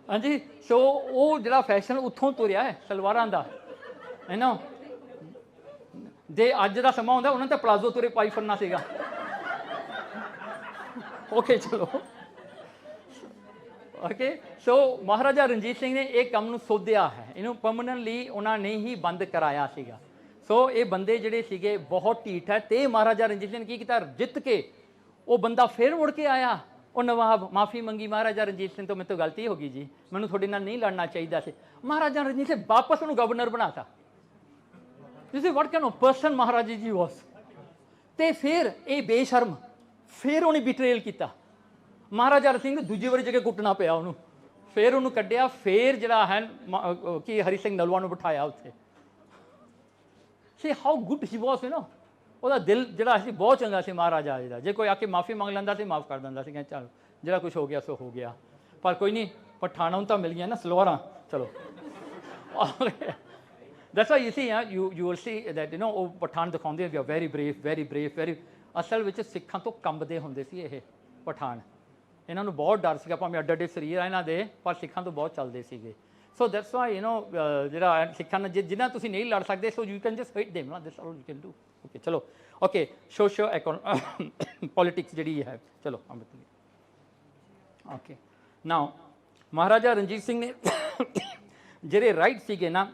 ਹਾਂਜੀ। ਸੋ ਉਹ ਜਿਹੜਾ ਫੈਸ਼ਨ ਉੱਥੋਂ ਤੁਰਿਆ ਹੈ ਸਲਵਾਰਾਂ ਦਾ, ਹੈ ਨਾ। ਜੇ ਅੱਜ ਦਾ ਸਮਾਂ ਹੁੰਦਾ ਉਹਨਾਂ ਤਾਂ ਪਲਾਜ਼ੋ ਤੁਰੇ ਪਾਈ ਫਿਰਨਾ ਸੀਗਾ। ਓਕੇ ਚਲੋ, ਓਕੇ। ਸੋ ਮਹਾਰਾਜਾ ਰਣਜੀਤ ਸਿੰਘ ਨੇ ਇਹ ਕੰਮ ਨੂੰ ਸੋਧਿਆ ਹੈ, ਇਹਨੂੰ ਪਰਮਾਨੈਂਟਲੀ ਉਹਨਾਂ ਨੇ ਹੀ ਬੰਦ ਕਰਾਇਆ ਸੀਗਾ। ਸੋ ਇਹ ਬੰਦੇ ਜਿਹੜੇ ਸੀਗੇ ਬਹੁਤ ਢੀਠ ਹੈ, ਤੇ ਮਹਾਰਾਜਾ ਰਣਜੀਤ ਸਿੰਘ ਨੇ ਕੀ ਕੀਤਾ, ਜਿੱਤ ਕੇ ਉਹ ਬੰਦਾ ਫਿਰ ਮੁੜ ਕੇ ਆਇਆ, ਉਹ ਨਵਾਬ ਮਾਫੀ ਮੰਗੀ, ਮਹਾਰਾਜਾ ਰਣਜੀਤ ਸਿੰਘ ਤੋਂ ਮੇਰੇ ਤੋਂ ਗਲਤੀ ਹੋ ਗਈ ਜੀ, ਮੈਨੂੰ ਤੁਹਾਡੇ ਨਾਲ ਨਹੀਂ ਲੜਨਾ ਚਾਹੀਦਾ ਸੀ। ਮਹਾਰਾਜਾ ਰਣਜੀਤ ਸਿੰਘ ਵਾਪਸ ਉਹਨੂੰ ਗਵਰਨਰ ਬਣਾਤਾ। ਤੁਸੀਂ ਵਾਟ ਕੈਨ ਪਰਸਨ ਮਹਾਰਾਜਾ ਜੀ ਵਾਸ। ਤੇ ਫਿਰ ਇਹ ਬੇਸ਼ਰਮ, ਫਿਰ ਉਹਨੇ ਬਿਟਰੇਲ ਕੀਤਾ। ਮਹਾਰਾਜਾ ਰਣਜੀਤ ਸਿੰਘ ਦੂਜੀ ਵਾਰੀ ਜਗ੍ਹਾ ਕੁੱਟਣਾ ਪਿਆ ਉਹਨੂੰ, ਫਿਰ ਉਹਨੂੰ ਕੱਢਿਆ, ਫਿਰ ਜਿਹੜਾ ਹੈ ਕਿ ਹਰੀ ਸਿੰਘ ਨਲਵਾ ਨੂੰ ਬਿਠਾਇਆ ਉੱਥੇ। See how good he was, you know. ਉਹਦਾ ਦਿਲ ਜਿਹੜਾ ਸੀ ਬਹੁਤ ਚੰਗਾ ਸੀ ਮਹਾਰਾਜਾ ਜੀ ਦਾ। ਜੇ ਕੋਈ ਆ ਕੇ ਮਾਫੀ ਮੰਗ ਲੈਂਦਾ ਸੀ, ਮਾਫ ਕਰ ਦਿੰਦਾ ਸੀ, ਕਹਿੰਦਾ ਚੱਲ ਜਿਹੜਾ ਕੁਛ ਹੋ ਗਿਆ ਸੋ ਹੋ ਗਿਆ। ਪਰ ਕੋਈ ਨਹੀਂ, ਪਠਾਨਾਂ ਨੂੰ ਤਾਂ ਮਿਲ ਗਈਆਂ ਨਾ ਸਲਵਾਰਾਂ, ਚਲੋ। That's why you see, you will see that you know, ਉਹ ਪਠਾਨ ਦਿਖਾਉਂਦੇ ਵੀ very brave very brave very. ਅਸਲ ਵਿੱਚ ਸਿੱਖਾਂ ਤੋਂ ਕੰਬਦੇ ਹੁੰਦੇ ਸੀ ਇਹ ਪਠਾਨ, ਇਹਨਾਂ ਨੂੰ ਬਹੁਤ ਡਰ ਸੀਗਾ, ਭਾਵੇਂ ਅੱਡ ਅੱਡੇ ਸਰੀਰ ਆ ਇਹਨਾਂ ਦੇ, ਪਰ ਸਿੱਖਾਂ ਤੋਂ ਬਹੁਤ ਚੱਲਦੇ ਸੀਗੇ। So that's why you know, ਜਿਹੜਾ ਸਿੱਖਾਂ ਨਾਲ ਜਿਨ੍ਹਾਂ ਤੁਸੀਂ ਨਹੀਂ ਲੜ ਸਕਦੇ, so you can just hit them, ਨਾ this all you can do. Okay ਚਲੋ, ਓਕੇ। ਸੋਸ਼ੋ ਪੋਲੀਟਿਕਸ ਜਿਹੜੀ ਹੈ, ਚਲੋ ਓਕੇ। ਨਾਓ ਮਹਾਰਾਜਾ ਰਣਜੀਤ ਸਿੰਘ ਨੇ ਜਿਹੜੇ ਰਾਈਟ ਸੀਗੇ ਨਾ,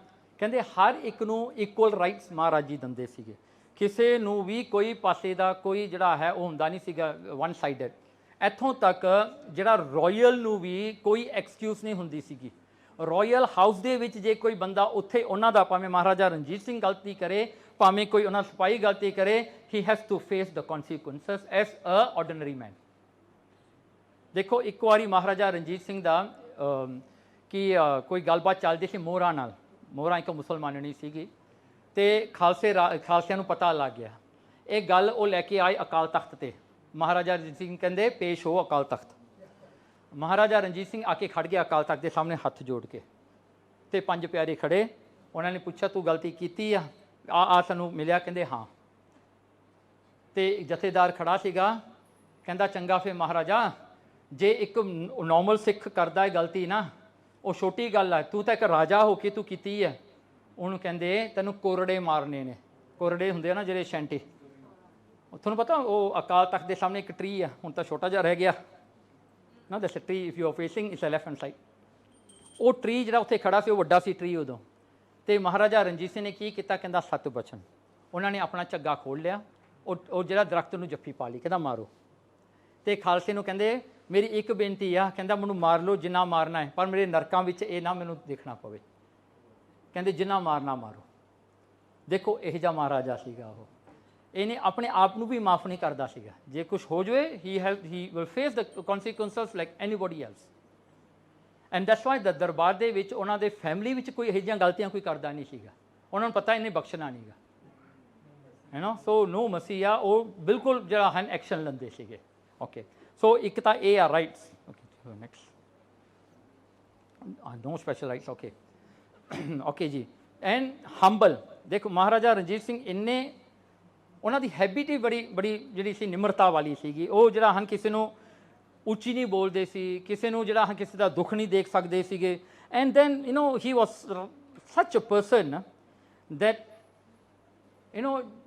ਕਹਿੰਦੇ ਹਰ ਇੱਕ ਨੂੰ ਇਕੁਅਲ ਰਾਈਟਸ ਮਹਾਰਾਜ ਜੀ ਦਿੰਦੇ ਸੀਗੇ, ਕਿਸੇ ਨੂੰ ਵੀ ਕੋਈ ਪਾਸੇ ਦਾ ਕੋਈ ਜਿਹੜਾ ਹੈ ਉਹ ਹੁੰਦਾ ਨਹੀਂ ਸੀਗਾ ਵਨ ਸਾਈਡਡ। ਇੱਥੋਂ ਤੱਕ ਜਿਹੜਾ ਰਾਇਲ ਨੂੰ ਵੀ ਕੋਈ ਐਕਸਕਿਊਜ਼ ਨਹੀਂ ਹੁੰਦੀ ਸੀਗੀ। ਰਾਇਲ ਹਾਊਸ ਦੇ ਵਿੱਚ ਜੇ ਕੋਈ ਬੰਦਾ ਉੱਥੇ ਉਹਨਾਂ ਦਾ, ਭਾਵੇਂ ਮਹਾਰਾਜਾ ਰਣਜੀਤ ਸਿੰਘ ਗਲਤੀ ਕਰੇ, ਭਾਵੇਂ ਕੋਈ ਉਹਨਾਂ ਸਿਪਾਹੀ ਗਲਤੀ ਕਰੇ, he has to face the consequences as a ordinary man. ਦੇਖੋ ਇੱਕ ਵਾਰੀ ਮਹਾਰਾਜਾ ਰਣਜੀਤ ਸਿੰਘ ਦਾ ਕੋਈ ਗੱਲਬਾਤ ਚੱਲਦੀ ਸੀ ਮੋਹਰਾਂ ਨਾਲ। ਮੋਹਰਾਂ ਇੱਕ ਮੁਸਲਮਾਨਣੀ ਸੀਗੀ, ਤੇ ਖਾਲਸਿਆਂ ਨੂੰ ਪਤਾ ਲੱਗ ਗਿਆ ਇਹ ਗੱਲ। ਉਹ ਲੈ ਕੇ ਆਏ ਅਕਾਲ ਤਖਤ ਤੇ। ਮਹਾਰਾਜਾ ਰਣਜੀਤ ਸਿੰਘ ਕਹਿੰਦੇ ਪੇਸ਼ ਹੋ ਅਕਾਲ ਤਖਤ। ਮਹਾਰਾਜਾ ਰਣਜੀਤ ਸਿੰਘ ਆ ਕੇ ਖੜ ਗਿਆ ਅਕਾਲ ਤਖਤ ਦੇ ਸਾਹਮਣੇ ਹੱਥ ਜੋੜ ਕੇ, ਤੇ ਪੰਜ ਪਿਆਰੇ ਖੜੇ। ਉਹਨਾਂ ਨੇ ਪੁੱਛਿਆ ਤੂੰ ਗਲਤੀ ਕੀਤੀ ਆ ਸਾਨੂੰ ਮਿਲਿਆ? ਕਹਿੰਦੇ ਹਾਂ। ਤੇ ਜਥੇਦਾਰ ਖੜਾ ਸੀਗਾ, ਕਹਿੰਦਾ ਚੰਗਾ ਫਿਰ ਮਹਾਰਾਜਾ, ਜੇ ਇੱਕ ਨੋਰਮਲ ਸਿੱਖ ਕਰਦਾ ਹੈ ਗਲਤੀ ਨਾ, ਉਹ ਛੋਟੀ ਗੱਲ ਹੈ, ਤੂੰ ਤਾਂ ਇੱਕ ਰਾਜਾ ਹੋ ਕੇ ਤੂੰ ਕੀਤੀ ਹੈ। ਉਹਨੂੰ ਕਹਿੰਦੇ ਤੈਨੂੰ ਕੋਰੜੇ ਮਾਰਨੇ ਨੇ। ਕੋਰੜੇ ਹੁੰਦੇ ਆ ਨਾ ਜਿਹੜੇ ਸ਼ੈਂਟੀ, ਤੁਹਾਨੂੰ ਪਤਾ ਉਹ ਅਕਾਲ ਤਖਤ ਦੇ ਸਾਹਮਣੇ ਇੱਕ ਟਰੀ ਆ, ਹੁਣ ਤਾਂ ਛੋਟਾ ਜਿਹਾ ਰਹਿ ਗਿਆ ਨਾ। That's a tree if you are facing it's a left hand side. ਉਹ ਟਰੀ ਜਿਹੜਾ ਉੱਥੇ ਖੜਾ ਸੀ ਉਹ ਵੱਡਾ ਸੀ ਟਰੀ ਉਦੋਂ। ਤੇ ਮਹਾਰਾਜਾ ਰਣਜੀਤ ਸਿੰਘ ਨੇ ਕੀ ਕੀਤਾ, ਕਹਿੰਦਾ 7 ਬਚਨ। ਉਹਨਾਂ ਨੇ ਆਪਣਾ ਝੱਗਾ ਖੋਲ੍ਹ ਲਿਆ, ਉਹ ਜਿਹੜਾ ਦਰਖਤ ਨੂੰ ਜੱਫੀ ਪਾ ਲਈ, ਕਹਿੰਦਾ ਮਾਰੋ। ਤੇ ਖਾਲਸੇ ਨੂੰ ਕਹਿੰਦੇ ਮੇਰੀ ਇੱਕ ਬੇਨਤੀ ਆ, ਕਹਿੰਦਾ ਮੈਨੂੰ ਮਾਰ ਲਓ ਜਿੰਨਾ ਮਾਰਨਾ ਹੈ, ਪਰ ਮੇਰੇ ਨਰਕਾਂ ਵਿੱਚ ਇਹ ਨਾ ਮੈਨੂੰ ਦੇਖਣਾ ਪਵੇ। ਕਹਿੰਦੇ ਜਿੰਨਾ ਮਾਰਨਾ ਮਾਰੋ। ਦੇਖੋ ਇਹੋ ਜਿਹਾ ਮਹਾਰਾਜਾ ਸੀਗਾ ਉਹ। ਇਹਨੇ ਆਪਣੇ ਆਪ ਨੂੰ ਵੀ ਮਾਫ ਨਹੀਂ ਕਰਦਾ ਸੀਗਾ। ਜੇ ਕੁਝ ਹੋ ਜਾਵੇ he will face the consequences like anybody else. And that's why the darbar ਦੇ ਵਿੱਚ ਉਹਨਾਂ ਦੇ ਫੈਮਿਲੀ ਵਿੱਚ ਕੋਈ ਇਹੋ ਜਿਹੀਆਂ ਗਲਤੀਆਂ ਕੋਈ ਕਰਦਾ ਨਹੀਂ ਸੀਗਾ। ਉਹਨਾਂ ਨੂੰ ਪਤਾ ਇਹਨੇ ਬਖਸ਼ਣਾ ਨਹੀਂਗਾ, ਹੈ ਨਾ। ਸੋ ਨੋ ਮਸੀ ਆ, ਉਹ ਬਿਲਕੁਲ ਜਿਹੜਾ ਹਨ ਐਕਸ਼ਨ ਲੈਂਦੇ ਸੀਗੇ। ਓਕੇ, ਸੋ ਇੱਕ ਤਾਂ ਇਹ ਆ ਰਾਈਟਸ। ਓਕੇ ਨੈਕਸਟ, ਨੋ ਸਪੈਸ਼ਲ ਰਾਈਟਸ। ਓਕੇ ਓਕੇ ਜੀ। ਐਂਡ ਹੰਬਲ, ਦੇਖੋ ਮਹਾਰਾਜਾ ਰਣਜੀਤ ਸਿੰਘ ਇੰਨੇ, ਉਹਨਾਂ ਦੀ ਹੈਬਿਟ ਹੀ ਬੜੀ ਜਿਹੜੀ ਸੀ ਨਿਮਰਤਾ ਵਾਲੀ ਸੀਗੀ। ਉਹ ਜਿਹੜਾ ਹਨ ਕਿਸੇ ਨੂੰ ਉੱਚੀ ਨਹੀਂ ਬੋਲਦੇ ਸੀ, ਕਿਸੇ ਨੂੰ ਜਿਹੜਾ ਹਨ ਕਿਸੇ ਦਾ ਦੁੱਖ ਨਹੀਂ ਦੇਖ ਸਕਦੇ ਸੀਗੇ। And then he was such a person that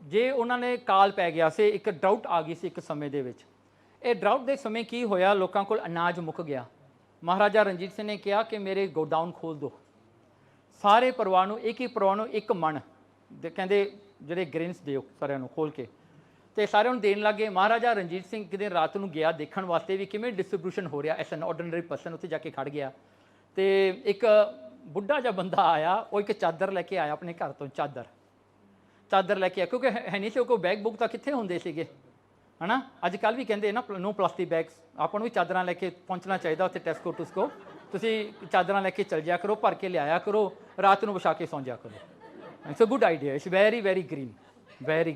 ਜੇ ਉਹਨਾਂ ਨੇ ਕਾਲ ਪੈ ਗਿਆ ਸੀ, ਇੱਕ ਡਰਾਊਟ ਆ ਗਈ ਸੀ ਇੱਕ ਸਮੇਂ ਦੇ ਵਿੱਚ। ਇਹ ਡਰਾਊਟ ਦੇ ਸਮੇਂ ਕੀ ਹੋਇਆ, ਲੋਕਾਂ ਕੋਲ ਅਨਾਜ ਮੁੱਕ ਗਿਆ। ਮਹਾਰਾਜਾ ਰਣਜੀਤ ਸਿੰਘ ਨੇ ਕਿਹਾ ਕਿ ਮੇਰੇ ਗੋਡਾਊਨ ਖੋਲ੍ਹ ਦਿਓ, ਸਾਰੇ ਪਰਿਵਾਰ ਨੂੰ ਇੱਕ ਪਰਿਵਾਰ ਨੂੰ ਇੱਕ ਮਣ ਕਹਿੰਦੇ ਜਿਹੜੇ ਗ੍ਰੇਨਸ ਦਿਓ ਸਾਰਿਆਂ ਨੂੰ ਖੋਲ੍ਹ ਕੇ, ਤੇ ਸਾਰਿਆਂ ਨੂੰ ਦੇਣ ਲੱਗੇ। ਮਹਾਰਾਜਾ ਰਣਜੀਤ ਸਿੰਘ ਇੱਕ ਦਿਨ ਰਾਤ ਨੂੰ ਗਿਆ ਦੇਖਣ ਵਾਸਤੇ ਵੀ ਕਿਵੇਂ ਡਿਸਟਰੀਬਿਊਸ਼ਨ ਹੋ ਰਿਹਾ। ਐਸ ਐਨ ਆਰਡੀਨਰੀ ਪਰਸਨ ਉੱਥੇ ਜਾ ਕੇ ਖੜ ਗਿਆ, ਤੇ ਇੱਕ ਬੁੱਢਾ ਜਿਹਾ ਬੰਦਾ ਆਇਆ। ਉਹ ਇੱਕ ਚਾਦਰ ਲੈ ਕੇ ਆਇਆ ਆਪਣੇ ਘਰ ਤੋਂ, ਚਾਦਰ ਲੈ ਕੇ ਆਇਆ, ਕਿਉਂਕਿ ਹੈ ਨਹੀਂ ਸੀ ਕੋਈ ਬੈਗ ਬੁੱਕ ਤਾਂ ਕਿੱਥੇ ਹੁੰਦੇ ਸੀਗੇ, ਹੈ ਨਾ। ਅੱਜ ਕੱਲ੍ਹ ਵੀ ਕਹਿੰਦੇ ਨਾ ਨੋ ਪਲਾਸਟਿਕ ਬੈਗਸ। ਆਪਾਂ ਨੂੰ ਵੀ ਚਾਦਰਾਂ ਲੈ ਕੇ ਪਹੁੰਚਣਾ ਚਾਹੀਦਾ ਉੱਥੇ ਟੈਸਕੋ ਟੁਸਕੋ। ਤੁਸੀਂ ਚਾਦਰਾਂ ਲੈ ਕੇ ਚੱਲ ਜਾਇਆ ਕਰੋ, ਭਰ ਕੇ ਲਿਆਇਆ ਕਰੋ, ਰਾਤ ਨੂੰ ਵਿਛਾ ਕੇ ਸੌਂ ਜਾਇਆ ਕਰੋ। It's a good idea, it's very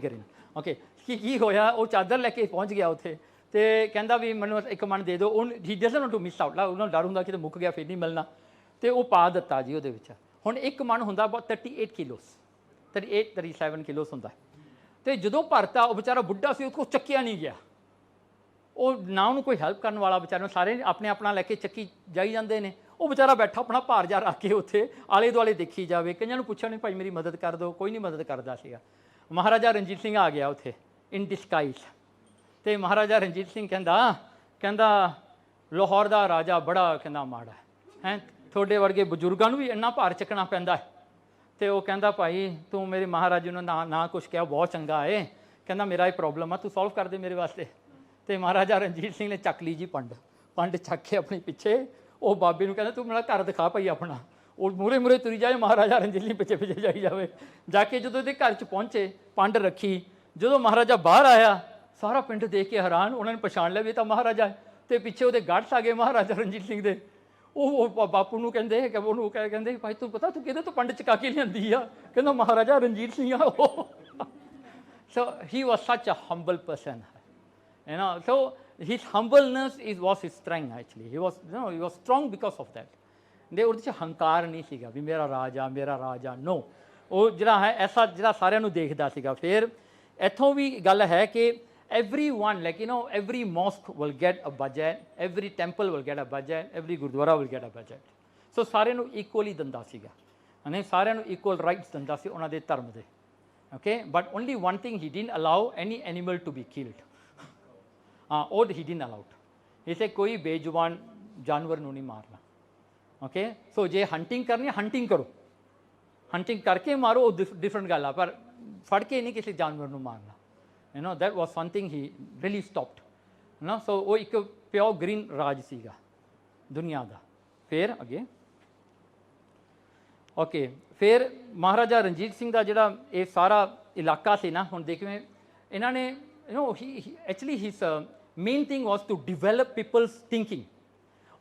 green. Okay, ਕੀ ਹੋਇਆ, ਉਹ ਚਾਦਰ ਲੈ ਕੇ ਪਹੁੰਚ ਗਿਆ ਉੱਥੇ, ਤੇ ਕਹਿੰਦਾ ਵੀ ਮੈਨੂੰ ਇੱਕ ਮਣ ਦੇ ਦਿਓ। ਉਹ he doesn't want to miss out, ਉਹਨਾਂ ਨੂੰ ਡਰ ਹੁੰਦਾ ਕਿ ਮੁੱਕ ਗਿਆ ਫਿਰ ਨਹੀਂ ਮਿਲਣਾ, ਤੇ ਉਹ ਪਾ ਦਿੱਤਾ ਜੀ ਉਹਦੇ ਵਿੱਚ। ਹੁਣ ਇੱਕ ਮਣ ਹੁੰਦਾ ਅਬਾਊਟ 38 ਕਿਲੋਸ, 37 ਕਿਲੋਸ ਹੁੰਦਾ। ਤੇ ਜਦੋਂ ਭਰਤਾ, ਉਹ ਵਿਚਾਰਾ ਬੁੱਢਾ ਸੀ, ਉਹ ਕੋਲ ਚੱਕਿਆ ਨਹੀਂ ਗਿਆ। ਉਹ ਨਾ ਉਹਨੂੰ ਕੋਈ ਹੈਲਪ ਕਰਨ ਵਾਲਾ, ਵਿਚਾਰੇ ਨੂੰ ਸਾਰੇ ਆਪਣੇ ਆਪਣਾ ਲੈ ਕੇ ਚੱਕੀ ਜਾਈ ਜਾਂਦੇ ਨੇ। ਉਹ ਵਿਚਾਰਾ ਬੈਠਾ ਆਪਣਾ ਭਾਰ ਜਾ ਰੱਖ ਕੇ ਉੱਥੇ ਆਲੇ ਦੁਆਲੇ ਦੇਖੀ ਜਾਵੇ। ਕਈਆਂ ਨੂੰ ਪੁੱਛਿਆ ਨਹੀਂ ਭਾਈ ਮੇਰੀ ਮਦਦ ਕਰ ਦਿਓ, ਕੋਈ ਨਹੀਂ ਮਦਦ ਕਰਦਾ ਸੀਗਾ। ਮਹਾਰਾਜਾ ਰਣਜੀਤ ਸਿੰਘ ਆ ਗਿਆ ਉੱਥੇ ਇਨ ਡਿਸਕਾਈਜ਼, ਤੇ ਮਹਾਰਾਜਾ ਰਣਜੀਤ ਸਿੰਘ ਕਹਿੰਦਾ ਲਾਹੌਰ ਦਾ ਰਾਜਾ ਬੜਾ ਕਹਿੰਦਾ ਮਾੜਾ ਹੈ, ਤੁਹਾਡੇ ਵਰਗੇ ਬਜ਼ੁਰਗਾਂ ਨੂੰ ਵੀ ਇੰਨਾ ਭਾਰ ਚੱਕਣਾ ਪੈਂਦਾ ਹੈ। ਤੇ ਉਹ ਕਹਿੰਦਾ ਭਾਈ ਤੂੰ ਮੇਰੇ ਮਹਾਰਾਜੇ ਨੂੰ ਨਾ ਕੁਛ ਕਿਹਾ, ਬਹੁਤ ਚੰਗਾ ਹੈ। ਕਹਿੰਦਾ ਮੇਰਾ ਇਹ ਪ੍ਰੋਬਲਮ ਆ, ਤੂੰ ਸੋਲਵ ਕਰ ਦੇ ਮੇਰੇ ਵਾਸਤੇ। ਤੇ ਮਹਾਰਾਜਾ ਰਣਜੀਤ ਸਿੰਘ ਨੇ ਚੱਕ ਲਈ ਜੀ ਪੰਡ ਚੱਕ ਕੇ ਆਪਣੇ ਪਿੱਛੇ। ਉਹ ਬਾਬੇ ਨੂੰ ਕਹਿੰਦਾ ਤੂੰ ਮੇਰਾ ਘਰ ਦਿਖਾ ਭਾਈ ਆਪਣਾ। ਉਹ ਮੂਹਰੇ ਤੁਰੀ ਜਾਏ, ਮਹਾਰਾਜਾ ਰਣਜੀਤ ਸਿੰਘ ਪਿੱਛੇ ਜਾਈ ਜਾਵੇ। ਜਾ ਕੇ ਜਦੋਂ ਇਹਦੇ ਘਰ 'ਚ ਪਹੁੰਚੇ, ਪੰਡ ਰੱਖੀ। ਜਦੋਂ ਮਹਾਰਾਜਾ ਬਾਹਰ ਆਇਆ, ਸਾਰਾ ਪਿੰਡ ਦੇਖ ਕੇ ਹੈਰਾਨ, ਉਹਨਾਂ ਨੇ ਪਛਾਣ ਲਿਆ ਵੀ ਇਹ ਤਾਂ ਮਹਾਰਾਜਾ ਹੈ। ਤੇ ਪਿੱਛੇ ਉਹਦੇ ਗਾਰਡਸ ਆ ਗਏ ਮਹਾਰਾਜਾ ਰਣਜੀਤ ਸਿੰਘ ਦੇ। ਉਹ ਬਾਪੂ ਨੂੰ ਕਹਿੰਦੇ ਭਾਈ ਤੂੰ ਪਤਾ ਤੂੰ ਕਿਹਦੇ ਤੋਂ ਪੰਡ ਚਕਾ ਕੇ ਲਿਆਂਦੀ ਆ? ਕਹਿੰਦਾ ਮਹਾਰਾਜਾ ਰਣਜੀਤ ਸਿੰਘ ਆ ਉਹ। ਸੋ he was such a humble person, so his humbleness was his strength actually. He was strong because of that. ਦੇ ਉਹਦੇ 'ਚ ਹੰਕਾਰ ਨਹੀਂ ਸੀਗਾ ਵੀ ਮੇਰਾ ਰਾਜਾ ਨੋ। ਉਹ ਜਿਹੜਾ ਹੈ ਐਸਾ ਜਿਹੜਾ ਸਾਰਿਆਂ ਨੂੰ ਦੇਖਦਾ ਸੀਗਾ। ਫਿਰ ਇੱਥੋਂ ਵੀ ਗੱਲ ਹੈ ਕਿ everyone, like every mosque will get a budget, every temple will get a budget, every gurdwara will get a budget. ਸੋ ਸਾਰਿਆਂ ਨੂੰ ਇਕੁਅਲੀ ਦਿੰਦਾ ਸੀਗਾ, ਹੈ ਸਾਰਿਆਂ ਨੂੰ ਇਕੁਅਲ ਰਾਈਟਸ ਦਿੰਦਾ ਸੀ ਉਹਨਾਂ ਦੇ ਧਰਮ ਦੇ। Okay, but only one thing he didn't allow any animal to be killed. ਉਹ ਹੀ ਡਿਡਨਟ ਅਲਾਉਡ। ਇਸੇ ਕੋਈ ਬੇਜ਼ੁਬਾਨ ਜਾਨਵਰ ਨੂੰ ਨਹੀਂ ਮਾਰਨਾ। ਓਕੇ, ਸੋ ਜੇ ਹੰਟਿੰਗ ਕਰਨੀ ਹੰਟਿੰਗ ਕਰੋ, ਹੰਟਿੰਗ ਕਰਕੇ ਮਾਰੋ, ਉਹ ਡਿਫਰੈਂਟ ਗੱਲ ਆ, ਪਰ ਫੜ ਕੇ ਨਹੀਂ ਕਿਸੇ ਜਾਨਵਰ ਨੂੰ ਮਾਰਨਾ। that was something he really stopped. ਸੋ ਉਹ ਇੱਕ ਪਿਓਰ ਗ੍ਰੀਨ ਰਾਜ ਸੀਗਾ ਦੁਨੀਆ ਦਾ। ਫਿਰ ਅੱਗੇ ਓਕੇ, ਫਿਰ ਮਹਾਰਾਜਾ ਰਣਜੀਤ ਸਿੰਘ ਦਾ ਜਿਹੜਾ ਇਹ ਸਾਰਾ ਇਲਾਕਾ ਸੀ ਨਾ, ਹੁਣ ਦੇਖਵੇਂ ਇਹਨਾਂ ਨੇ actually his main thing was to develop people's thinking.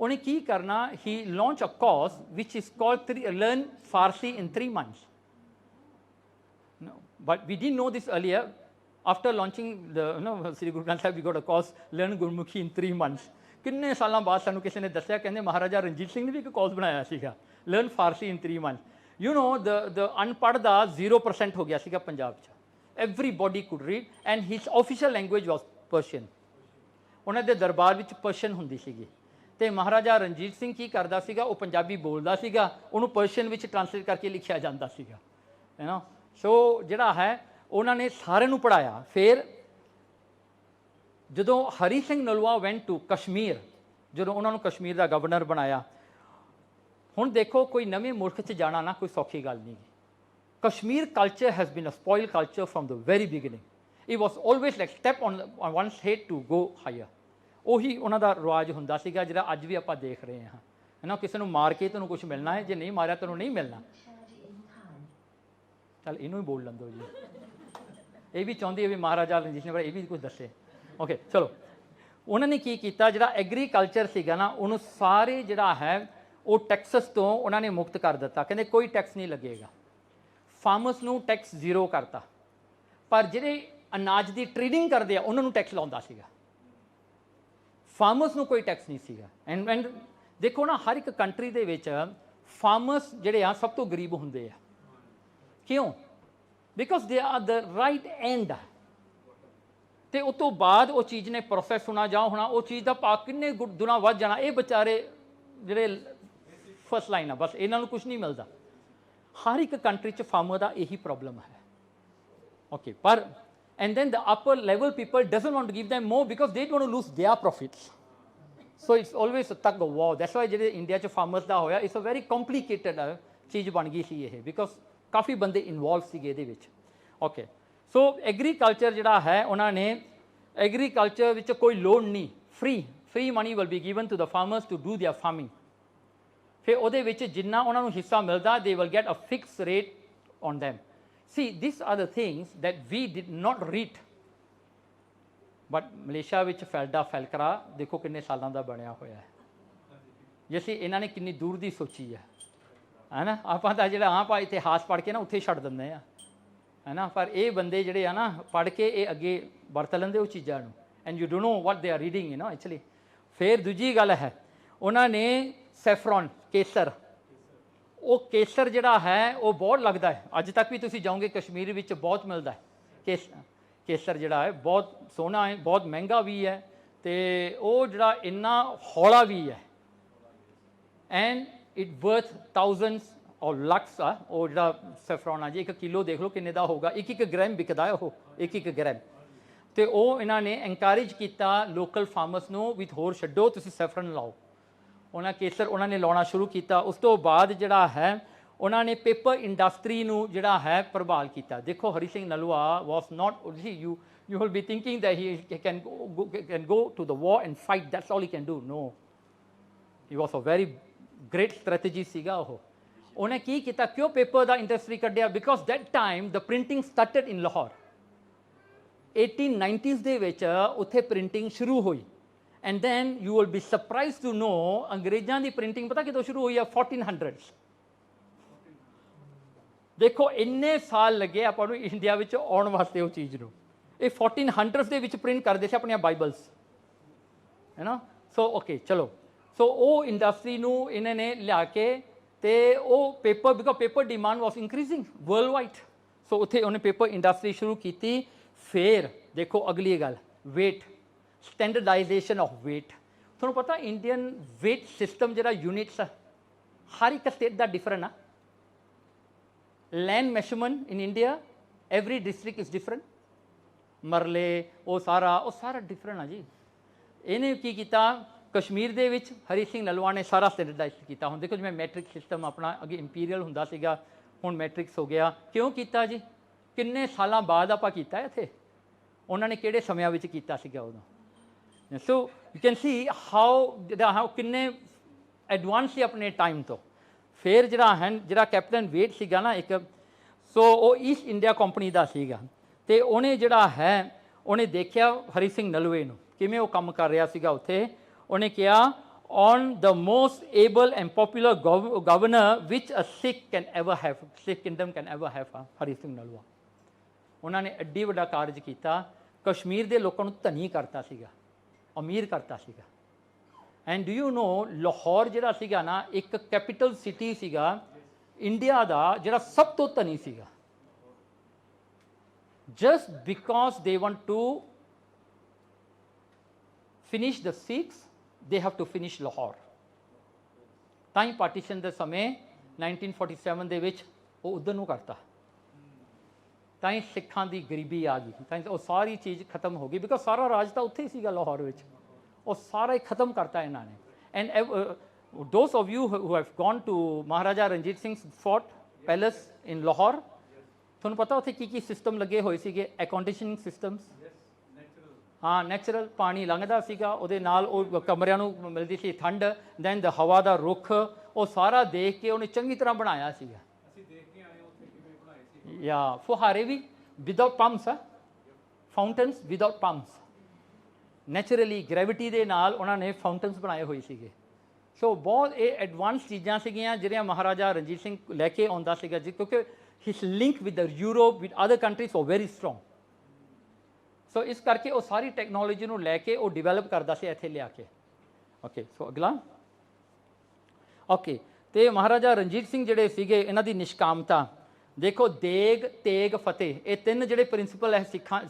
ਉਹਨੇ ਕੀ ਕਰਨਾ, he launch a course which is called learn Farsi in 3 months. But we didn't know this earlier. After launching the Sri Guru Granth Sahib, we got a course learn Gurmukhi in 3 months. ਕਿੰਨੇ ਸਾਲਾਂ ਬਾਅਦ ਸਾਨੂੰ ਕਿਸੇ ਨੇ ਦੱਸਿਆ, ਕਹਿੰਦੇ ਮਹਾਰਾਜਾ ਰਣਜੀਤ ਸਿੰਘ ਨੇ ਵੀ ਇੱਕ ਕੋਰਸ ਬਣਾਇਆ ਸੀਗਾ ਲਰਨ ਫਾਰਸੀ ਇਨ 3 months. ਦ ਅਨਪੜ੍ਹ ਦਾ 0% ਹੋ ਗਿਆ ਸੀਗਾ ਪੰਜਾਬ 'ਚ। Everybody could read and his official language was Persian. ਉਹਨਾਂ ਦੇ ਦਰਬਾਰ ਵਿੱਚ ਪਰਸ਼ੀਅਨ ਹੁੰਦੀ ਸੀਗੀ, ਤੇ ਮਹਾਰਾਜਾ ਰਣਜੀਤ ਸਿੰਘ ਕੀ ਕਰਦਾ ਸੀਗਾ, ਉਹ ਪੰਜਾਬੀ ਬੋਲਦਾ ਸੀਗਾ, ਉਹਨੂੰ ਪਰਸ਼ੀਅਨ ਵਿੱਚ ਟ੍ਰਾਂਸਲੇਟ ਕਰਕੇ ਲਿਖਿਆ ਜਾਂਦਾ ਸੀਗਾ। ਸੋ ਜਿਹੜਾ ਹੈ ਉਹਨਾਂ ਨੇ ਸਾਰਿਆਂ ਨੂੰ ਪੜ੍ਹਾਇਆ। ਫਿਰ ਜਦੋਂ ਹਰੀ ਸਿੰਘ ਨਲੂਆ ਵੈਂਟ ਟੂ ਕਸ਼ਮੀਰ, ਜਦੋਂ ਉਹਨਾਂ ਨੂੰ ਕਸ਼ਮੀਰ ਦਾ ਗਵਰਨਰ ਬਣਾਇਆ। ਹੁਣ ਦੇਖੋ ਕੋਈ ਨਵੇਂ ਮੁਲਕ 'ਚ ਜਾਣਾ ਨਾ ਕੋਈ ਸੌਖੀ ਗੱਲ ਨਹੀਂ। Kashmir culture has been a spoil culture from the very beginning. It was always like step on one's head to go higher. ਉਹੀ ਉਹਨਾਂ ਦਾ ਰਿਵਾਜ ਹੁੰਦਾ ਸੀਗਾ ਜਿਹੜਾ ਅੱਜ ਵੀ ਆਪਾਂ ਦੇਖ ਰਹੇ ਹਾਂ। ਕਿਸੇ ਨੂੰ ਮਾਰ ਕੇ ਤੁਹਾਨੂੰ ਕੁਛ ਮਿਲਣਾ ਹੈ, ਜੇ ਨਹੀਂ ਮਾਰਿਆ ਤੁਹਾਨੂੰ ਨਹੀਂ ਮਿਲਣਾ। ਚੱਲ ਇਹਨੂੰ ਹੀ ਬੋਲ ਲੈਂਦੋ ਜੀ। ਇਹ ਵੀ ਚਾਹੁੰਦੀ ਹੈ ਵੀ ਮਹਾਰਾਜਾ ਰਣਜੀਤ ਸਿੰਘ ਬਾਰੇ ਇਹ ਵੀ ਕੁਝ ਦੱਸੇ। ਓਕੇ ਚਲੋ, ਉਹਨਾਂ ਨੇ ਕੀ ਕੀਤਾ, ਜਿਹੜਾ ਐਗਰੀਕਲਚਰ ਸੀਗਾ ਨਾ ਉਹਨੂੰ ਸਾਰੇ ਜਿਹੜਾ ਹੈ ਉਹ ਟੈਕਸਸ ਤੋਂ ਉਹਨਾਂ ਨੇ ਮੁਕਤ ਕਰ ਦਿੱਤਾ। ਕਹਿੰਦੇ ਕੋਈ ਟੈਕਸ ਨਹੀਂ ਲੱਗੇਗਾ। ਫਾਰਮਰਸ ਨੂੰ ਟੈਕਸ ਜ਼ੀਰੋ ਕਰਤਾ, ਪਰ ਜਿਹੜੇ ਅਨਾਜ ਦੀ ਟ੍ਰੇਡਿੰਗ ਕਰਦੇ ਆ ਉਹਨਾਂ ਨੂੰ ਟੈਕਸ ਲਾਉਂਦਾ ਸੀਗਾ। ਫਾਰਮਰਸ ਨੂੰ ਕੋਈ ਟੈਕਸ ਨਹੀਂ ਸੀਗਾ। ਐਂਡ ਦੇਖੋ ਨਾ, ਹਰ ਇੱਕ ਕੰਟਰੀ ਦੇ ਵਿੱਚ ਫਾਰਮਰਸ ਜਿਹੜੇ ਆ ਸਭ ਤੋਂ ਗਰੀਬ ਹੁੰਦੇ ਆ। ਕਿਉਂ? Because they are the right and. ਤੇ ਉਸ ਤੋਂ ਬਾਅਦ ਉਹ ਚੀਜ਼ ਨੇ ਪ੍ਰੋਸੈਸ ਹੋਣਾ ਜਾਂ ਹੋਣਾ, ਉਹ ਚੀਜ਼ ਦਾ ਭਾਅ ਕਿੰਨੇ ਗੁਣਾ ਵੱਧ ਜਾਣਾ। ਇਹ ਵਿਚਾਰੇ ਜਿਹੜੇ ਫਸਟ ਲਾਈਨ ਆ, ਬਸ ਇਹਨਾਂ ਨੂੰ ਕੁਝ ਨਹੀਂ ਮਿਲਦਾ। ਹਰ ਇੱਕ ਕੰਟਰੀ 'ਚ ਫਾਰਮਰ ਦਾ ਇਹੀ ਪ੍ਰੋਬਲਮ ਹੈ। ਓਕੇ, ਪਰ and then the upper level people doesn't want to give them more because they don't want to lose their profits. So it's always a tug of war. That's why ਜਿਹੜੇ India 'ਚ farmers ਦਾ ਹੋਇਆ, it's a very complicated ਚੀਜ਼ ਬਣ ਗਈ ਸੀ ਇਹ, because ਕਾਫੀ ਬੰਦੇ involve ਸੀਗੇ ਇਹਦੇ ਵਿੱਚ। ਓਕੇ, ਸੋ ਐਗਰੀਕਲਚਰ ਜਿਹੜਾ ਹੈ, ਉਹਨਾਂ ਨੇ ਐਗਰੀਕਲਚਰ ਵਿੱਚ ਕੋਈ ਲੋਨ ਨਹੀਂ, free money will be given to the farmers to do their farming. ਫਿਰ ਉਹਦੇ ਵਿੱਚ ਜਿੰਨਾ ਉਹਨਾਂ ਨੂੰ ਹਿੱਸਾ ਮਿਲਦਾ, they will get a fix rate on them. See, these are the things that we did not read. But Malaysia ਵਿੱਚ ਫੈਲਡਾ ਫੈਲਕਰਾ ਦੇਖੋ ਕਿੰਨੇ ਸਾਲਾਂ ਦਾ ਬਣਿਆ ਹੋਇਆ ਹੈ। ਜਿਵੇਂ ਇਹਨਾਂ ਨੇ ਕਿੰਨੀ ਦੂਰ ਦੀ ਸੋਚੀ ਹੈ ਨਾ। ਆਪਾਂ ਤਾਂ ਜਿਹੜਾ ਆਪਾਂ ਇਤਿਹਾਸ ਪੜ੍ਹ ਕੇ ਨਾ ਉੱਥੇ ਛੱਡ ਦਿੰਦੇ ਆ, ਹੈ ਨਾ। ਪਰ ਇਹ ਬੰਦੇ ਜਿਹੜੇ ਆ ਨਾ, ਪੜ੍ਹ ਕੇ ਇਹ ਅੱਗੇ ਵਰਤ ਲੈਂਦੇ ਉਹ ਚੀਜ਼ਾਂ ਨੂੰ, and you don't know what they are reading, you know actually. ਫਿਰ ਦੂਜੀ ਗੱਲ ਹੈ, ਉਹਨਾਂ ਨੇ ਸੈਫਰੋਨ, ਕੇਸਰ, ਉਹ ਕੇਸਰ ਜਿਹੜਾ ਹੈ ਉਹ ਬਹੁਤ ਲੱਗਦਾ ਹੈ। ਅੱਜ ਤੱਕ ਵੀ ਤੁਸੀਂ ਜਾਓਗੇ ਕਸ਼ਮੀਰ ਵਿੱਚ ਬਹੁਤ ਮਿਲਦਾ ਹੈ ਕੇਸਰ ਜਿਹੜਾ ਹੈ, ਬਹੁਤ ਸੋਹਣਾ ਹੈ, ਬਹੁਤ ਮਹਿੰਗਾ ਵੀ ਹੈ, ਅਤੇ ਉਹ ਜਿਹੜਾ ਇੰਨਾ ਹੌਲਾ ਵੀ ਹੈ। ਐਂਡ ਇਟ ਵਰਥ ਥਾਊਜ਼ੈਂਡਸ ਔਰ ਲੱਖਸ ਆ ਉਹ ਜਿਹੜਾ ਸੈਫਰੋਨ ਆ ਜੀ। 1 ਕਿਲੋ ਦੇਖ ਲਓ ਕਿੰਨੇ ਦਾ ਹੋਊਗਾ, 1 ਗ੍ਰਾਮ ਵਿਕਦਾ ਹੈ ਉਹ, 1 ਗ੍ਰਾਮ। ਅਤੇ ਉਹ ਇਹਨਾਂ ਨੇ ਐਨਕਰੇਜ ਕੀਤਾ ਲੋਕਲ ਫਾਰਮਰਸ ਨੂੰ ਵੀ ਹੋਰ ਛੱਡੋ, ਤੁਸੀਂ ਸੈਫਰਨ ਲਾਓ। ਉਹਨਾਂ ਕੇਸਰ ਉਹਨਾਂ ਨੇ ਲਾਉਣਾ ਸ਼ੁਰੂ ਕੀਤਾ। ਉਸ ਤੋਂ ਬਾਅਦ ਜਿਹੜਾ ਹੈ ਉਹਨਾਂ ਨੇ ਪੇਪਰ ਇੰਡਸਟਰੀ ਨੂੰ ਜਿਹੜਾ ਹੈ ਪ੍ਰਭਾਵ ਕੀਤਾ। ਦੇਖੋ Hari Singh Nalua was not, you will be thinking that he can go to the war and fight, that's all he can do. No, he was a very great strategy ਸੀਗਾ ਉਹ। ਉਹਨੇ ਕੀ ਕੀਤਾ, ਕਿਉਂ ਪੇਪਰ ਦਾ ਇੰਡਸਟਰੀ ਕੱਢਿਆ? Because that time the printing started in Lahore. 1890s ਦੇ ਵਿੱਚ ਉੱਥੇ ਪ੍ਰਿੰਟਿੰਗ ਸ਼ੁਰੂ ਹੋਈ। And then you will be surprised to know ਅੰਗਰੇਜ਼ਾਂ ਦੀ ਪ੍ਰਿੰਟਿੰਗ ਪਤਾ ਕਿਦੋਂ ਸ਼ੁਰੂ ਹੋਈ ਆ? 1400s। ਦੇਖੋ ਇੰਨੇ ਸਾਲ ਲੱਗੇ ਆਪਾਂ ਨੂੰ ਇੰਡੀਆ ਵਿੱਚ ਆਉਣ ਵਾਸਤੇ ਉਹ ਚੀਜ਼ ਨੂੰ। ਇਹ 1400s ਦੇ ਵਿੱਚ ਪ੍ਰਿੰਟ ਕਰਦੇ ਸੀ ਆਪਣੀਆਂ ਬਾਈਬਲਸ, ਹੈ ਨਾ। ਸੋ ਓਕੇ ਚਲੋ, ਸੋ ਉਹ ਇੰਡਸਟਰੀ ਨੂੰ ਇਹਨਾਂ ਨੇ ਲਿਆ ਕੇ, ਅਤੇ ਉਹ paper, because paper demand was increasing worldwide, so ਉੱਥੇ ਉਹਨੇ ਪੇਪਰ ਇੰਡਸਟਰੀ ਸ਼ੁਰੂ ਕੀਤੀ। ਫਿਰ ਦੇਖੋ ਅਗਲੀ ਗੱਲ, ਵੇਟ, ਸਟੈਂਡਰਡਾਈਜੇਸ਼ਨ ਆਫ ਵੇਟ। ਤੁਹਾਨੂੰ ਪਤਾ ਇੰਡੀਅਨ ਵੇਟ ਸਿਸਟਮ ਜਿਹੜਾ ਯੂਨਿਟਸ ਆ, ਹਰ ਇੱਕ ਸਟੇਟ ਦਾ ਡਿਫਰੈਂਟ ਆ। Land measurement in India, every district is different. ਮਰਲੇ ਉਹ ਸਾਰਾ ਡਿਫਰੈਂਟ ਆ ਜੀ। ਇਹਨੇ ਕੀ ਕੀਤਾ, ਕਸ਼ਮੀਰ ਦੇ ਵਿੱਚ ਹਰੀ ਸਿੰਘ ਨਲੂਆ ਨੇ ਸਾਰਾ ਸਟੈਂਡਰਡਾਈਜ਼ ਕੀਤਾ। ਹੁਣ ਦੇਖੋ ਜਿਵੇਂ ਮੈਟ੍ਰਿਕ ਸਿਸਟਮ ਆਪਣਾ ਅੱਗੇ ਇੰਪੀਰੀਅਲ ਹੁੰਦਾ ਸੀਗਾ, ਹੁਣ ਮੈਟ੍ਰਿਕਸ ਹੋ ਗਿਆ। ਕਿਉਂ ਕੀਤਾ ਜੀ? ਕਿੰਨੇ ਸਾਲਾਂ ਬਾਅਦ ਆਪਾਂ ਕੀਤਾ ਇੱਥੇ, ਉਹਨਾਂ ਨੇ ਕਿਹੜੇ ਸਮਿਆਂ ਵਿੱਚ ਕੀਤਾ ਸੀਗਾ ਉਦੋਂ। ਸੋ ਯੂ ਕੈਨ ਸੀ ਹਾਊ ਕਿੰਨੇ ਐਡਵਾਂਸ ਸੀ ਆਪਣੇ ਟਾਈਮ ਤੋਂ। ਫਿਰ ਜਿਹੜਾ ਕੈਪਟਨ ਵੇਟ ਸੀਗਾ ਨਾ ਇੱਕ, ਸੋ ਉਹ ਈਸਟ ਇੰਡੀਆ ਕੰਪਨੀ ਦਾ ਸੀਗਾ, ਅਤੇ ਉਹਨੇ ਜਿਹੜਾ ਹੈ ਉਹਨੇ ਦੇਖਿਆ ਹਰੀ ਸਿੰਘ ਨਲੂਏ ਨੂੰ ਕਿਵੇਂ ਉਹ ਕੰਮ ਕਰ ਰਿਹਾ ਸੀਗਾ ਉੱਥੇ। ਉਹਨੇ ਕਿਹਾ, on the most able and popular governor which a Sikh can ever have, Sikh kingdom can ever have, Hari Singh Nalua. ਉਹਨਾਂ ਨੇ ਐਡੀ ਵੱਡਾ ਕਾਰਜ ਕੀਤਾ, ਕਸ਼ਮੀਰ ਦੇ ਲੋਕਾਂ ਨੂੰ ਧਨੀ ਕਰਤਾ ਸੀਗਾ, ਅਮੀਰ ਕਰਤਾ ਸੀਗਾ। And do you know, Lahore ਜਿਹੜਾ ਸੀਗਾ ਨਾ, ਇੱਕ ਕੈਪੀਟਲ ਸਿਟੀ ਸੀਗਾ ਇੰਡੀਆ ਦਾ ਜਿਹੜਾ ਸਭ ਤੋਂ ਧਨੀ ਸੀਗਾ। Just because they want to finish the Sikhs, they have to finish Lahore. ਤਾਂ ਹੀ ਪਾਰਟੀਸ਼ਨ ਦੇ ਸਮੇਂ 1947 ਦੇ ਵਿੱਚ ਉਹ ਉੱਧਰ ਨੂੰ ਕਰਤਾ, ਤਾਂ ਹੀ ਸਿੱਖਾਂ ਦੀ ਗਰੀਬੀ ਆ ਗਈ, ਤਾਂ ਉਹ ਸਾਰੀ ਚੀਜ਼ ਖਤਮ ਹੋ ਗਈ। ਬਿਕੋਜ਼ ਸਾਰਾ ਰਾਜ ਤਾਂ ਉੱਥੇ ਹੀ ਸੀਗਾ ਲਾਹੌਰ ਵਿੱਚ, ਉਹ ਸਾਰਾ ਹੀ ਖਤਮ ਕਰਤਾ ਇਹਨਾਂ ਨੇ। And those of you who have gone to Maharaja Ranjit Singh fort palace in Lahore, ਤੁਹਾਨੂੰ ਪਤਾ ਉੱਥੇ ਕੀ ਕੀ ਸਿਸਟਮ ਲੱਗੇ ਹੋਏ ਸੀਗੇ? 에ਅਰ ਕੰਡੀਸ਼ਨਿੰਗ ਸਿਸਟਮਸ, ਹਾਂ, ਨੈਚੁਰਲ ਪਾਣੀ ਲੰਘਦਾ ਸੀਗਾ, ਉਹਦੇ ਨਾਲ ਉਹ ਕਮਰਿਆਂ ਨੂੰ ਮਿਲਦੀ ਸੀ ਠੰਡ। ਦੈਨ ਦ ਹਵਾ ਦਾ ਰੁੱਖ, ਉਹ ਸਾਰਾ ਦੇਖ ਕੇ ਉਹਨੇ ਚੰਗੀ ਤਰ੍ਹਾਂ ਬਣਾਇਆ ਸੀਗਾ। ਜਾਂ ਫੁਹਾਰੇ ਵੀ ਵਿਦਆਊਟ ਪੰਪਸ ਆ, ਫਾਊਂਟਨਸ ਵਿਦਆਊਟ ਪੰਪਸ, ਨੈਚੁਰਲੀ ਗ੍ਰੈਵਿਟੀ ਦੇ ਨਾਲ ਉਹਨਾਂ ਨੇ ਫਾਊਂਟਨਸ ਬਣਾਏ ਹੋਏ ਸੀਗੇ। ਸੋ ਬਹੁਤ ਇਹ ਐਡਵਾਂਸ ਚੀਜ਼ਾਂ ਸੀਗੀਆਂ ਜਿਹੜੀਆਂ ਮਹਾਰਾਜਾ ਰਣਜੀਤ ਸਿੰਘ ਲੈ ਕੇ ਆਉਂਦਾ ਸੀਗਾ ਜੀ, ਕਿਉਂਕਿ his link with the Europe with other countries was very strong. So ਇਸ ਕਰਕੇ ਉਹ ਸਾਰੀ ਟੈਕਨੋਲੋਜੀ ਨੂੰ ਲੈ ਕੇ ਉਹ ਡਿਵੈਲਪ ਕਰਦਾ ਸੀ ਇੱਥੇ ਲਿਆ ਕੇ। ਓਕੇ, ਸੋ ਅਗਲਾ। ਓਕੇ, ਤੇ ਮਹਾਰਾਜਾ ਰਣਜੀਤ ਸਿੰਘ ਜਿਹੜੇ ਸੀਗੇ ਇਹਨਾਂ ਦੀ ਨਿਸ਼ਕਾਮਤਾ ਦੇਖੋ, ਦੇਗ ਤੇਗ ਫਤਿਹ, ਇਹ ਤਿੰਨ ਜਿਹੜੇ ਪ੍ਰਿੰਸੀਪਲ ਹੈ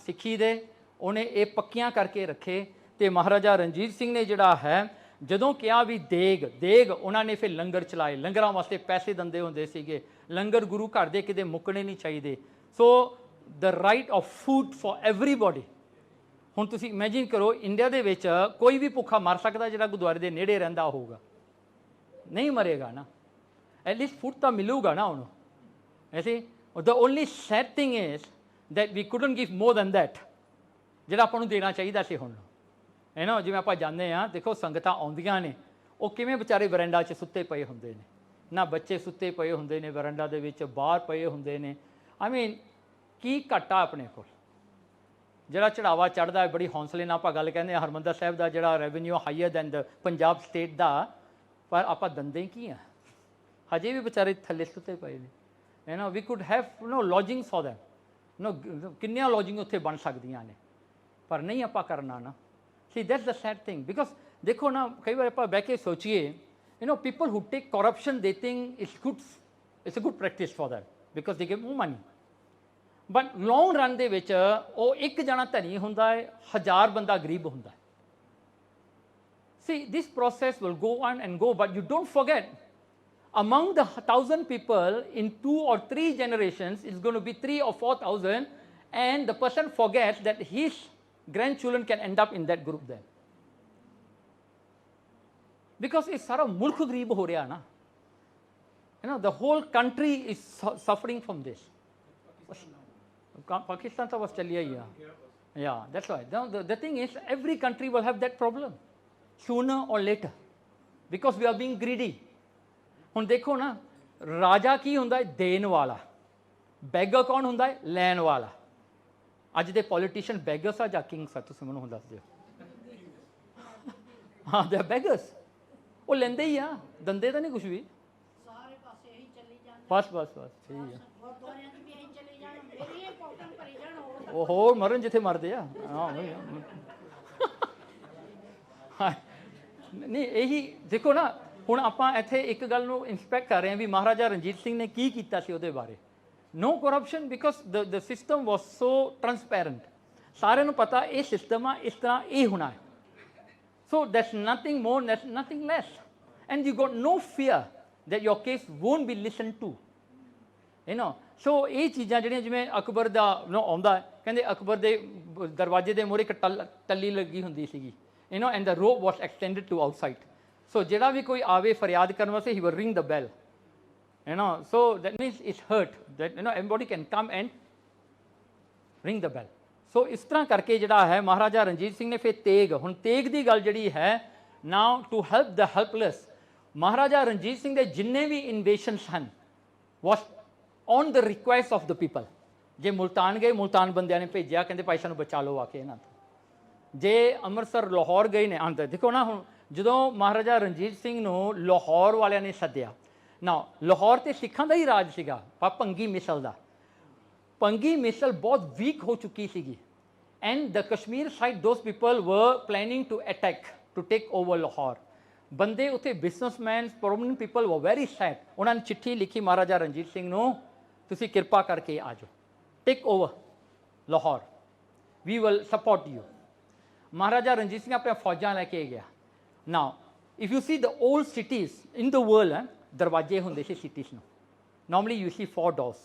ਸਿੱਖੀ ਦੇ, ਉਹਨੇ ਇਹ ਪੱਕੀਆਂ ਕਰਕੇ ਰੱਖੇ। ਤੇ ਮਹਾਰਾਜਾ ਰਣਜੀਤ ਸਿੰਘ ਨੇ ਜਿਹੜਾ ਹੈ ਜਦੋਂ ਕਿਹਾ ਵੀ ਦੇਗ ਉਹਨਾਂ ਨੇ ਫਿਰ ਲੰਗਰ ਚਲਾਏ, ਲੰਗਰਾਂ ਵਾਸਤੇ ਪੈਸੇ ਦਿੰਦੇ ਹੁੰਦੇ ਸੀਗੇ, ਲੰਗਰ ਗੁਰੂ ਘਰ ਦੇ ਕਿਤੇ ਮੁੱਕਣੇ ਨਹੀਂ ਚਾਹੀਦੇ। So the right of food for everybody. ਹੁਣ ਤੁਸੀਂ ਇਮੈਜਿਨ ਕਰੋ, ਇੰਡੀਆ ਦੇ ਵਿੱਚ ਕੋਈ ਵੀ ਭੁੱਖਾ ਮਰ ਸਕਦਾ ਜਿਹੜਾ ਗੁਰਦੁਆਰੇ ਦੇ ਨੇੜੇ ਰਹਿੰਦਾ ਹੋਊਗਾ? ਨਹੀਂ ਮਰੇਗਾ ਨਾ, ਐਟਲੀਸਟ ਫੂਡ ਤਾਂ ਮਿਲੂਗਾ ਨਾ ਉਹਨੂੰ। ਐਸੇ the only sad thing is that we couldn't give more than that, ਜਿਹੜਾ ਆਪਾਂ ਨੂੰ ਦੇਣਾ ਚਾਹੀਦਾ ਸੀ ਹੁਣ। ਹੈ ਨਾ, ਜਿਵੇਂ ਆਪਾਂ ਜਾਂਦੇ ਹਾਂ, ਦੇਖੋ ਸੰਗਤਾਂ ਆਉਂਦੀਆਂ ਨੇ, ਉਹ ਕਿਵੇਂ ਵਿਚਾਰੇ ਵਰੰਡਾ 'ਚ ਸੁੱਤੇ ਪਏ ਹੁੰਦੇ ਨੇ, ਨਾ ਬੱਚੇ ਸੁੱਤੇ ਪਏ ਹੁੰਦੇ ਨੇ ਵਰੰਡਾ ਦੇ ਵਿੱਚ, ਬਾਹਰ ਪਏ ਹੁੰਦੇ ਨੇ। ਆਈ ਮੀਨ ਕੀ ਘਾਟਾ ਆਪਣੇ ਕੋਲ? ਜਿਹੜਾ ਚੜਾਵਾ ਚੜ੍ਹਦਾ ਹੈ, ਬੜੀ ਹੌਂਸਲੇ ਨਾਲ ਆਪਾਂ ਗੱਲ ਕਹਿੰਦੇ ਹਾਂ ਹਰਿਮੰਦਰ ਸਾਹਿਬ ਦਾ ਜਿਹੜਾ ਰੈਵਨਿਊ ਹਾਈਅਰ ਦੈਨ ਦ ਪੰਜਾਬ ਸਟੇਟ ਦਾ, ਪਰ ਆਪਾਂ ਦਿੰਦੇ ਕੀ ਆ? ਹਜੇ ਵੀ ਵਿਚਾਰੇ ਥੱਲੇ ਸੁੱਤੇ ਪਏ ਨੇ। ਹੈ ਨਾ, we could have lodging for them, ਕਿੰਨੀਆਂ ਲੌਜਿੰਗ ਉੱਥੇ ਬਣ ਸਕਦੀਆਂ ਨੇ, ਪਰ ਨਹੀਂ ਆਪਾਂ ਕਰਨਾ ਨਾ। See, that's the sad thing, because ਦੇਖੋ ਨਾ, ਕਈ ਵਾਰ ਆਪਾਂ ਬਹਿ ਕੇ ਸੋਚੀਏ, people who take corruption, they think it's a good practice for them because they get more money, but long run ਦੇ ਵਿੱਚ ਉਹ ਇੱਕ ਜਣਾ ਧਨੀ ਹੁੰਦਾ ਹੈ, 1000 ਬੰਦਾ ਗਰੀਬ ਹੁੰਦਾ ਹੈ। See, this process will go on and go, but you don't forget, among the 1,000 people in 2 or 3 generations, it's going to be 3 or 4,000, and the person forgets that his grandchildren can end up in that group then, because ਇਹ ਸਾਰਾ ਮੁਲਕ ਗਰੀਬ ਹੋ ਰਿਹਾ ਨਾ। the whole country is suffering from this. Pakistan ਤਾਂ ਬਸ ਚੱਲਿਆ ਹੀ ਆ। Yeah, that's right. Now, the thing is, every country will have that problem sooner or later, because we are being greedy. ਹੁਣ ਦੇਖੋ ਨਾ, ਰਾਜਾ ਕੀ ਹੁੰਦਾ ਹੈ? ਦੇਣ ਵਾਲਾ। ਬੈਗਰ ਕੌਣ ਹੁੰਦਾ ਹੈ? ਲੈਣ ਵਾਲਾ। ਅੱਜ ਦੇ ਪੋਲੀਟੀਸ਼ੀਅਨ ਬੈਗਰਸ ਆ ਜਾਂ ਕਿੰਗਸ ਆ? ਤੁਸੀਂ ਮੈਨੂੰ ਹੁਣ ਦੱਸ ਦਿਓ। ਹਾਂ, ਦੇ ਬੈਗਰਸ। ਉਹ ਲੈਂਦੇ ਹੀ ਆ, ਦਿੰਦੇ ਤਾਂ ਨਹੀਂ ਕੁਛ ਵੀ। ਬਸ ਸਹੀ ਆ। ਉਹ ਹੋਰ ਮਰਨ ਜਿੱਥੇ ਮਰਦੇ ਆ। ਨਹੀਂ, ਇਹੀ ਦੇਖੋ ਨਾ, ਹੁਣ ਆਪਾਂ ਇੱਥੇ ਇੱਕ ਗੱਲ ਨੂੰ ਇੰਸਪੈਕਟ ਕਰ ਰਹੇ ਹਾਂ ਵੀ ਮਹਾਰਾਜਾ ਰਣਜੀਤ ਸਿੰਘ ਨੇ ਕੀ ਕੀਤਾ ਸੀ ਉਹਦੇ ਬਾਰੇ। No corruption, because the system was so transparent. ਸਾਰਿਆਂ ਨੂੰ ਪਤਾ ਇਹ ਸਿਸਟਮ ਆ, ਇਸ ਤਰ੍ਹਾਂ ਇਹ ਹੋਣਾ ਹੈ। So there's nothing more, there's nothing less, and you got no fear that your case won't be listened to. So ਇਹ ਚੀਜ਼ਾਂ ਜਿਹੜੀਆਂ, ਜਿਵੇਂ ਅਕਬਰ ਦਾ ਆਉਂਦਾ ਹੈ, ਕਹਿੰਦੇ ਅਕਬਰ ਦੇ ਦਰਵਾਜ਼ੇ ਦੇ ਮੂਹਰੇ ਇੱਕ ਟੱਲੀ ਲੱਗੀ ਹੁੰਦੀ ਸੀਗੀ, and the rope was extended to outside. So ਜਿਹੜਾ ਵੀ ਕੋਈ ਆਵੇ ਫਰਿਆਦ ਕਰਨ ਵਾਸਤੇ, he will ring the bell. So that means it's heard, that everybody can come and ring the bell. So ਇਸ ਤਰ੍ਹਾਂ ਕਰਕੇ ਜਿਹੜਾ ਹੈ ਮਹਾਰਾਜਾ ਰਣਜੀਤ ਸਿੰਘ ਨੇ ਫਿਰ ਤੇਗ, ਹੁਣ ਤੇਗ ਦੀ ਗੱਲ ਜਿਹੜੀ ਹੈ, now to help the helpless, Maharaja Ranjit Singh ਦੇ ਜਿੰਨੇ ਵੀ ਇਨਵੇਸ਼ਨਸ ਹਨ was on the request of the people. ਜੇ ਮੁਲਤਾਨ ਗਏ, ਮੁਲਤਾਨ ਬੰਦਿਆਂ ਨੇ ਭੇਜਿਆ, ਕਹਿੰਦੇ ਭਾਈ ਸਾਨੂੰ ਬਚਾ ਲਓ ਆ ਕੇ ਇਹਨਾਂ ਤੋਂ। ਜੇ ਅੰਮ੍ਰਿਤਸਰ ਲਾਹੌਰ ਗਏ ਨੇ, ਆਂਦੇ ਦੇਖੋ ਨਾ, ਹੁਣ ਜਦੋਂ ਮਹਾਰਾਜਾ ਰਣਜੀਤ ਸਿੰਘ ਨੂੰ ਲਾਹੌਰ ਵਾਲਿਆਂ ਨੇ ਸੱਦਿਆ ਨਾ, ਲਾਹੌਰ ਤੇ ਸਿੱਖਾਂ ਦਾ ਹੀ ਰਾਜ ਸੀਗਾ, ਭੰਗੀ ਮਿਸਲ ਦਾ। ਭੰਗੀ ਮਿਸਲ ਬਹੁਤ ਵੀਕ ਹੋ ਚੁੱਕੀ ਸੀਗੀ, and the Kashmir side those people were planning to attack, to take over Lahore. ਬੰਦੇ ਉੱਥੇ businessman, prominent people were very sad. ਉਹਨਾਂ ਨੇ ਚਿੱਠੀ ਲਿਖੀ ਮਹਾਰਾਜਾ ਰਣਜੀਤ ਸਿੰਘ ਨੂੰ, ਤੁਸੀਂ ਕਿਰਪਾ ਕਰਕੇ ਆ ਜਾਓ, take over Lahore, we will support you. Maharaja Ranjit Singh ਆਪਣੀਆਂ ਫੌਜਾਂ ਲੈ ਕੇ ਗਿਆ। Now if you see the old cities in the world, ਦਰਵਾਜ਼ੇ ਹੁੰਦੇ ਸੀ ਸਿਟੀਜ਼ ਨੂੰ। ਨੋਰਮਲੀ ਯੂ ਸੀ 4 doors,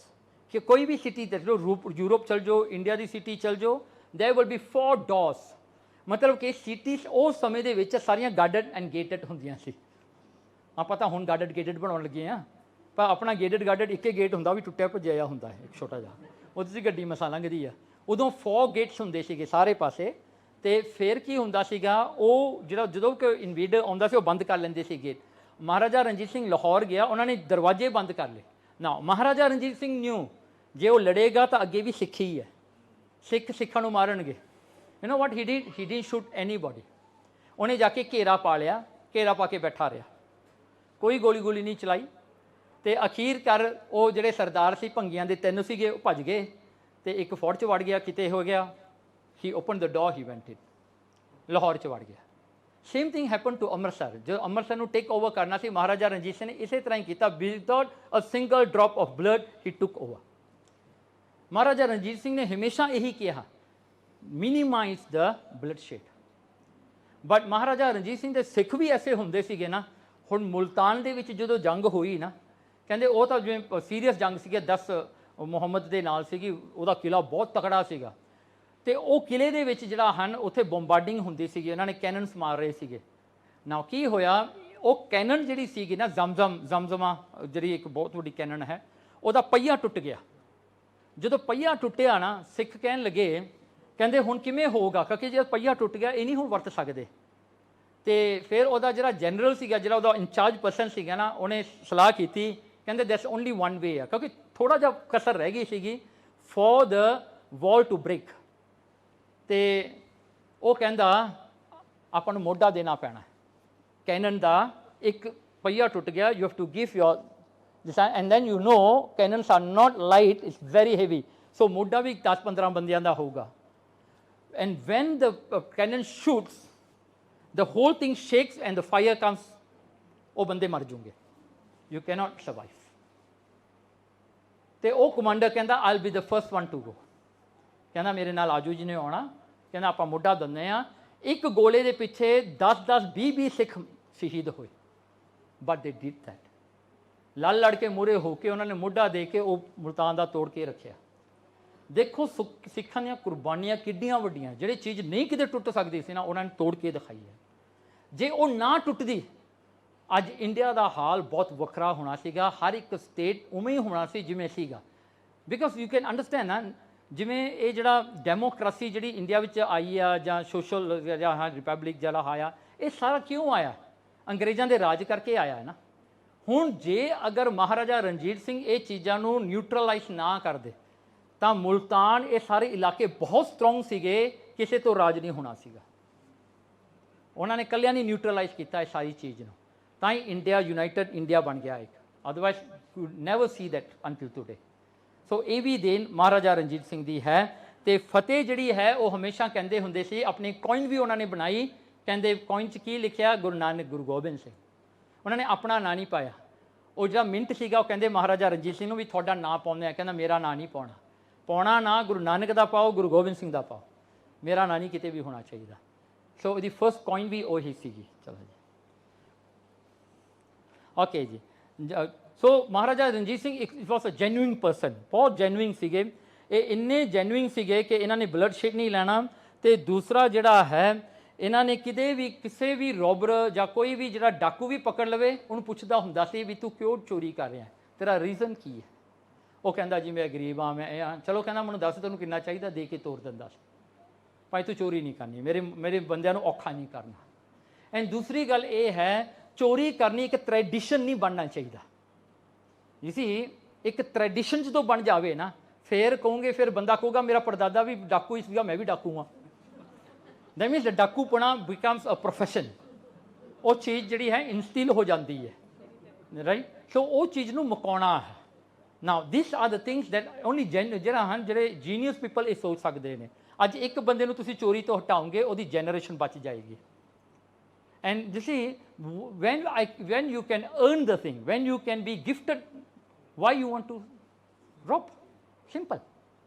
ਕਿ ਕੋਈ ਵੀ ਸਿਟੀ ਦੇਖ ਲਓ, ਯੂਰਪ ਚਲ ਜਾਓ, ਇੰਡੀਆ ਦੀ ਸਿਟੀ ਚਲ ਜਾਓ, ਦੇयर ਵਿਲ ਬੀ 4 doors। ਮਤਲਬ ਕਿ ਸਿਟੀਜ਼ ਉਸ ਸਮੇਂ ਦੇ ਵਿੱਚ ਸਾਰੀਆਂ ਗਾਰਡਡ ਐਂਡ ਗੇਟਡ ਹੁੰਦੀਆਂ ਸੀ। ਆਪਾਂ ਤਾਂ ਹੁਣ ਗਾਰਡਡ ਗੇਟਡ ਬਣਾਉਣ ਲੱਗੇ ਹਾਂ, ਪਰ ਆਪਣਾ ਗਾਰਡਡ ਇੱਕੇ ਗੇਟ ਹੁੰਦਾ, ਵੀ ਟੁੱਟਿਆ ਭੱਜਿਆ ਹੁੰਦਾ ਹੈ, ਇੱਕ ਛੋਟਾ ਜਿਹਾ, ਉਹਦੇ 'ਚ ਗੱਡੀ ਮਸਾਂ ਲੰਘਦੀ ਆ। ਉਦੋਂ 4 ਗੇਟਸ ਹੁੰਦੇ ਸੀਗੇ ਸਾਰੇ ਪਾਸੇ। ਅਤੇ ਫਿਰ ਕੀ ਹੁੰਦਾ ਸੀਗਾ, ਉਹ ਜਦੋਂ ਕੋਈ ਇਨਵੇਡਰ ਆਉਂਦਾ ਸੀ ਉਹ ਬੰਦ ਕਰ ਲੈਂਦੇ ਸੀ ਗੇਟ। ਮਹਾਰਾਜਾ ਰਣਜੀਤ ਸਿੰਘ ਲਾਹੌਰ ਗਿਆ, ਉਹਨਾਂ ਨੇ ਦਰਵਾਜ਼ੇ ਬੰਦ ਕਰ ਲਏ ਨਾ। ਮਹਾਰਾਜਾ ਰਣਜੀਤ ਸਿੰਘ ਨਿਊ ਜੇ ਉਹ ਲੜੇਗਾ ਤਾਂ ਅੱਗੇ ਵੀ ਸਿੱਖੀ ਹੈ, ਸਿੱਖ ਸਿੱਖਾਂ ਨੂੰ ਮਾਰਨਗੇ। You know what he didn't shoot anybody. ਉਹਨੇ ਜਾ ਕੇ ਘੇਰਾ ਪਾ ਲਿਆ, ਘੇਰਾ ਪਾ ਕੇ ਬੈਠਾ ਰਿਹਾ, ਕੋਈ ਗੋਲੀ ਨਹੀਂ ਚਲਾਈ। ਤੇ ਅਖੀਰ ਕਰ ਉਹ ਜਿਹੜੇ ਸਰਦਾਰ ਸੀ ਭੰਗੀਆਂ ਦੇ 3 ਸੀਗੇ, ਉਹ ਭੱਜ ਗਏ ਤੇ ਇੱਕ ਫੌਜ 'ਚ ਵੜ ਗਿਆ, ਕਿਤੇ ਹੋ ਗਿਆ। ਹੀ ਓਪਨ ਦ ਡੋਰ, ਹੀ ਵੈਂਟ ਇਨ, ਲਾਹੌਰ 'ਚ ਵੜ ਗਿਆ। Same thing happen to Amritsar. ਜੋ ਅੰਮ੍ਰਿਤਸਰ ਨੂੰ ਟੇਕ ਓਵਰ ਕਰਨਾ ਸੀ, ਮਹਾਰਾਜਾ ਰਣਜੀਤ ਸਿੰਘ ਨੇ ਇਸੇ ਤਰ੍ਹਾਂ ਹੀ ਕੀਤਾ। Without a single drop of blood he took over. Maharaja Ranjit Singh ਨੇ ਹਮੇਸ਼ਾ ਇਹੀ ਕਿਹਾ, minimise the bloodshed. But Maharaja Ranjit Singh ਦੇ ਸਿੱਖ ਵੀ ਐਸੇ ਹੁੰਦੇ ਸੀਗੇ ਨਾ। ਹੁਣ ਮੁਲਤਾਨ ਦੇ ਵਿੱਚ ਜਦੋਂ ਜੰਗ ਹੋਈ ਨਾ, ਕਹਿੰਦੇ ਉਹ ਤਾਂ ਜਿਵੇਂ ਸੀਰੀਅਸ ਜੰਗ ਸੀਗੀ, 10 ਮੁਹੰਮਦ ਦੇ ਨਾਲ ਸੀਗੀ, ਉਹਦਾ ਕਿਲਾ ਬਹੁਤ ਤਕੜਾ ਸੀਗਾ। ਤੇ ਉਹ ਕਿਲੇ ਦੇ ਵਿੱਚ ਜਿਹੜਾ ਹਨ ਉੱਥੇ ਬੰਬਾਰਡਿੰਗ ਹੁੰਦੀ ਸੀਗੀ, ਉਹਨਾਂ ਨੇ ਕੈਨਨਸ ਮਾਰ ਰਹੇ ਸੀਗੇ ਨਾ। ਕੀ ਹੋਇਆ, ਉਹ ਕੈਨਨ ਜਿਹੜੀ ਸੀਗੀ ਨਾ, ਜ਼ਮਜ਼ਮਾ ਜਿਹੜੀ ਇੱਕ ਬਹੁਤ ਵੱਡੀ ਕੈਨਨ ਹੈ, ਉਹਦਾ ਪਹੀਆ ਟੁੱਟ ਗਿਆ। ਜਦੋਂ ਪਹੀਆ ਟੁੱਟਿਆ ਨਾ, ਸਿੱਖ ਕਹਿਣ ਲੱਗੇ, ਕਹਿੰਦੇ ਹੁਣ ਕਿਵੇਂ ਹੋਊਗਾ, ਕਿਉਂਕਿ ਜੇ ਪਹੀਆ ਟੁੱਟ ਗਿਆ ਇਹ ਨਹੀਂ ਹੁਣ ਵਰਤ ਸਕਦੇ। ਤੇ ਫਿਰ ਉਹਦਾ ਜਿਹੜਾ ਜਨਰਲ ਸੀਗਾ, ਜਿਹੜਾ ਉਹਦਾ ਇੰਚਾਰਜ ਪਰਸਨ ਸੀਗਾ ਨਾ, ਉਹਨੇ ਸਲਾਹ ਕੀਤੀ, ਕਹਿੰਦੇ ਦੈਟਸ ਓਨਲੀ ਵਨ ਵੇ ਆ, ਕਿਉਂਕਿ ਥੋੜਾ ਜਿਹਾ ਕਸਰ ਰਹਿ ਗਈ ਸੀਗੀ for the wall to break. ਤੇ ਉਹ ਕਹਿੰਦਾ ਆਪਾਂ ਨੂੰ ਮੋਢਾ ਦੇਣਾ ਪੈਣਾ। ਕੈਨਨ ਦਾ ਇੱਕ ਪਹੀਆ ਟੁੱਟ ਗਿਆ, you have to give your this and then you know cannons are not light, it's very heavy. So ਮੋਢਾ ਵੀ 10-15 ਬੰਦਿਆਂ ਦਾ ਹੋਊਗਾ। And when the cannon shoots, the whole thing shakes and the fire comes, ਉਹ ਬੰਦੇ ਮਰ ਜੂਗੇ, you cannot survive। ਤੇ ਉਹ ਕਮਾਂਡਰ ਕਹਿੰਦਾ I'll be the first one to go। ਕਹਿੰਦਾ ਮੇਰੇ ਨਾਲ ਆਜੂ ਜੀ ਨੇ ਆਉਣਾ, ਕਹਿੰਦਾ ਆਪਾਂ ਮੋਢਾ ਦਿੰਦੇ ਆ। ਇੱਕ ਗੋਲੇ ਦੇ ਪਿੱਛੇ 10-10 20-20 ਸਿੱਖ ਸ਼ਹੀਦ ਹੋਏ, but they did that। ਲੜ ਕੇ ਮੂਹਰੇ ਹੋ ਕੇ ਉਹਨਾਂ ਨੇ ਮੋਢਾ ਦੇ ਕੇ ਉਹ ਮੁਲਤਾਨ ਦਾ ਤੋੜ ਕੇ ਰੱਖਿਆ। ਦੇਖੋ ਸਿੱਖਾਂ ਦੀਆਂ ਕੁਰਬਾਨੀਆਂ ਕਿੱਡੀਆਂ ਵੱਡੀਆਂ, ਜਿਹੜੀ ਚੀਜ਼ ਨਹੀਂ ਕਿਤੇ ਟੁੱਟ ਸਕਦੀ ਸੀ ਨਾ, ਉਹਨਾਂ ਨੇ ਤੋੜ ਕੇ ਦਿਖਾਈ ਹੈ। ਜੇ ਉਹ ਨਾ ਟੁੱਟਦੀ, ਅੱਜ ਇੰਡੀਆ ਦਾ ਹਾਲ ਬਹੁਤ ਵੱਖਰਾ ਹੋਣਾ ਸੀਗਾ। ਹਰ ਇੱਕ ਸਟੇਟ ਉਵੇਂ ਹੀ ਹੋਣਾ ਸੀ ਜਿਵੇਂ ਸੀਗਾ। ਬਿਕਾਜ਼ ਯੂ ਕੈਨ ਅੰਡਰਸਟੈਂਡ ਨਾ, ਜਿਵੇਂ ਇਹ ਜਿਹੜਾ ਡੈਮੋਕ੍ਰੇਸੀ ਜਿਹੜੀ ਇੰਡੀਆ ਵਿੱਚ ਆਈ ਆ, ਜਾਂ ਸੋਸ਼ਲ ਜਾਂ ਰਿਪਬਲਿਕ ਜਿਹੜਾ ਆਇਆ, ਇਹ ਸਾਰਾ ਕਿਉਂ ਆਇਆ? ਅੰਗਰੇਜ਼ਾਂ ਦੇ ਰਾਜ ਕਰਕੇ ਆਇਆ ਹੈ ਨਾ। ਹੁਣ ਜੇ ਅਗਰ ਮਹਾਰਾਜਾ ਰਣਜੀਤ ਸਿੰਘ ਇਹ ਚੀਜ਼ਾਂ ਨੂੰ ਨਿਊਟਰਲਾਈਜ਼ ਨਾ ਕਰਦੇ ਤਾਂ ਮੁਲਤਾਨ, ਇਹ ਸਾਰੇ ਇਲਾਕੇ ਬਹੁਤ ਸਟਰੋਂਗ ਸੀਗੇ, ਕਿਸੇ ਤੋਂ ਰਾਜ ਨਹੀਂ ਹੋਣਾ ਸੀਗਾ। ਉਹਨਾਂ ਨੇ ਇਕੱਲਿਆਂ ਨਹੀਂ ਨਿਊਟਰਲਾਈਜ਼ ਕੀਤਾ ਇਹ ਸਾਰੀ ਚੀਜ਼ ਨੂੰ, ਤਾਂ ਹੀ ਇੰਡੀਆ ਯੂਨਾਈਟਿਡ ਇੰਡੀਆ ਬਣ ਗਿਆ ਇੱਕ। Otherwise you never see that until today. So ਇਹ ਵੀ ਦੇਣ ਮਹਾਰਾਜਾ ਰਣਜੀਤ ਸਿੰਘ ਦੀ ਹੈ। ਤੇ ਫਤਿਹ ਜਿਹੜੀ ਹੈ ਉਹ ਹਮੇਸ਼ਾ ਕਹਿੰਦੇ ਹੁੰਦੇ ਸੀ, ਆਪਣੀ ਕੋਇਨ ਵੀ ਉਹਨਾਂ ਨੇ ਬਣਾਈ। ਕਹਿੰਦੇ ਕੋਇਨ 'ਚ ਕੀ ਲਿਖਿਆ? ਗੁਰੂ ਨਾਨਕ, ਗੁਰੂ ਗੋਬਿੰਦ ਸਿੰਘ। ਉਹਨਾਂ ਨੇ ਆਪਣਾ ਨਾਂ ਨਹੀਂ ਪਾਇਆ। ਉਹ ਜਿਹੜਾ ਮਿੰਟ ਸੀਗਾ, ਉਹ ਕਹਿੰਦੇ ਮਹਾਰਾਜਾ ਰਣਜੀਤ ਸਿੰਘ ਨੂੰ ਵੀ ਤੁਹਾਡਾ ਨਾਂ ਪਾਉਂਦੇ ਆ, ਕਹਿੰਦਾ ਮੇਰਾ ਨਾਂ ਨਹੀਂ ਪਾਉਣਾ, ਪਾਉਣਾ ਨਾਂ ਗੁਰੂ ਨਾਨਕ ਦਾ ਪਾਓ, ਗੁਰੂ ਗੋਬਿੰਦ ਸਿੰਘ ਦਾ ਪਾਓ, ਮੇਰਾ ਨਾਂ ਨਹੀਂ ਕਿਤੇ ਵੀ ਹੋਣਾ ਚਾਹੀਦਾ। ਸੋ ਇਹਦੀ ਫਸਟ ਕੋਇਨ ਵੀ ਉਹੀ ਸੀਗੀ। ਚਲੋ ਜੀ, ਓਕੇ ਜੀ। So Maharaja Ranjit Singh it was a genuine person, ਬਹੁਤ ਜੈਨੂਇਨ ਸੀਗੇ। ਇਹ ਇੰਨੇ ਜੈਨੂਇਨ ਸੀਗੇ ਕਿ ਇਹਨਾਂ ਨੇ ਬਲੱਡ ਸ਼ੇਡ ਨਹੀਂ ਲੈਣਾ। ਤੇ ਦੂਸਰਾ ਜਿਹੜਾ ਹੈ, ਇਹਨਾਂ ਨੇ ਕਿਤੇ ਵੀ ਕਿਸੇ ਵੀ ਰੋਬਰ ਜਾਂ ਕੋਈ ਵੀ ਜਿਹੜਾ ਡਾਕੂ ਵੀ ਪਕੜ ਲਵੇ, ਉਹਨੂੰ ਪੁੱਛਦਾ ਹੁੰਦਾ ਸੀ ਵੀ ਤੂੰ ਕਿਉਂ ਚੋਰੀ ਕਰ ਰਿਹਾ, ਤੇਰਾ ਰੀਜ਼ਨ ਕੀ ਹੈ? ਉਹ ਕਹਿੰਦਾ ਜੀ ਮੈਂ ਗਰੀਬ ਹਾਂ, ਮੈਂ ਇਹ ਹਾਂ। ਚਲੋ ਕਹਿੰਦਾ ਮੈਨੂੰ ਦੱਸ ਤੈਨੂੰ ਕਿੰਨਾ ਚਾਹੀਦਾ, ਦੇ ਕੇ ਤੋਰ ਦਿੰਦਾ ਸੀ। ਭਾਈ ਤੂੰ ਚੋਰੀ ਨਹੀਂ ਕਰਨੀ, ਮੇਰੇ ਬੰਦਿਆਂ ਨੂੰ ਔਖਾ ਨਹੀਂ ਕਰਨਾ। ਐਂਡ ਦੂਸਰੀ ਗੱਲ ਇਹ ਹੈ, ਚੋਰੀ ਕਰਨੀ ਇੱਕ ਟ੍ਰੈਡੀਸ਼ਨ ਨਹੀਂ ਬਣਨਾ ਚਾਹੀਦਾ। ਜੀ ਇੱਕ ਟ੍ਰੈਡੀਸ਼ਨ ਜਦੋਂ ਬਣ ਜਾਵੇ ਨਾ, ਫਿਰ ਕਹੋਗੇ, ਫਿਰ ਬੰਦਾ ਕਹੂਗਾ ਮੇਰਾ ਪੜਦਾਦਾ ਵੀ ਡਾਕੂ ਹੀ ਸੀਗਾ, ਮੈਂ ਵੀ ਡਾਕੂ ਹਾਂ। ਦੈਟ ਮੀਨਸ ਡਾਕੂਪਣਾ ਬਿਕਮਸ ਅ ਪ੍ਰੋਫੈਸ਼ਨ। ਉਹ ਚੀਜ਼ ਜਿਹੜੀ ਹੈ ਇਨਸਟਿਲ ਹੋ ਜਾਂਦੀ ਹੈ, ਰਾਈਟ। ਸੋ ਉਹ ਚੀਜ਼ ਨੂੰ ਮੁਕਾਉਣਾ ਹੈ। Now this are the things that only ਜਿਹੜਾ ਹਨ, ਜਿਹੜੇ ਜੀਨੀਅਸ ਪੀਪਲ ਇਹ ਸੋਚ ਸਕਦੇ ਨੇ। ਅੱਜ ਇੱਕ ਬੰਦੇ ਨੂੰ ਤੁਸੀਂ ਚੋਰੀ ਤੋਂ ਹਟਾਓਗੇ, ਉਹਦੀ ਜਨਰੇਸ਼ਨ ਬਚ ਜਾਏਗੀ। And you see, when you can earn the thing, when you can be gifted, why you want to rob? Simple,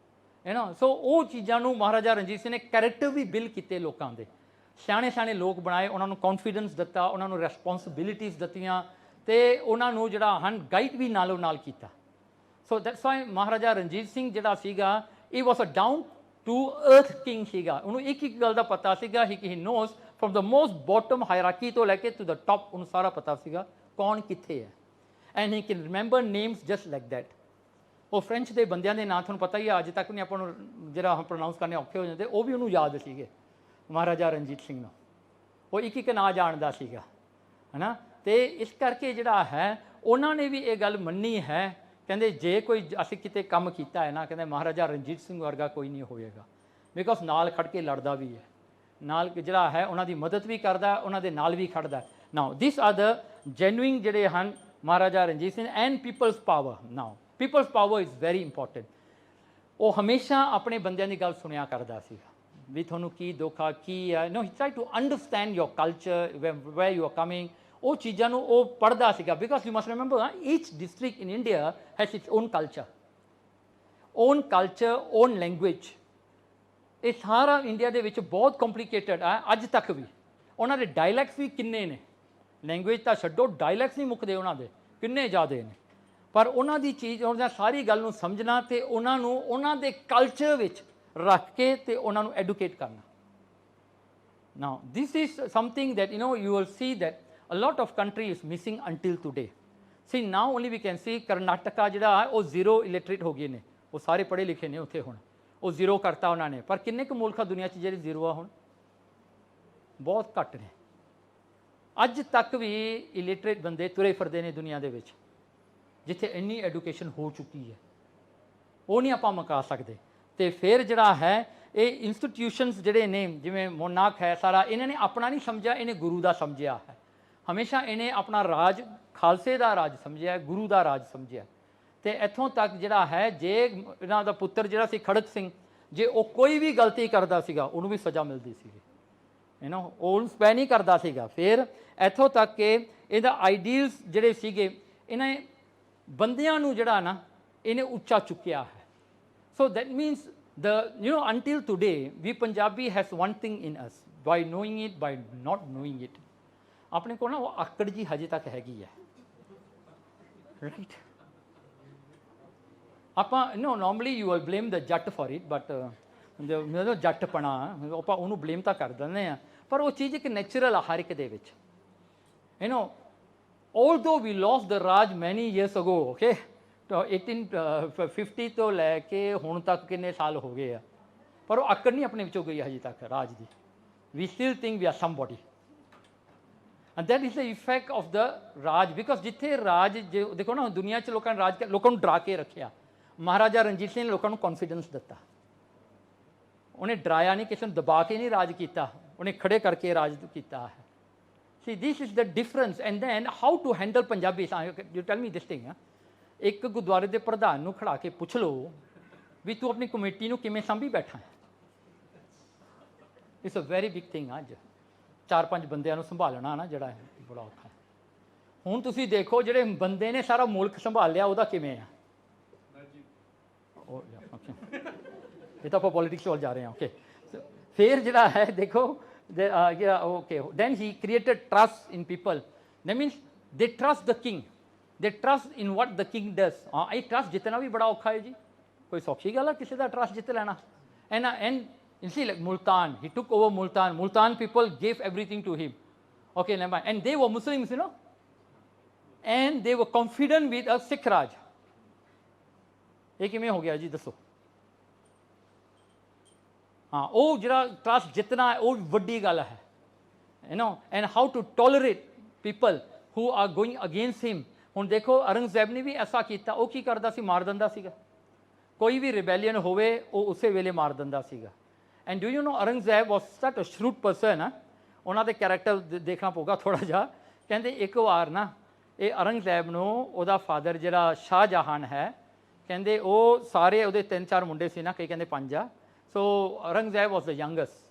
you know। So ਉਹ ਚੀਜ਼ਾਂ ਨੂੰ ਮਹਾਰਾਜਾ ਰਣਜੀਤ ਸਿੰਘ ਨੇ ਕੈਰੈਕਟਰ ਵੀ ਬਿਲਡ ਕੀਤੇ ਲੋਕਾਂ ਦੇ, ਸਿਆਣੇ ਲੋਕ ਬਣਾਏ, ਉਹਨਾਂ ਨੂੰ ਕੌਨਫੀਡੈਂਸ ਦਿੱਤਾ, ਉਹਨਾਂ ਨੂੰ ਰਿਸਪੌਂਸਿਬਿਲਿਟੀਜ਼ ਦਿੱਤੀਆਂ, ਤੇ ਉਹਨਾਂ ਨੂੰ ਜਿਹੜਾ ਹਨ ਗਾਈਡ ਵੀ ਨਾਲੋਂ ਨਾਲ ਕੀਤਾ। So that's why Maharaja Ranjit Singh ਜਿਹੜਾ ਸੀਗਾ, ਇਹ was a down to earth king ਸੀਗਾ। ਉਹਨੂੰ ਇੱਕ ਗੱਲ ਦਾ ਪਤਾ ਸੀਗਾ, he knows from the most bottom hierarchy ਤੋਂ ਲੈ ਕੇ ਟੂ ਦ ਟੌਪ, ਉਹਨੂੰ ਸਾਰਾ ਪਤਾ ਸੀਗਾ ਕੌਣ ਕਿੱਥੇ ਹੈ। And he can remember names just like that. ਉਹ ਫ੍ਰੈਂਚ ਦੇ ਬੰਦਿਆਂ ਦੇ ਨਾਂ ਤੁਹਾਨੂੰ ਪਤਾ ਹੀ ਆ, ਅੱਜ ਤੱਕ ਨਹੀਂ ਆਪਾਂ ਨੂੰ ਜਿਹੜਾ ਪ੍ਰੋਨਾਊਂਸ ਕਰਨੇ ਔਖੇ ਹੋ ਜਾਂਦੇ, ਉਹ ਵੀ ਉਹਨੂੰ ਯਾਦ ਸੀਗੇ ਮਹਾਰਾਜਾ ਰਣਜੀਤ ਸਿੰਘ ਨੂੰ। ਉਹ ਇੱਕ ਨਾਂ ਜਾਣਦਾ ਸੀਗਾ, ਹੈ ਨਾ। ਤੇ ਇਸ ਕਰਕੇ ਜਿਹੜਾ ਹੈ, ਉਹਨਾਂ ਨੇ ਵੀ ਇਹ ਗੱਲ ਮੰਨੀ ਹੈ। ਕਹਿੰਦੇ ਜੇ ਕੋਈ ਅਸੀਂ ਕਿਤੇ ਕੰਮ ਕੀਤਾ ਹੈ ਨਾ, ਕਹਿੰਦੇ ਮਹਾਰਾਜਾ ਰਣਜੀਤ ਸਿੰਘ ਵਰਗਾ ਕੋਈ ਨਹੀਂ ਹੋਵੇਗਾ। ਬਿਕੋਜ਼ ਨਾਲ ਖੜ ਕੇ ਲੜਦਾ ਵੀ ਹੈ, ਨਾਲ ਜਿਹੜਾ ਹੈ ਉਹਨਾਂ ਦੀ ਮਦਦ ਵੀ ਕਰਦਾ, ਉਹਨਾਂ ਦੇ ਨਾਲ ਵੀ ਖੜਦਾ। ਨਾਓ ਦਿਸ ਆਰ ਦ ਜੈਨੂਇਨ ਜਿਹੜੇ ਹਨ Maharaja Ranjit Singh and people's power. Now people's power is very important. ਉਹ ਹਮੇਸ਼ਾ ਆਪਣੇ ਬੰਦਿਆਂ ਦੀ ਗੱਲ ਸੁਣਿਆ ਕਰਦਾ ਸੀਗਾ ਵੀ ਤੁਹਾਨੂੰ ਕੀ ਦੁੱਖ ਆ, ਕੀ ਆ। No he try to understand your culture, where you are coming. ਉਹ ਚੀਜ਼ਾਂ ਨੂੰ ਉਹ ਪੜ੍ਹਦਾ ਸੀਗਾ, because you must remember each district in India has its own culture, own language. ਇਹ ਸਾਰਾ ਇੰਡੀਆ ਦੇ ਵਿੱਚ ਬਹੁਤ ਕੰਪਲੀਕੇਟਡ ਆ ਅੱਜ ਤੱਕ ਵੀ। ਉਹਨਾਂ ਦੇ ਡਾਇਲੈਕਟਸ ਵੀ ਕਿੰਨੇ ਨੇ, ਲੈਂਗੁਏਜ ਤਾਂ ਛੱਡੋ, ਡਾਇਲੈਕਟਸ ਨਹੀਂ ਮੁੱਕਦੇ ਉਹਨਾਂ ਦੇ, ਕਿੰਨੇ ਜ਼ਿਆਦਾ ਨੇ। ਪਰ ਉਹਨਾਂ ਦੀ ਚੀਜ਼, ਉਹਨਾਂ ਸਾਰੀ ਗੱਲ ਨੂੰ ਸਮਝਣਾ ਅਤੇ ਉਹਨਾਂ ਨੂੰ ਉਹਨਾਂ ਦੇ ਕਲਚਰ ਵਿੱਚ ਰੱਖ ਕੇ ਅਤੇ ਉਹਨਾਂ ਨੂੰ ਐਡੂਕੇਟ ਕਰਨਾ। Now this is something that you will see that a lot of country is missing until today. See now only we can see Karnataka ਜਿਹੜਾ ਉਹ ਜ਼ੀਰੋ ਇਲਿਟਰੇਟ ਹੋ ਗਏ ਨੇ, ਉਹ ਸਾਰੇ ਪੜ੍ਹੇ ਲਿਖੇ ਨੇ ਉੱਥੇ, ਹੁਣ ਉਹ ਜ਼ੀਰੋ ਕਰਤਾ ਉਹਨਾਂ ਨੇ। ਪਰ ਕਿੰਨੇ ਕੁ ਮੁਲਕ ਆ ਦੁਨੀਆ 'ਚ ਜਿਹੜੇ ਜ਼ੀਰੋ ਆ? ਹੁਣ ਬਹੁਤ ਘੱਟ ਨੇ। ਅੱਜ ਤੱਕ ਵੀ ਇਲਿਟਰੇਟ ਬੰਦੇ ਤੁਰੇ ਫਿਰਦੇ ਨੇ ਦੁਨੀਆ ਦੇ ਵਿੱਚ, ਜਿੱਥੇ ਇੰਨੀ ਐਡੂਕੇਸ਼ਨ ਹੋ ਚੁੱਕੀ ਹੈ, ਉਹ ਨਹੀਂ ਆਪਾਂ ਮੁਕਾ ਸਕਦੇ। ਅਤੇ ਫਿਰ ਜਿਹੜਾ ਹੈ ਇਹ ਇੰਸਟੀਟਿਊਸ਼ਨਸ ਜਿਹੜੇ ਨੇ, ਜਿਵੇਂ ਮੋਨਾਕ ਹੈ ਸਾਰਾ, ਇਹਨਾਂ ਨੇ ਆਪਣਾ ਨਹੀਂ ਸਮਝਿਆ, ਇਹਨੇ ਗੁਰੂ ਦਾ ਸਮਝਿਆ ਹੈ। ਹਮੇਸ਼ਾ ਇਹਨੇ ਆਪਣਾ ਰਾਜ ਖਾਲਸੇ ਦਾ ਰਾਜ ਸਮਝਿਆ, ਗੁਰੂ ਦਾ ਰਾਜ ਸਮਝਿਆ। ਅਤੇ ਇੱਥੋਂ ਤੱਕ ਜਿਹੜਾ ਹੈ, ਜੇ ਇਹਨਾਂ ਦਾ ਪੁੱਤਰ ਜਿਹੜਾ ਸੀ ਖੜਕ ਸਿੰਘ, ਜੇ ਉਹ ਕੋਈ ਵੀ ਗਲਤੀ ਕਰਦਾ ਸੀਗਾ ਉਹਨੂੰ ਵੀ ਸਜ਼ਾ ਮਿਲਦੀ ਸੀਗੀ, ਉਹ ਉਹਨੂੰ ਸਪੈ ਨਹੀਂ ਕਰਦਾ ਸੀਗਾ। ਫਿਰ ਇੱਥੋਂ ਤੱਕ ਕਿ ਇਹਦਾ ਆਈਡੀਅਲਸ ਜਿਹੜੇ ਸੀਗੇ, ਇਹਨੇ ਬੰਦਿਆਂ ਨੂੰ ਜਿਹੜਾ ਨਾ ਇਹਨੇ ਉੱਚਾ ਚੁੱਕਿਆ ਹੈ। So that means until today we Punjabi has one thing in us, by knowing it, by not knowing it, ਆਪਣੇ ਕੋਲ ਨਾ ਉਹ ਆਕੜ ਜੀ ਹਜੇ ਤੱਕ ਹੈਗੀ ਹੈ, ਰਾਈਟ। ਆਪਾਂ ਨੋਰਮਲੀ ਯੂ ਵਿਲ ਬਲੇਮ ਦ ਜੱਟ ਫॉर ਇਟ, ਬਟ ਜਦੋਂ ਜੱਟਪਣਾ ਆਪਾਂ ਉਹਨੂੰ ਬਲੇਮ ਤਾਂ ਕਰ ਦਿੰਦੇ ਹਾਂ, ਪਰ ਉਹ ਚੀਜ਼ ਇੱਕ ਨੈਚੁਰਲ ਆ ਹਰ ਇੱਕ ਦੇ ਵਿੱਚ। although we lost the Raj many years ago, okay, 1850 ਤੋਂ ਲੈ ਕੇ ਹੁਣ ਤੱਕ ਕਿੰਨੇ ਸਾਲ ਹੋ ਗਏ ਆ, ਪਰ ਉਹ ਆਕੜ ਨਹੀਂ ਆਪਣੇ ਵਿੱਚੋਂ ਗਈ ਹਜੇ ਤੱਕ ਰਾਜ ਦੀ। We still think we are somebody, and that is the effect of the Raj. Because ਜਿੱਥੇ ਰਾਜ, ਜੇ ਦੇਖੋ ਨਾ ਦੁਨੀਆ 'ਚ ਲੋਕਾਂ ਨੇ ਰਾਜ, ਲੋਕਾਂ ਨੂੰ ਡਰਾ ਕੇ ਰੱਖਿਆ। ਮਹਾਰਾਜਾ ਰਣਜੀਤ ਸਿੰਘ ਨੇ ਲੋਕਾਂ ਨੂੰ ਕੌਨਫੀਡੈਂਸ ਦਿੱਤਾ, ਉਹਨੇ ਡਰਾਇਆ ਨਹੀਂ, ਕਿਸੇ ਨੂੰ ਦਬਾ ਕੇ ਨਹੀਂ ਰਾਜ ਕੀਤਾ, ਉਹਨੇ ਖੜੇ ਕਰਕੇ ਰਾਜ ਕੀਤਾ ਹੈ। See this is the difference. And then how to handle Punjabi. You tell me this thing. ਇੱਕ ਗੁਰਦੁਆਰੇ ਦੇ ਪ੍ਰਧਾਨ ਨੂੰ ਖੜਾ ਕੇ ਪੁੱਛ ਲਓ ਵੀ ਤੂੰ ਆਪਣੀ ਕਮੇਟੀ ਨੂੰ ਕਿਵੇਂ ਸਾਂਭੀ ਬੈਠਾ ਹੈ। It's a very big thing. ਅੱਜ 4-5 ਬੰਦਿਆਂ ਨੂੰ ਸੰਭਾਲਣਾ ਨਾ ਜਿਹੜਾ ਹੈ ਬੜਾ ਔਖਾ ਹੈ। ਹੁਣ ਤੁਸੀਂ ਦੇਖੋ ਜਿਹੜੇ ਬੰਦੇ ਨੇ ਸਾਰਾ ਮੁਲਕ ਸੰਭਾਲ ਲਿਆ, ਉਹਦਾ ਕਿਵੇਂ ਆ? ਇਹ ਤਾਂ ਆਪਾਂ ਪੋਲੀਟਿਕਸ ਵੱਲ ਜਾ ਰਹੇ ਹਾਂ। ਓਕੇ, ਫਿਰ ਜਿਹੜਾ ਹੈ ਦੇਖੋ, okay, then he created trust in people. That means they trust the king, they trust in what the king does. ਹਾਂ, ਇਹ ਟਰਸਟ ਜਿੱਤਣਾ ਵੀ ਬੜਾ ਔਖਾ ਹੈ ਜੀ, ਕੋਈ ਸੌਖੀ ਗੱਲ ਆ ਕਿਸੇ ਦਾ ਟਰਸਟ ਜਿੱਤ ਲੈਣਾ। And you see, like Multan, he took over Multan. Multan people gave everything to him. Okay, never mind. And they were Muslims, and they were confident with a Sikh Raj. ਇਹ ਕਿਵੇਂ ਹੋ ਗਿਆ ਜੀ ਦੱਸੋ? ਹਾਂ, ਉਹ ਜਿਹੜਾ ਟਰਸਟ ਜਿੱਤਣਾ ਹੈ ਉਹ ਵੱਡੀ ਗੱਲ ਹੈ, and how to tolerate people who are going against him. ਹੁਣ ਦੇਖੋ ਔਰੰਗਜ਼ੇਬ ਨੇ ਵੀ ਐਸਾ ਕੀਤਾ। ਉਹ ਕੀ ਕਰਦਾ ਸੀ? ਮਾਰ ਦਿੰਦਾ ਸੀਗਾ। ਕੋਈ ਵੀ ਰਿਬੈਲੀਅਨ ਹੋਵੇ ਉਹ ਉਸੇ ਵੇਲੇ ਮਾਰ ਦਿੰਦਾ ਸੀਗਾ। And do you know Aurangzeb was such a shrewd person. ਉਹਨਾਂ ਦੇ ਕੈਰੈਕਟਰ ਦੇਖਣਾ ਪਊਗਾ ਥੋੜ੍ਹਾ ਜਿਹਾ। ਕਹਿੰਦੇ ਇੱਕ ਵਾਰ ਨਾ ਇਹ ਔਰੰਗਜ਼ੇਬ ਨੂੰ ਉਹਦਾ ਫਾਦਰ ਜਿਹੜਾ ਸ਼ਾਹਜਹਾਨ ਹੈ, ਕਹਿੰਦੇ ਉਹ ਸਾਰੇ ਉਹਦੇ 3-4 ਮੁੰਡੇ ਸੀ ਨਾ, ਕਈ ਕਹਿੰਦੇ 5 ਆ। ਸੋ ਔਰੰਗਜ਼ੇਬ ਵਾਸ ਦ ਯੰਗੈਸਟ।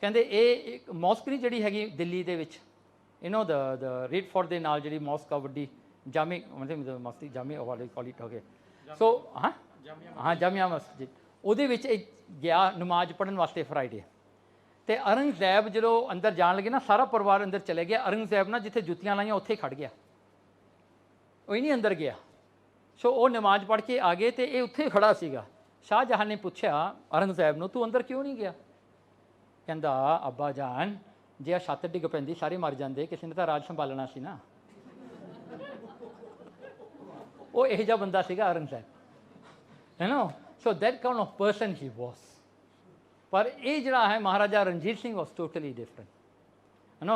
ਕਹਿੰਦੇ ਇਹ ਇੱਕ ਮੌਸਕ ਨਹੀਂ ਜਿਹੜੀ ਹੈਗੀ ਦਿੱਲੀ ਦੇ ਵਿੱਚ, ਦ ਰੇਡ ਫੋਰਟ ਦੇ ਨਾਲ ਜਿਹੜੀ ਮੌਸਕ ਆ ਵੱਡੀ, ਜਾਮੇ ਮਤਲਬ ਮਸਤੀ ਜਾਮੇ ਵਾਲੇ ਕਾਲ ਹੋ ਗਏ। ਸੋ ਹਾਂ, ਜਾਮੀਆ ਮਸਜਿਦ, ਉਹਦੇ ਵਿੱਚ ਇਹ ਗਿਆ ਨਮਾਜ਼ ਪੜ੍ਹਨ ਵਾਸਤੇ ਫਰਾਈਡੇ। ਅਤੇ ਔਰੰਗਜ਼ੇਬ ਜਦੋਂ ਅੰਦਰ ਜਾਣ ਲੱਗੇ ਨਾ, ਸਾਰਾ ਪਰਿਵਾਰ ਅੰਦਰ ਚਲੇ ਗਿਆ। ਔਰੰਗਜ਼ੇਬ ਨਾ ਜਿੱਥੇ ਜੁੱਤੀਆਂ ਲਾਈਆਂ ਉੱਥੇ ਖੜ ਗਿਆ, ਉਹ ਹੀ ਨਹੀਂ ਅੰਦਰ ਗਿਆ। ਸੋ ਉਹ ਨਮਾਜ਼ ਪੜ੍ਹ ਕੇ ਆ ਗਏ ਅਤੇ ਇਹ ਉੱਥੇ ਖੜਾ ਸੀਗਾ। ਸ਼ਾਹਜਹਾਨ ਨੇ ਪੁੱਛਿਆ ਔਰੰਗਜ਼ੇਬ ਨੂੰ, ਤੂੰ ਅੰਦਰ ਕਿਉਂ ਨਹੀਂ ਗਿਆ? ਕਹਿੰਦਾ, ਅੱਬਾ ਜਾਨ, ਜੇ ਆ ਛੱਤ ਡਿੱਗ ਪੈਂਦੀ ਸਾਰੇ ਮਰ ਜਾਂਦੇ, ਕਿਸੇ ਨੇ ਤਾਂ ਰਾਜ ਸੰਭਾਲਣਾ ਸੀ ਨਾ। ਉਹ ਇਹੋ ਜਿਹਾ ਬੰਦਾ ਸੀਗਾ Aurangzeb, so that kind of person he was. ਪਰ ਇਹ ਜਿਹੜਾ ਹੈ Maharaja Ranjit Singh was totally different.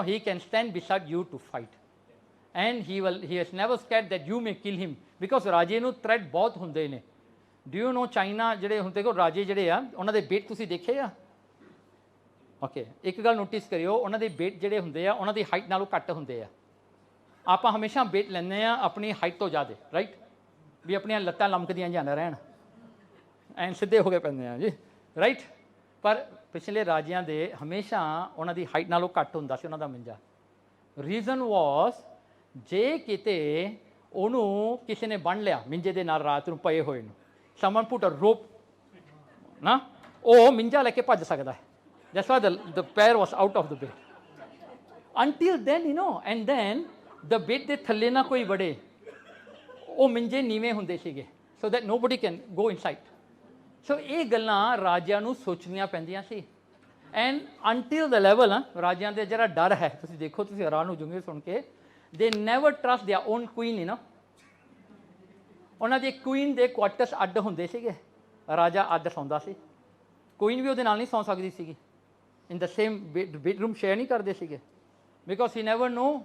He can stand beside you to fight, and he has never scared that you may kill him, because ਰਾਜੇ ਨੂੰ ਥ੍ਰੈਟ ਬਹੁਤ ਹੁੰਦੇ ਨੇ। ਡੂ ਯੂ ਨੋ ਚਾਈਨਾ ਜਿਹੜੇ ਹੁੰਦੇ ਕੋ ਰਾਜੇ ਜਿਹੜੇ ਆ ਉਹਨਾਂ ਦੇ ਵੇਟ ਤੁਸੀਂ ਦੇਖੇ ਆ? ਓਕੇ, ਇੱਕ ਗੱਲ ਨੋਟਿਸ ਕਰਿਓ, ਉਹਨਾਂ ਦੇ ਵੇਟ ਜਿਹੜੇ ਹੁੰਦੇ ਆ ਉਹਨਾਂ ਦੀ ਹਾਈਟ ਨਾਲੋਂ ਘੱਟ ਹੁੰਦੇ ਆ। ਆਪਾਂ ਹਮੇਸ਼ਾ ਵੇਟ ਲੈਂਦੇ ਆ ਆਪਣੀ ਹਾਈਟ ਤੋਂ ਜ਼ਿਆਦਾ, ਰਾਈਟ, ਵੀ ਆਪਣੀਆਂ ਲੱਤਾਂ ਲਮਕਦੀਆਂ ਜਾਂ ਨਾ ਰਹਿਣ, ਐਂ ਸਿੱਧੇ ਹੋ ਕੇ ਪੈਂਦੇ ਆ ਜੀ, ਰਾਈਟ। ਪਰ ਪਿਛਲੇ ਰਾਜਿਆਂ ਦੇ ਹਮੇਸ਼ਾ ਉਹਨਾਂ ਦੀ ਹਾਈਟ ਨਾਲੋਂ ਘੱਟ ਹੁੰਦਾ ਸੀ ਉਹਨਾਂ ਦਾ ਮੰਜਾ। ਰੀਜ਼ਨ ਵਾਸ ਜੇ ਕਿਤੇ ਉਹਨੂੰ ਕਿਸੇ ਨੇ ਬੰਨ੍ਹ ਲਿਆ ਮਿੰਜੇ ਦੇ ਨਾਲ ਰਾਤ ਨੂੰ ਪਏ ਹੋਏ ਨੂੰ, ਸਮਨ ਪੁੱਟ ਅ ਰੋਪ ਨਾ, ਉਹ ਮਿੰਜਾ ਲੈ ਕੇ ਭੱਜ ਸਕਦਾ ਹੈ। That's why the pair was out of the bed. Until then, you know, and then the bed ਦੇ ਥੱਲੇ ਨਾ ਕੋਈ ਵੜੇ, ਉਹ ਮਿੰਜੇ ਨੀਵੇਂ ਹੁੰਦੇ ਸੀਗੇ so that nobody can go inside. So ਇਹ ਗੱਲਾਂ ਰਾਜਿਆਂ ਨੂੰ ਸੋਚਣੀਆਂ ਪੈਂਦੀਆਂ ਸੀ। ਐਂਡ until the level ਰਾਜਿਆਂ ਦੇ ਜਿਹੜਾ ਡਰ ਹੈ, ਤੁਸੀਂ ਦੇਖੋ, ਤੁਸੀਂ ਹੈਰਾਨ ਹੋ ਜਾਓਗੇ ਸੁਣ ਕੇ, they never trust their own queen, you know. ਉਹਨਾਂ ਦੀ ਕੁਈਨ ਦੇ ਕੁਆਟਰਸ ਅੱਡ ਹੁੰਦੇ ਸੀਗੇ, ਰਾਜਾ ਅੱਡ ਸੌਂਦਾ ਸੀ, ਕੁਈਨ ਵੀ ਉਹਦੇ ਨਾਲ ਨਹੀਂ ਸੌਂ ਸਕਦੀ ਸੀਗੀ, ਇਨ ਦ ਸੇਮ ਬੈਡਰੂਮ ਸ਼ੇਅਰ ਨਹੀਂ ਕਰਦੇ ਸੀਗੇ, ਬਿਕੋਜ਼ ਹੀ ਨੈਵਰ ਨੋ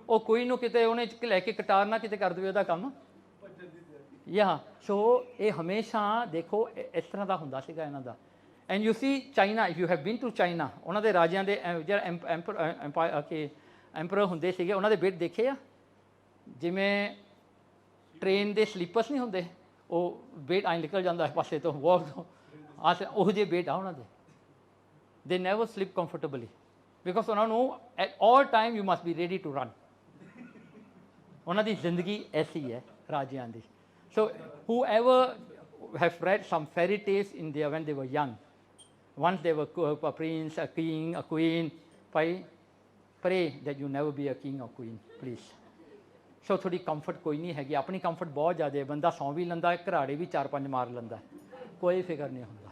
ਉਹ ਕੁਈਨ ਨੂੰ ਕਿਤੇ ਉਹਨੇ ਲੈ ਕੇ ਕਟਾਰ ਨਾ ਕਿਤੇ ਕਰ ਦੇਵੇ ਉਹਦਾ ਕੰਮ। ਯਾ ਸੋ ਇਹ ਹਮੇਸ਼ਾ ਦੇਖੋ ਇਸ ਤਰ੍ਹਾਂ ਦਾ ਹੁੰਦਾ ਸੀਗਾ ਇਹਨਾਂ ਦਾ। And you see China, if you have been to China, ਉਹਨਾਂ ਦੇ ਰਾਜਿਆਂ ਦੇ ਜਿਹੜਾ ਐਂਪਰਰ ਹੁੰਦੇ ਸੀਗੇ ਉਹਨਾਂ ਦੇ ਬੈੱਡ ਦੇਖੇ ਆ, ਜਿਵੇਂ ਟ੍ਰੇਨ ਦੇ ਸਲੀਪਰਸ ਨਹੀਂ ਹੁੰਦੇ, ਉਹ ਬੈੱਡ ਐਂ ਨਿਕਲ ਜਾਂਦਾ ਪਾਸੇ ਤੋਂ ਵਾਕ ਤੋਂ, ਉਹੋ ਜਿਹੇ ਬੈੱਡ ਆ ਉਹਨਾਂ ਦੇ। ਦੇ ਨੈਵਰ ਸਲੀਪ ਕੰਫਰਟੇਬਲੀ ਬਿਕੋਜ਼ ਉਹਨਾਂ ਨੂੰ at all time you must be ready to run. ਉਹਨਾਂ ਦੀ ਜ਼ਿੰਦਗੀ ਐਸੀ ਹੈ ਰਾਜਿਆਂ ਦੀ। So whoever have read some fairy tales in their when they were young, once they were a prince, a king, a queen, pray that you never be a king or queen, please. So ਥੋੜੀ comfort ਕੋਈ ਨਹੀਂ ਹੈਗੀ, ਆਪਣੀ comfort ਬਹੁਤ ਜ਼ਿਆਦਾ ਹੈ। ਬੰਦਾ ਸੌਂ ਵੀ ਲੈਂਦਾ, ਘਰਾੜੇ ਵੀ 4-5 ਮਾਰ ਲੈਂਦਾ, ਕੋਈ ਫਿਕਰ ਨਹੀਂ ਹੁੰਦਾ।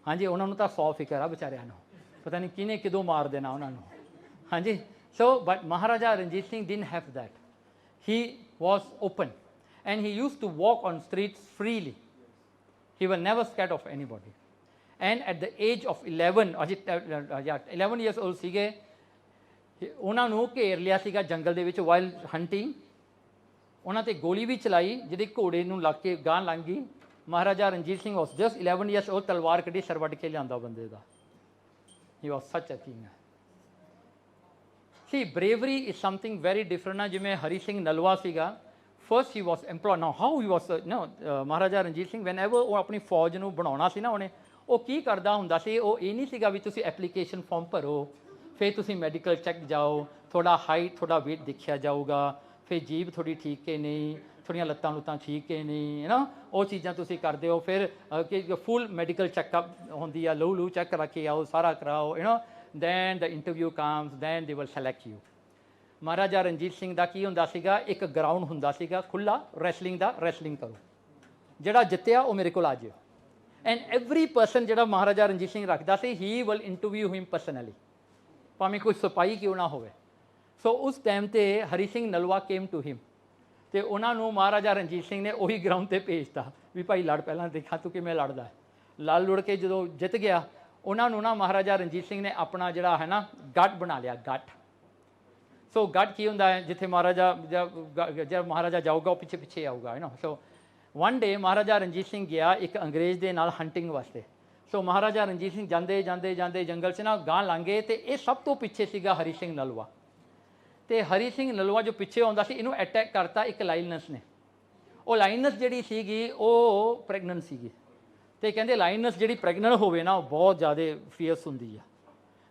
ਹਾਂਜੀ, ਉਹਨਾਂ ਨੂੰ ਤਾਂ 100 ਫਿਕਰ ਆ ਵਿਚਾਰਿਆਂ ਨੂੰ, ਪਤਾ ਨਹੀਂ ਕਿਹਨੇ ਕਿਦੋਂ ਮਾਰ ਦੇਣਾ ਉਹਨਾਂ ਨੂੰ। ਹਾਂਜੀ, so but Maharaja Ranjit Singh didn't have that. He was open. And he used to walk on streets freely. He was never scared of anybody. And at the age of 11, 11 years old ਸੀਗੇ, ਉਹਨਾਂ ਨੂੰ ਘੇਰ ਲਿਆ ਸੀਗਾ ਜੰਗਲ ਦੇ ਵਿੱਚ ਵਾਈਲ ਹੰਟਿੰਗ। ਉਹਨਾਂ 'ਤੇ ਗੋਲੀ ਵੀ ਚਲਾਈ, ਜਿਹੜੀ ਘੋੜੇ ਨੂੰ ਲੱਗ ਕੇ ਗਾਂ ਲੰਘ ਗਈ। Maharaja Ranjit Singh was just 11 years old, ਤਲਵਾਰ ਕੱਢੀ, ਸਿਰ ਵੱਢ ਕੇ ਲਿਆਂਦਾ ਬੰਦੇ ਦਾ। He was such a king. See, bravery is something very different ਨਾ, ਜਿਵੇਂ ਹਰੀ ਸਿੰਘ ਨਲਵਾ ਸੀਗਾ। First he was employed. Now how he was Maharaja Ranjit Singh whenever ਉਹ ਆਪਣੀ ਫੌਜ ਨੂੰ ਬਣਾਉਣਾ ਸੀ ਨਾ, ਉਹਨੇ ਉਹ ਕੀ ਕਰਦਾ ਹੁੰਦਾ ਸੀ, ਉਹ ਇਹ ਨਹੀਂ ਸੀਗਾ ਵੀ ਤੁਸੀਂ ਐਪਲੀਕੇਸ਼ਨ ਫਾਰਮ ਭਰੋ, ਫਿਰ ਤੁਸੀਂ ਮੈਡੀਕਲ ਚੈੱਕ ਜਾਓ, ਤੁਹਾਡਾ ਹਾਈਟ, ਤੁਹਾਡਾ ਵੇਟ ਦੇਖਿਆ ਜਾਊਗਾ, ਫਿਰ ਜੀਭ ਤੁਹਾਡੀ ਠੀਕ ਹੈ ਨਹੀਂ, ਤੁਹਾਡੀਆਂ ਲੱਤਾਂ ਲੁੱਤਾਂ ਠੀਕ ਹੈ ਨਹੀਂ, ਹੈ ਨਾ, ਉਹ ਚੀਜ਼ਾਂ ਤੁਸੀਂ ਕਰਦੇ ਹੋ। ਫਿਰ ਫੁੱਲ ਮੈਡੀਕਲ ਚੈੱਕਅਪ ਹੁੰਦੀ ਆ, ਲਹੂ ਚੈੱਕ ਕਰਾ ਕੇ ਆਓ, ਸਾਰਾ ਕਰਾਓ, you know, then the interview comes, then they will select you. Maharaja Ranjit Singh ਦਾ ਕੀ ਹੁੰਦਾ ਸੀਗਾ, ਇੱਕ ਗਰਾਊਂਡ ਹੁੰਦਾ ਸੀਗਾ ਖੁੱਲ੍ਹਾ ਰੈਸਲਿੰਗ ਦਾ, ਰੈਸਲਿੰਗ ਕਰੋ, ਜਿਹੜਾ ਜਿੱਤਿਆ ਉਹ ਮੇਰੇ ਕੋਲ ਆ ਜਾਓ। ਐਂਡ ਐਵਰੀ ਪਰਸਨ ਜਿਹੜਾ ਮਹਾਰਾਜਾ ਰਣਜੀਤ ਸਿੰਘ ਰੱਖਦਾ ਸੀ, he will interview him personally, ਭਾਵੇਂ ਕੋਈ ਸਿਪਾਹੀ ਕਿਉਂ ਨਾ ਹੋਵੇ। ਸੋ ਉਸ ਟਾਈਮ 'ਤੇ Hari Singh Nalwa came to him, ਅਤੇ ਉਹਨਾਂ ਨੂੰ ਮਹਾਰਾਜਾ ਰਣਜੀਤ ਸਿੰਘ ਨੇ ਉਹੀ ਗਰਾਊਂਡ 'ਤੇ ਭੇਜਤਾ ਵੀ ਭਾਈ ਲੜ, ਪਹਿਲਾਂ ਦੇਖਾਂ ਤੂੰ ਕਿਵੇਂ ਲੜਦਾ। ਲੜ ਲੁੜ ਕੇ ਜਦੋਂ ਜਿੱਤ ਗਿਆ, ਉਹਨਾਂ ਨੂੰ ਨਾ ਮਹਾਰਾਜਾ ਰਣਜੀਤ ਸਿੰਘ ਨੇ ਆਪਣਾ ਜਿਹੜਾ ਹੈ ਨਾ ਗੱਠ ਬਣਾ ਲਿਆ, ਗੱਠ। ਸੋ ਗੱਠ ਕੀ ਹੁੰਦਾ ਹੈ, ਜਿੱਥੇ ਮਹਾਰਾਜਾ ਜਾਊਗਾ ਉਹ ਪਿੱਛੇ ਪਿੱਛੇ ਆਊਗਾ, ਹੈ ਨਾ। ਸੋ ਵਨ ਡੇ ਮਹਾਰਾਜਾ ਰਣਜੀਤ ਸਿੰਘ ਗਿਆ ਇੱਕ ਅੰਗਰੇਜ਼ ਦੇ ਨਾਲ ਹੰਟਿੰਗ ਵਾਸਤੇ। ਸੋ ਮਹਾਰਾਜਾ ਰਣਜੀਤ ਸਿੰਘ ਜਾਂਦੇ ਜਾਂਦੇ ਜਾਂਦੇ ਜੰਗਲ 'ਚ ਨਾ ਗਾਂ ਲੰਘੇ, ਅਤੇ ਇਹ ਸਭ ਤੋਂ ਪਿੱਛੇ ਸੀਗਾ ਹਰੀ ਸਿੰਘ ਨਲਵਾ। ਅਤੇ ਹਰੀ ਸਿੰਘ ਨਲਵਾ ਜੋ ਪਿੱਛੇ ਆਉਂਦਾ ਸੀ, ਇਹਨੂੰ ਅਟੈਕ ਕਰਤਾ ਇੱਕ ਲਾਇਨਸ ਨੇ। ਉਹ ਲਾਇਨਸ ਜਿਹੜੀ ਸੀਗੀ ਉਹ ਪ੍ਰੈਗਨੈਂਟ ਸੀਗੀ, ਅਤੇ ਕਹਿੰਦੇ ਲਾਇਨਸ ਜਿਹੜੀ ਪ੍ਰੈਗਨੈਂਟ ਹੋਵੇ ਨਾ ਉਹ ਬਹੁਤ ਜ਼ਿਆਦਾ ਫੀਅਰਸ ਹੁੰਦੀ ਆ।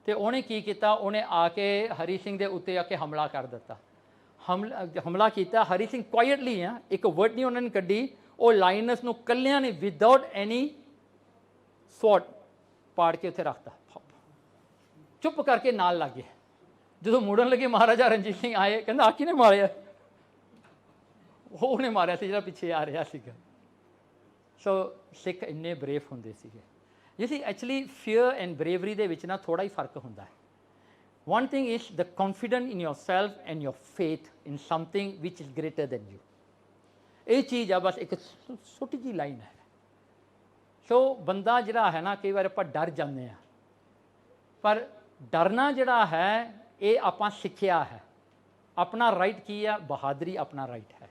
ਅਤੇ ਉਹਨੇ ਕੀ ਕੀਤਾ, ਉਹਨੇ ਆ ਕੇ ਹਰੀ ਸਿੰਘ ਦੇ ਉੱਤੇ ਆ ਕੇ ਹਮਲਾ ਕਰ ਦਿੱਤਾ। ਹਮਲਾ ਕੀਤਾ ਹਰੀ ਸਿੰਘ ਕੁਆਇਟਲੀ, ਇੱਕ ਵਰਡ ਨਹੀਂ ਉਹਨਾਂ ਨੇ ਕੱਢੀ, ਉਹ ਲਾਇਨਸ ਨੂੰ ਇਕੱਲਿਆਂ ਨੇ ਵਿਦਆਊਟ ਐਨੀ ਸਵੋਰਡ ਪਾੜ ਕੇ ਉੱਥੇ ਰੱਖਤਾ, ਚੁੱਪ ਕਰਕੇ ਨਾਲ ਲੱਗ ਗਏ। ਜਦੋਂ ਮੁੜਨ ਲੱਗੇ ਮਹਾਰਾਜਾ ਰਣਜੀਤ ਸਿੰਘ ਆਏ, ਕਹਿੰਦਾ ਆ ਕਿਹਨੇ ਮਾਰਿਆ? ਉਹਨੇ ਮਾਰਿਆ ਸੀ ਜਿਹੜਾ ਪਿੱਛੇ ਆ ਰਿਹਾ ਸੀਗਾ। ਸੋ ਸਿੱਖ ਇੰਨੇ ਬਰੇਵ ਹੁੰਦੇ ਸੀਗੇ। You see, actually fear and bravery ਦੇ ਵਿੱਚ ਨਾ ਥੋੜ੍ਹਾ ਹੀ ਫਰਕ ਹੁੰਦਾ ਹੈ। One thing is the confidence in yourself and your faith in something which is greater than you. ਇਹ ਚੀਜ਼ ਆ, ਬਸ ਇੱਕ ਛੋਟੀ ਜਿਹੀ ਲਾਈਨ ਹੈ। ਸੋ ਬੰਦਾ ਜਿਹੜਾ ਹੈ ਨਾ, ਕਈ ਵਾਰ ਆਪਾਂ ਡਰ ਜਾਂਦੇ ਹਾਂ, ਪਰ ਡਰਨਾ ਜਿਹੜਾ ਹੈ ਇਹ ਆਪਾਂ ਸਿੱਖਿਆ ਹੈ। ਆਪਣਾ ਰਾਈਟ ਕੀ ਆ? ਬਹਾਦਰੀ ਆਪਣਾ ਰਾਈਟ ਹੈ।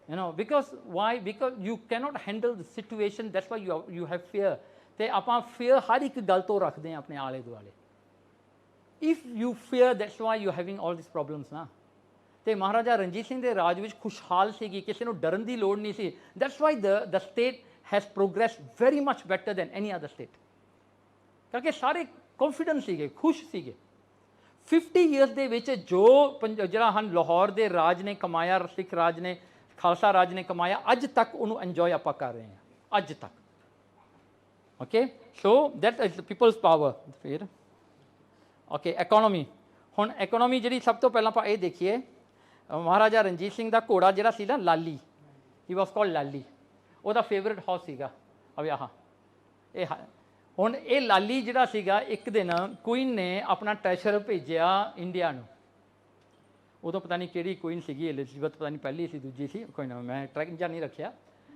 you know, because why? Because you cannot handle the situation, that's why you have fear. ਤੇ ਆਪਾਂ fear ਹਰ ਇੱਕ ਗੱਲ ਤੋਂ ਰੱਖਦੇ ਹਾਂ ਆਪਣੇ ਆਲੇ ਦੁਆਲੇ। if you fear, that's why you're having all these problems ਨਾ। ਤੇ ਮਹਾਰਾਜਾ ਰਣਜੀਤ ਸਿੰਘ ਦੇ ਰਾਜ ਵਿੱਚ ਖੁਸ਼ਹਾਲ ਸੀਗੀ, ਕਿਸੇ ਨੂੰ ਡਰਨ ਦੀ ਲੋੜ ਨਹੀਂ ਸੀ। that's why the state has progressed very much better than any other state, ਕਿਉਂਕਿ ਸਾਰੇ ਕੌਨਫੀਡੈਂਟ ਸੀਗੇ, ਖੁਸ਼ ਸੀਗੇ। 50 years ਦੇ ਵਿੱਚ ਜੋ ਜਿਹੜਾ ਹਨ ਲਾਹੌਰ ਦੇ ਰਾਜ ਨੇ ਕਮਾਇਆ, ਸਿੱਖ ਰਾਜ ਨੇ, ਖਾਲਸਾ ਰਾਜ ਨੇ ਕਮਾਇਆ, ਅੱਜ ਤੱਕ ਉਹਨੂੰ ਇੰਜੋਏ ਆਪਾਂ ਕਰ ਰਹੇ ਹਾਂ, ਅੱਜ ਤੱਕ। Okay, so that is people's power. ਫਿਰ ਓਕੇ, ਇਕੋਨੋਮੀ। ਹੁਣ ਇਕੋਨੋਮੀ ਜਿਹੜੀ ਸਭ ਤੋਂ ਪਹਿਲਾਂ ਆਪਾਂ ਇਹ ਦੇਖੀਏ, ਮਹਾਰਾਜਾ ਰਣਜੀਤ ਸਿੰਘ ਦਾ ਘੋੜਾ ਜਿਹੜਾ ਸੀ ਨਾ ਲਾਲੀ, ਹੀ ਵਾਸ ਕਾਲਡ ਲਾਲੀ, ਉਹਦਾ ਫੇਵਰੇਟ ਹਾਰਸ ਸੀਗਾ ਅਵੇ ਆਹ ਇਹ। ਹੁਣ ਇਹ ਲਾਲੀ ਜਿਹੜਾ ਸੀਗਾ, ਇੱਕ ਦਿਨ ਕੁਈਨ ਨੇ ਆਪਣਾ ਟ੍ਰੈਸ਼ਰ ਭੇਜਿਆ ਇੰਡੀਆ ਨੂੰ। ਉਦੋਂ ਪਤਾ ਨਹੀਂ ਕਿਹੜੀ ਕੁਈਨ ਸੀਗੀ, ਐਲਿਜ਼ਬeth ਪਤਾ ਨਹੀਂ ਪਹਿਲੀ ਸੀ ਦੂਜੀ ਸੀ, ਕੋਈ ਨਾ, ਮੈਂ ਟਰੈਕ ਜਾਂ ਨਹੀਂ ਰੱਖਿਆ।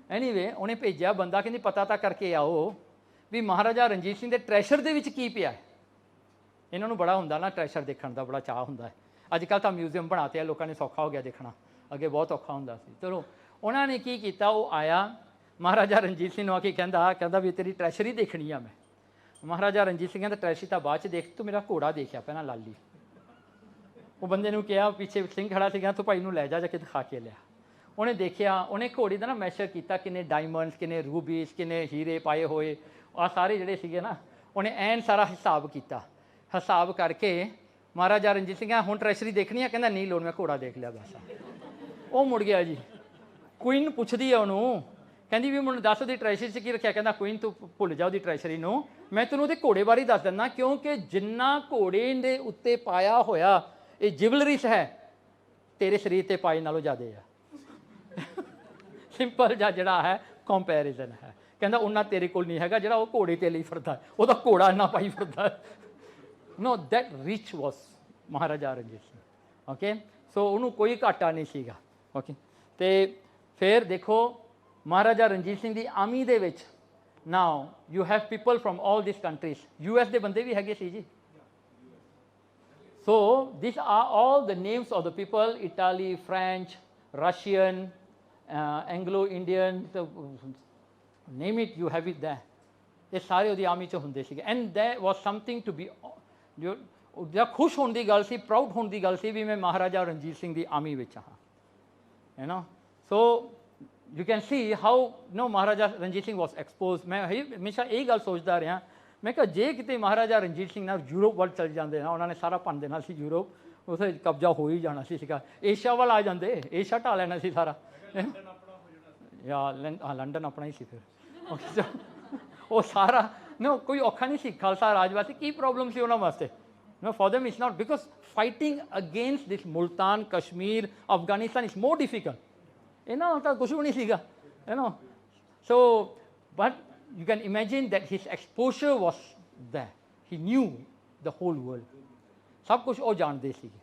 ਐਨੀਵੇ ਉਹਨੇ ਭੇਜਿਆ ਬੰਦਾ, ਕਹਿੰਦੀ ਪਤਾ ਤਾਂ ਕਰਕੇ ਆਓ ਵੀ ਮਹਾਰਾਜਾ ਰਣਜੀਤ ਸਿੰਘ ਦੇ ਟ੍ਰੈਸ਼ਰ ਦੇ ਵਿੱਚ ਕੀ ਪਿਆ। ਇਹਨਾਂ ਨੂੰ ਬੜਾ ਹੁੰਦਾ ਨਾ ਟ੍ਰੈਸ਼ਰ ਦੇਖਣ ਦਾ, ਬੜਾ ਚਾਅ ਹੁੰਦਾ ਹੈ। ਅੱਜ ਕੱਲ੍ਹ ਤਾਂ ਮਿਊਜ਼ੀਅਮ ਬਣਾਤੇ ਆ, ਲੋਕਾਂ ਨੇ ਸੌਖਾ ਹੋ ਗਿਆ ਦੇਖਣਾ, ਅੱਗੇ ਬਹੁਤ ਔਖਾ ਹੁੰਦਾ ਸੀ। ਚਲੋ ਉਹਨਾਂ ਨੇ ਕੀ ਕੀਤਾ, ਉਹ ਆਇਆ ਮਹਾਰਾਜਾ ਰਣਜੀਤ ਸਿੰਘ ਨੂੰ ਆ ਕੇ ਕਹਿੰਦਾ ਵੀ ਤੇਰੀ ਟ੍ਰੈਸ਼ਰੀ ਦੇਖਣੀ ਆ ਮੈਂ। ਮਹਾਰਾਜਾ ਰਣਜੀਤ ਸਿੰਘ ਕਹਿੰਦਾ ਟ੍ਰੈਸ਼ਰੀ ਤਾਂ ਬਾਅਦ 'ਚ ਦੇਖ, ਤੂੰ ਮੇਰਾ ਘੋੜਾ ਦੇਖਿਆ ਪਹਿਲਾਂ ਲਾਲੀ। ਉਹ ਬੰਦੇ ਨੂੰ ਕਿਹਾ, ਪਿੱਛੇ ਸਿੰਘ ਖੜਾ ਸੀਗਾ, ਤੂੰ ਭਾਈ ਨੂੰ ਲੈ ਜਾ ਕੇ ਦਿਖਾ ਕੇ ਲਿਆ। ਉਹਨੇ ਦੇਖਿਆ, ਉਹਨੇ ਘੋੜੇ ਦਾ ਨਾ ਮੈਸ਼ਰ ਕੀਤਾ, ਕਿੰਨੇ ਡਾਇਮੰਡਸ, ਕਿੰਨੇ ਰੂਬੀਸ, ਕਿੰਨੇ ਹੀਰੇ ਪਾਏ ਹੋਏ, ਆਹ ਸਾਰੇ ਜਿਹੜੇ ਸੀਗੇ ਨਾ, ਉਹਨੇ ਐਨ ਸਾਰਾ ਹਿਸਾਬ ਕੀਤਾ। ਹਿਸਾਬ ਕਰਕੇ ਮਹਾਰਾਜਾ ਰਣਜੀਤ ਸਿੰਘ ਹੁਣ ਟ੍ਰੈਸ਼ਰੀ ਦੇਖਣੀ ਆ, ਕਹਿੰਦਾ ਨਹੀਂ ਲੋੜ, ਮੈਂ ਘੋੜਾ ਦੇਖ ਲਿਆ ਬਸ। ਉਹ ਮੁੜ ਗਿਆ ਜੀ। ਕੁਈਨ ਪੁੱਛਦੀ ਆ ਉਹਨੂੰ, ਕਹਿੰਦੀ ਵੀ ਮੈਨੂੰ ਦੱਸ ਉਹਦੀ ਟ੍ਰੈਸ਼ਰੀ 'ਚ ਕੀ ਰੱਖਿਆ। ਕਹਿੰਦਾ ਕੁਈਨ ਤੂੰ ਭੁੱਲ ਜਾ ਉਹਦੀ ਟ੍ਰੈਸ਼ਰੀ ਨੂੰ, ਮੈਂ ਤੈਨੂੰ ਉਹਦੇ ਘੋੜੇ ਬਾਰੇ ਦੱਸ ਦਿੰਦਾ, ਕਿਉਂਕਿ ਜਿੰਨਾ ਘੋੜੇ ਦੇ ਉੱਤੇ ਪਾਇਆ ਹੋਇਆ ਇਹ ਜਿਵਲਰੀਸ ਹੈ, ਤੇਰੇ ਸਰੀਰ 'ਤੇ ਪਾਏ ਨਾਲੋਂ ਜ਼ਿਆਦਾ ਆ। ਸਿੰਪਲ ਜਿਹਾ ਜਿਹੜਾ ਹੈ ਕੰਪੈਰੀਜ਼ਨ ਹੈ। ਕਹਿੰਦਾ ਉਹਨਾਂ ਤੇਰੇ ਕੋਲ ਨਹੀਂ ਹੈਗਾ ਜਿਹੜਾ ਉਹ ਘੋੜੇ 'ਤੇ ਲਈ ਫਿਰਦਾ, ਉਹਦਾ ਘੋੜਾ ਇੰਨਾ ਪਾਈ ਫਿਰਦਾ। No, that rich was Maharaja Ranjit Singh. Okay, so ਉਹਨੂੰ ਕੋਈ ਘਾਟਾ ਨਹੀਂ ਸੀਗਾ। ਓਕੇ, ਅਤੇ ਫਿਰ ਦੇਖੋ ਮਹਾਰਾਜਾ ਰਣਜੀਤ ਸਿੰਘ ਦੀ ਆਰਮੀ ਦੇ ਵਿੱਚ now you have people from all this countries. US ਦੇ ਬੰਦੇ ਵੀ ਹੈਗੇ ਸੀ ਜੀ। So this are all the names of the people, Italy, French, Russian, Anglo Indian, name it, you have it there. ਇਹ ਸਾਰੇ ਉਹਦੀ ਆਰਮੀ 'ਚ ਹੁੰਦੇ ਸੀਗੇ। And that was something to be, ਜੋ ਉਹਦਾ ਖੁਸ਼ ਹੋਣ ਦੀ ਗੱਲ ਸੀ, ਪ੍ਰਾਊਡ ਹੋਣ ਦੀ ਗੱਲ ਸੀ ਵੀ ਮੈਂ ਮਹਾਰਾਜਾ ਰਣਜੀਤ ਸਿੰਘ ਦੀ ਆਰਮੀ ਵਿੱਚ ਹਾਂ, ਹੈ ਨਾ। ਸੋ you can see how Maharaja Ranjit Singh was exposed। ਮੈਂ ਹਮੇਸ਼ਾ ਇਹ ਗੱਲ ਸੋਚਦਾ ਰਿਹਾ, ਮੈਂ ਕਿਹਾ ਜੇ ਕਿਤੇ ਮਹਾਰਾਜਾ ਰਣਜੀਤ ਸਿੰਘ ਨਾਲ ਯੂਰਪ ਵੱਲ ਚਲ ਜਾਂਦੇ ਨਾ, ਉਹਨਾਂ ਨੇ ਸਾਰਾ ਭੰਨ ਦੇਣਾ ਸੀ ਯੂਰਪ, ਉੱਥੇ ਕਬਜ਼ਾ ਹੋ ਹੀ ਜਾਣਾ ਸੀ ਸੀਗਾ। ਏਸ਼ੀਆ ਵੱਲ ਆ ਜਾਂਦੇ, ਏਸ਼ੀਆ ਢਾ ਲੈਣਾ ਸੀ ਸਾਰਾ, ਜਾਂ ਲੰਡਨ ਆਪਣਾ ਹੀ ਸੀ ਫਿਰ। ਉਹ ਸਾਰਾ ਨਾ ਕੋਈ ਔਖਾ ਨਹੀਂ ਸੀ ਖਾਲਸਾ ਰਾਜ ਵਾਸਤੇ। ਕੀ ਪ੍ਰੋਬਲਮ ਸੀ ਉਹਨਾਂ ਵਾਸਤੇ? No, for them it's not, because fighting against this Multan, Kashmir, Afghanistan is more difficult. ਇਹਨਾਂ ਨਾਲ ਤਾਂ ਕੁਛ ਵੀ ਨਹੀਂ ਸੀਗਾ, you know. So, but you can imagine that his exposure was there. He knew the whole world. ਸਭ ਕੁਛ ਉਹ ਜਾਣਦੇ ਸੀਗੇ।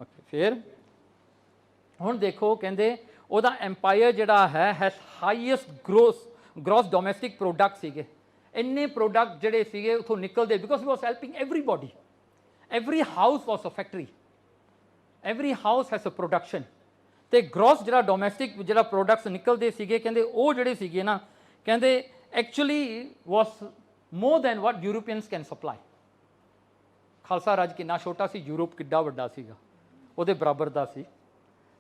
ਓਕੇ, ਫਿਰ ਹੁਣ ਦੇਖੋ ਕਹਿੰਦੇ ਉਹਦਾ ਐम्पायर ਜਿਹੜਾ ਹੈ has highest gross domestic product ਸੀਗੇ। ਇੰਨੇ ਪ੍ਰੋਡਕਟ ਜਿਹੜੇ ਸੀਗੇ ਉੱਥੋਂ ਨਿਕਲਦੇ, because he was helping everybody. every house was a factory, every house has a production। ਤੇ ਗ੍ਰੋਸ ਜਿਹੜਾ ਡੋਮੈਸਟਿਕ ਜਿਹੜਾ ਪ੍ਰੋਡਕਟਸ ਨਿਕਲਦੇ ਸੀਗੇ, ਕਹਿੰਦੇ ਉਹ ਜਿਹੜੇ ਸੀਗੇ ਨਾ, ਕਹਿੰਦੇ actually was more than what Europeans can supply. Khalsa Raj ਕਿੰਨਾ ਛੋਟਾ ਸੀ, ਯੂਰਪ ਕਿੱਡਾ ਵੱਡਾ ਸੀਗਾ, ਉਹਦੇ ਬਰਾਬਰ ਦਾ ਸੀ।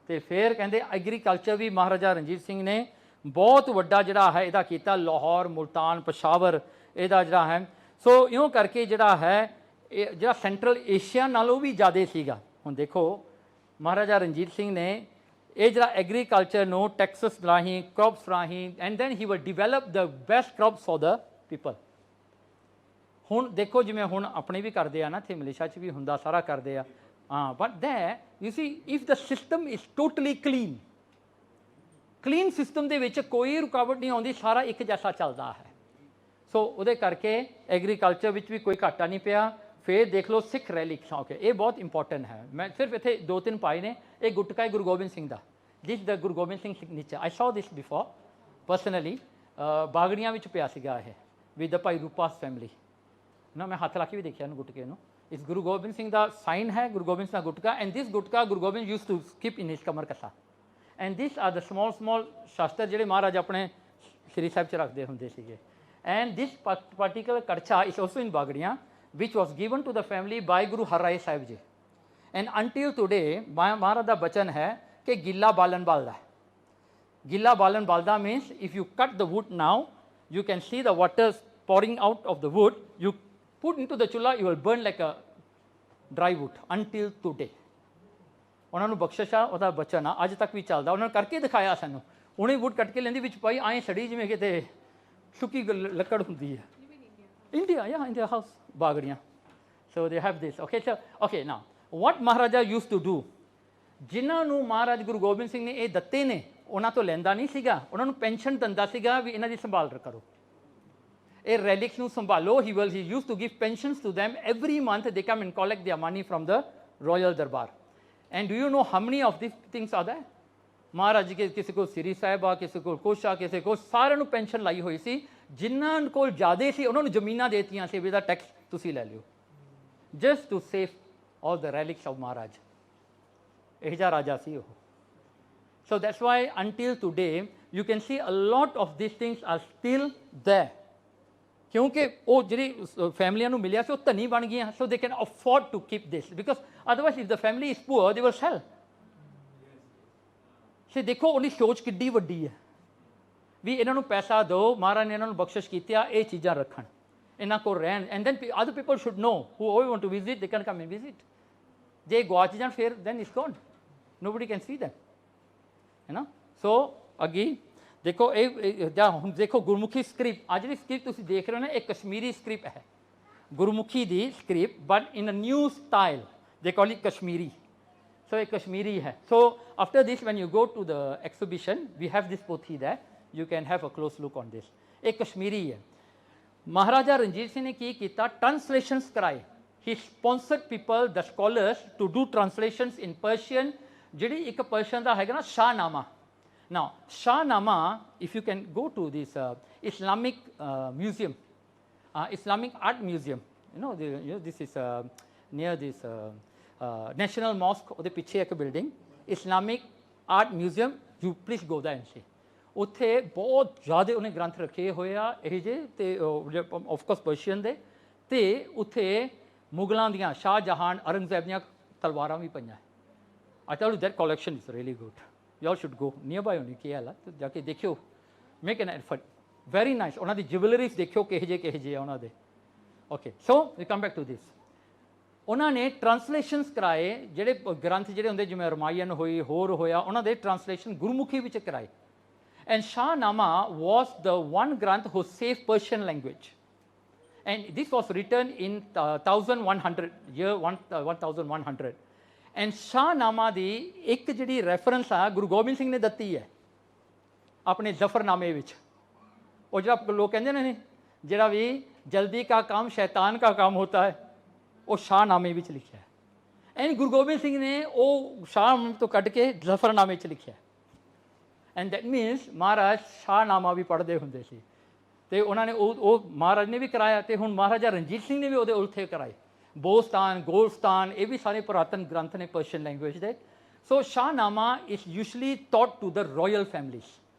ਤੇ ਫਿਰ ਕਹਿੰਦੇ ਐਗਰੀਕਲਚਰ ਵੀ ਮਹਾਰਾਜਾ ਰਣਜੀਤ ਸਿੰਘ ਨੇ ਬਹੁਤ ਵੱਡਾ ਜਿਹੜਾ ਹੈ ਇਹਦਾ ਕੀਤਾ, ਲਾਹੌਰ, ਮੁਲਤਾਨ, ਪਸ਼ਾਵਰ ਇਹਦਾ ਜਿਹੜਾ ਹੈ। ਸੋ ਇਉਂ ਕਰਕੇ ਜਿਹੜਾ ਹੈ ਇਹ ਜਿਹੜਾ ਸੈਂਟਰਲ ਏਸ਼ੀਆ ਨਾਲੋਂ ਵੀ ਜ਼ਿਆਦਾ ਸੀਗਾ। ਹੁਣ ਦੇਖੋ ਮਹਾਰਾਜਾ ਰਣਜੀਤ ਸਿੰਘ ਨੇ ਇਹ ਜਿਹੜਾ ਐਗਰੀਕਲਚਰ ਨੂੰ ਟੈਕਸਸ ਰਾਹੀਂ, ਕ੍ਰੌਪਸ ਰਾਹੀਂ, and then he will develop the best crops for the people. ਹੁਣ ਦੇਖੋ ਜਿਵੇਂ ਹੁਣ ਆਪਣੇ ਵੀ ਕਰਦੇ ਆ ਨਾ, ਇੱਥੇ ਮਲੇਸ਼ੀਆ 'ਚ ਵੀ ਹੁੰਦਾ, ਸਾਰਾ ਕਰਦੇ ਆ, ਹਾਂ। But that you C if the system is totally clean system ਦੇ ਵਿੱਚ ਕੋਈ ਰੁਕਾਵਟ ਨਹੀਂ ਆਉਂਦੀ, ਸਾਰਾ ਇੱਕ ਜੈਸਾ ਚੱਲਦਾ ਹੈ। ਸੋ ਉਹਦੇ ਕਰਕੇ ਐਗਰੀਕਲਚਰ ਵਿੱਚ ਵੀ ਕੋਈ ਘਾਟਾ ਨਹੀਂ ਪਿਆ। ਫਿਰ ਦੇਖ ਲਓ ਸਿੱਖ ਰੈਲੀ ਸ਼ੌਂਕ ਹੈ, ਇਹ ਬਹੁਤ ਇੰਪੋਰਟੈਂਟ ਹੈ। ਮੈਂ ਸਿਰਫ ਇੱਥੇ 2-3 ਪਾਏ ਨੇ। ਇਹ ਗੁਟਕਾ ਹੈ ਗੁਰੂ ਗੋਬਿੰਦ ਸਿੰਘ ਦਾ, ਜਿਸ ਦਾ ਗੁਰੂ ਗੋਬਿੰਦ ਸਿੰਘ ਸਿਗਨੇਚਰ। ਆਈ ਸੌ ਦਿਸ ਬਿਫੋਰ ਪਰਸਨਲੀ, ਬਾਗੜੀਆਂ ਵਿੱਚ ਪਿਆ ਸੀਗਾ ਇਹ, ਵਿਦ ਦ ਭਾਈ ਰੂਪਾਸ ਫੈਮਿਲੀ ਨਾ। ਮੈਂ ਹੱਥ ਲਾ ਕੇ ਵੀ ਦੇਖਿਆ ਇਹਨੂੰ ਗੁਟਕੇ ਨੂੰ। ਇਸ ਗੁਰੂ ਗੋਬਿੰਦ ਸਿੰਘ ਦਾ ਸਾਈਨ ਹੈ, ਗੁਰੂ ਗੋਬਿੰਦ ਸਿੰਘ ਦਾ ਗੁਟਕਾ। And this gutka Guru Gobind use to keep in his kamar kasa. And this are the small shastra ਜਿਹੜੇ ਮਹਾਰਾਜ ਆਪਣੇ ਸ਼੍ਰੀ ਸਾਹਿਬ 'ਚ ਰੱਖਦੇ ਹੁੰਦੇ ਸੀਗੇ। And this particular कड़छा is also in बागड़ियाँ which was given to the family by Guru Har Rai Sahib ji, and until today महाराज ਦਾ बचन है कि गिला बालन बालदा है। गिला बालन Balda means if you cut the wood now you can see the water pouring out of the wood, you put into the chula, you will burn like a dry wood until today। ਉਹਨਾਂ ਨੂੰ ਬਖਸ਼ਿਸ਼ ਆ, ਉਹਦਾ ਬਚਨ ਆ, ਅੱਜ ਤੱਕ ਵੀ ਚੱਲਦਾ। ਉਹਨਾਂ ਨੇ ਕਰਕੇ ਦਿਖਾਇਆ ਸਾਨੂੰ, ਉਹਨੇ ਵੁੱਡ ਕੱਟ ਕੇ ਲੈਂਦੀ ਵਿੱਚ ਪਾਈ, ਐਂ ਸੜੀ ਜਿਵੇਂ ਕਿਤੇ ਸੁੱਕੀ ਲੱਕੜ ਹੁੰਦੀ ਹੈ। ਇੰਡੀਆ ਜਾਂ India house Bagrian. So they have this. Okay so okay ਨਾ ਵਾਟ ਮਹਾਰਾਜਾ ਯੂਜ਼ ਟੂ ਡੂ, ਜਿਨ੍ਹਾਂ ਨੂੰ ਮਹਾਰਾਜ ਗੁਰੂ ਗੋਬਿੰਦ ਸਿੰਘ ਨੇ ਇਹ ਦਿੱਤੇ ਨੇ ਉਹਨਾਂ ਤੋਂ ਲੈਂਦਾ ਨਹੀਂ ਸੀਗਾ, ਉਹਨਾਂ ਨੂੰ ਪੈਨਸ਼ਨ ਦਿੰਦਾ ਸੀਗਾ ਵੀ ਇਹਨਾਂ ਦੀ ਸੰਭਾਲ ਕਰੋ, ਇਹ ਰੈਲਿਕਸ ਨੂੰ ਸੰਭਾਲੋ। He use to give pensions to them every month, they come and collect their money from the royal darbar। and do you know how many of these things are there? Maharaj ji ਕਿਸੇ ਕੋਲ ਸ੍ਰੀ ਸਾਹਿਬ ਆ, ਕਿਸੇ ਕੋਲ ਕੁਛ ਆ, ਕਿਸੇ ਕੋਲ, ਸਾਰਿਆਂ ਨੂੰ ਪੈਨਸ਼ਨ ਲਾਈ ਹੋਈ ਸੀ। ਜਿਨ੍ਹਾਂ ਕੋਲ ਜ਼ਿਆਦਾ ਸੀ ਉਹਨਾਂ ਨੂੰ ਜ਼ਮੀਨਾਂ ਦੇ ਦਿੱਤੀਆਂ ਸੀ ਵੀ ਇਹਦਾ ਟੈਕਸ ਤੁਸੀਂ ਲੈ ਲਿਓ, just to save all the relics of Maharaj. ਇਹ ਜਿਹਾ ਰਾਜਾ ਸੀ ਉਹ। So that's why until today you can see a lot of this things are still there, ਕਿਉਂਕਿ ਉਹ ਜਿਹੜੀ ਫੈਮਲੀਆਂ ਨੂੰ ਮਿਲਿਆ ਸੀ ਉਹ ਧਨੀ ਬਣ ਗਈਆਂ। So they can afford to keep this, because otherwise if the family is poor they will sell. ਤੇ ਦੇਖੋ ਉਹਦੀ ਸੋਚ ਕਿੱਡੀ ਵੱਡੀ ਹੈ ਵੀ ਇਹਨਾਂ ਨੂੰ ਪੈਸਾ ਦਿਓ, ਮਹਾਰਾਜ ਨੇ ਇਹਨਾਂ ਨੂੰ ਬਖਸ਼ਿਸ਼ ਕੀਤੀ ਆ, ਇਹ ਚੀਜ਼ਾਂ ਰੱਖਣ, ਇਹਨਾਂ ਕੋਲ ਰਹਿਣ। And then other people should know who want to visit, they can come and visit. ਜੇ ਗਵਾਚ ਜਾਣ ਫਿਰ then it's gone, nobody can see them, ਹੈ ਨਾ। ਸੋ ਅੱਗੇ ਦੇਖੋ ਇਹ ਜਾਂ ਹੁਣ ਦੇਖੋ ਗੁਰਮੁਖੀ ਸਕ੍ਰਿਪਟ, ਅੱਜ ਜਿਹੜੀ ਸਕ੍ਰਿਪਟ ਤੁਸੀਂ ਦੇਖ ਰਹੇ ਹੋ ਨਾ, ਇਹ ਕਸ਼ਮੀਰੀ ਸਕ੍ਰਿਪਟ ਹੈ, ਗੁਰਮੁਖੀ ਦੀ script, but in a new style, they call it Kashmiri. So a Kashmiri hai. So after this, when you go to the exhibition, we have this pothi there. You can have a close look on this. A Kashmiri hai. Maharaja Ranjit Singh ne ki kita translations कराए. He sponsored people, the scholars, to do translations in Persian. ਜਿਹੜੀ ਇੱਕ Persian ਦਾ ਹੈਗਾ ਨਾ Shahnama. Now Shahnama, if you can go to this Islamic museum, Islamic art museum, this is near this national mosque, ਉਹਦੇ ਪਿੱਛੇ ਇੱਕ building Islamic art museum, you please go there and see. ਉੱਥੇ ਬਹੁਤ ਜ਼ਿਆਦਾ ਉਹਨੇ ਗ੍ਰੰਥ ਰੱਖੇ ਹੋਏ ਆ ਇਹ ਜਿਹੇ, ਅਤੇ ਆਫਕੋਰਸ ਪਰਸ਼ੀਅਨ ਦੇ, ਅਤੇ ਉੱਥੇ ਮੁਗਲਾਂ ਦੀਆਂ, ਸ਼ਾਹਜਹਾਨ, ਔਰੰਗਜ਼ੇਬ ਦੀਆਂ ਤਲਵਾਰਾਂ ਵੀ ਪਈਆਂ। I tell you that collection is really good, you all should go, near by only KL, ਜਾ ਕੇ ਦੇਖਿਓ, make an effort, very nice. ਉਹਨਾਂ ਦੀ ਜਿਵਲਰੀਜ਼ ਦੇਖਿਓ ਕਿਹੋ ਜਿਹੇ ਆ ਉਹਨਾਂ ਦੇ। Okay, so we come back to this. ਉਹਨਾਂ ਨੇ ਟਰਾਂਸਲੇਸ਼ਨਸ ਕਰਾਏ, ਜਿਹੜੇ ਗ੍ਰੰਥ ਜਿਹੜੇ ਹੁੰਦੇ ਜਿਵੇਂ ਰਮਾਇਣ ਹੋਈ, ਹੋਰ ਹੋਇਆ, ਉਹਨਾਂ ਦੇ ਟਰਾਂਸਲੇਸ਼ਨ ਗੁਰਮੁਖੀ ਵਿੱਚ ਕਰਾਏ। And Shahnama was the one granth who save Persian language, and this was written in 1100 year 1100। ਐਂਡ ਸ਼ਾਹਨਾਮਾ ਦੀ ਇੱਕ ਜਿਹੜੀ ਰੈਫਰੈਂਸ ਆ ਗੁਰੂ ਗੋਬਿੰਦ ਸਿੰਘ ਨੇ ਦਿੱਤੀ ਹੈ ਆਪਣੇ ਜ਼ਫਰਨਾਮੇ ਵਿੱਚ। ਉਹ ਜਿਹੜਾ ਲੋਕ ਕਹਿੰਦੇ ਨੇ ਜਿਹੜਾ ਵੀ ਜਲਦੀ ਕਾ ਕੰਮ ਸ਼ੈਤਾਨ ਕਾ ਕੰਮ ਹੋਤਾ ਹੈ, ਉਹ ਸ਼ਾਹਨਾਮੇ ਵਿੱਚ ਲਿਖਿਆ। ਐਂਡ ਗੁਰੂ ਗੋਬਿੰਦ ਸਿੰਘ ਨੇ ਉਹ ਸ਼ਾਹ ਤੋਂ ਕੱਢ ਕੇ ਜ਼ਫਰਨਾਮੇ 'ਚ ਲਿਖਿਆ। ਐਂਡ ਦੈਟ ਮੀਨਸ ਮਹਾਰਾਜ ਸ਼ਾਹਨਾਮਾ ਵੀ ਪੜ੍ਹਦੇ ਹੁੰਦੇ ਸੀ, ਅਤੇ ਉਹਨਾਂ ਨੇ ਉਹ ਮਹਾਰਾਜ ਨੇ ਵੀ ਕਰਾਇਆ, ਅਤੇ ਹੁਣ ਮਹਾਰਾਜਾ ਰਣਜੀਤ ਸਿੰਘ ਨੇ ਵੀ ਉਹਦੇ ਉਲਥੇ ਕਰਾਏ। ਬੋਸਤਾਨ, ਗੋਲਸਤਾਨ, ਇਹ ਵੀ ਸਾਰੇ ਪੁਰਾਤਨ ਗ੍ਰੰਥ ਨੇ ਪਰਸ਼ੀਅਨ ਲੈਂਗੁਏਜ ਦੇ। So Shahnama is usually taught to the royal families,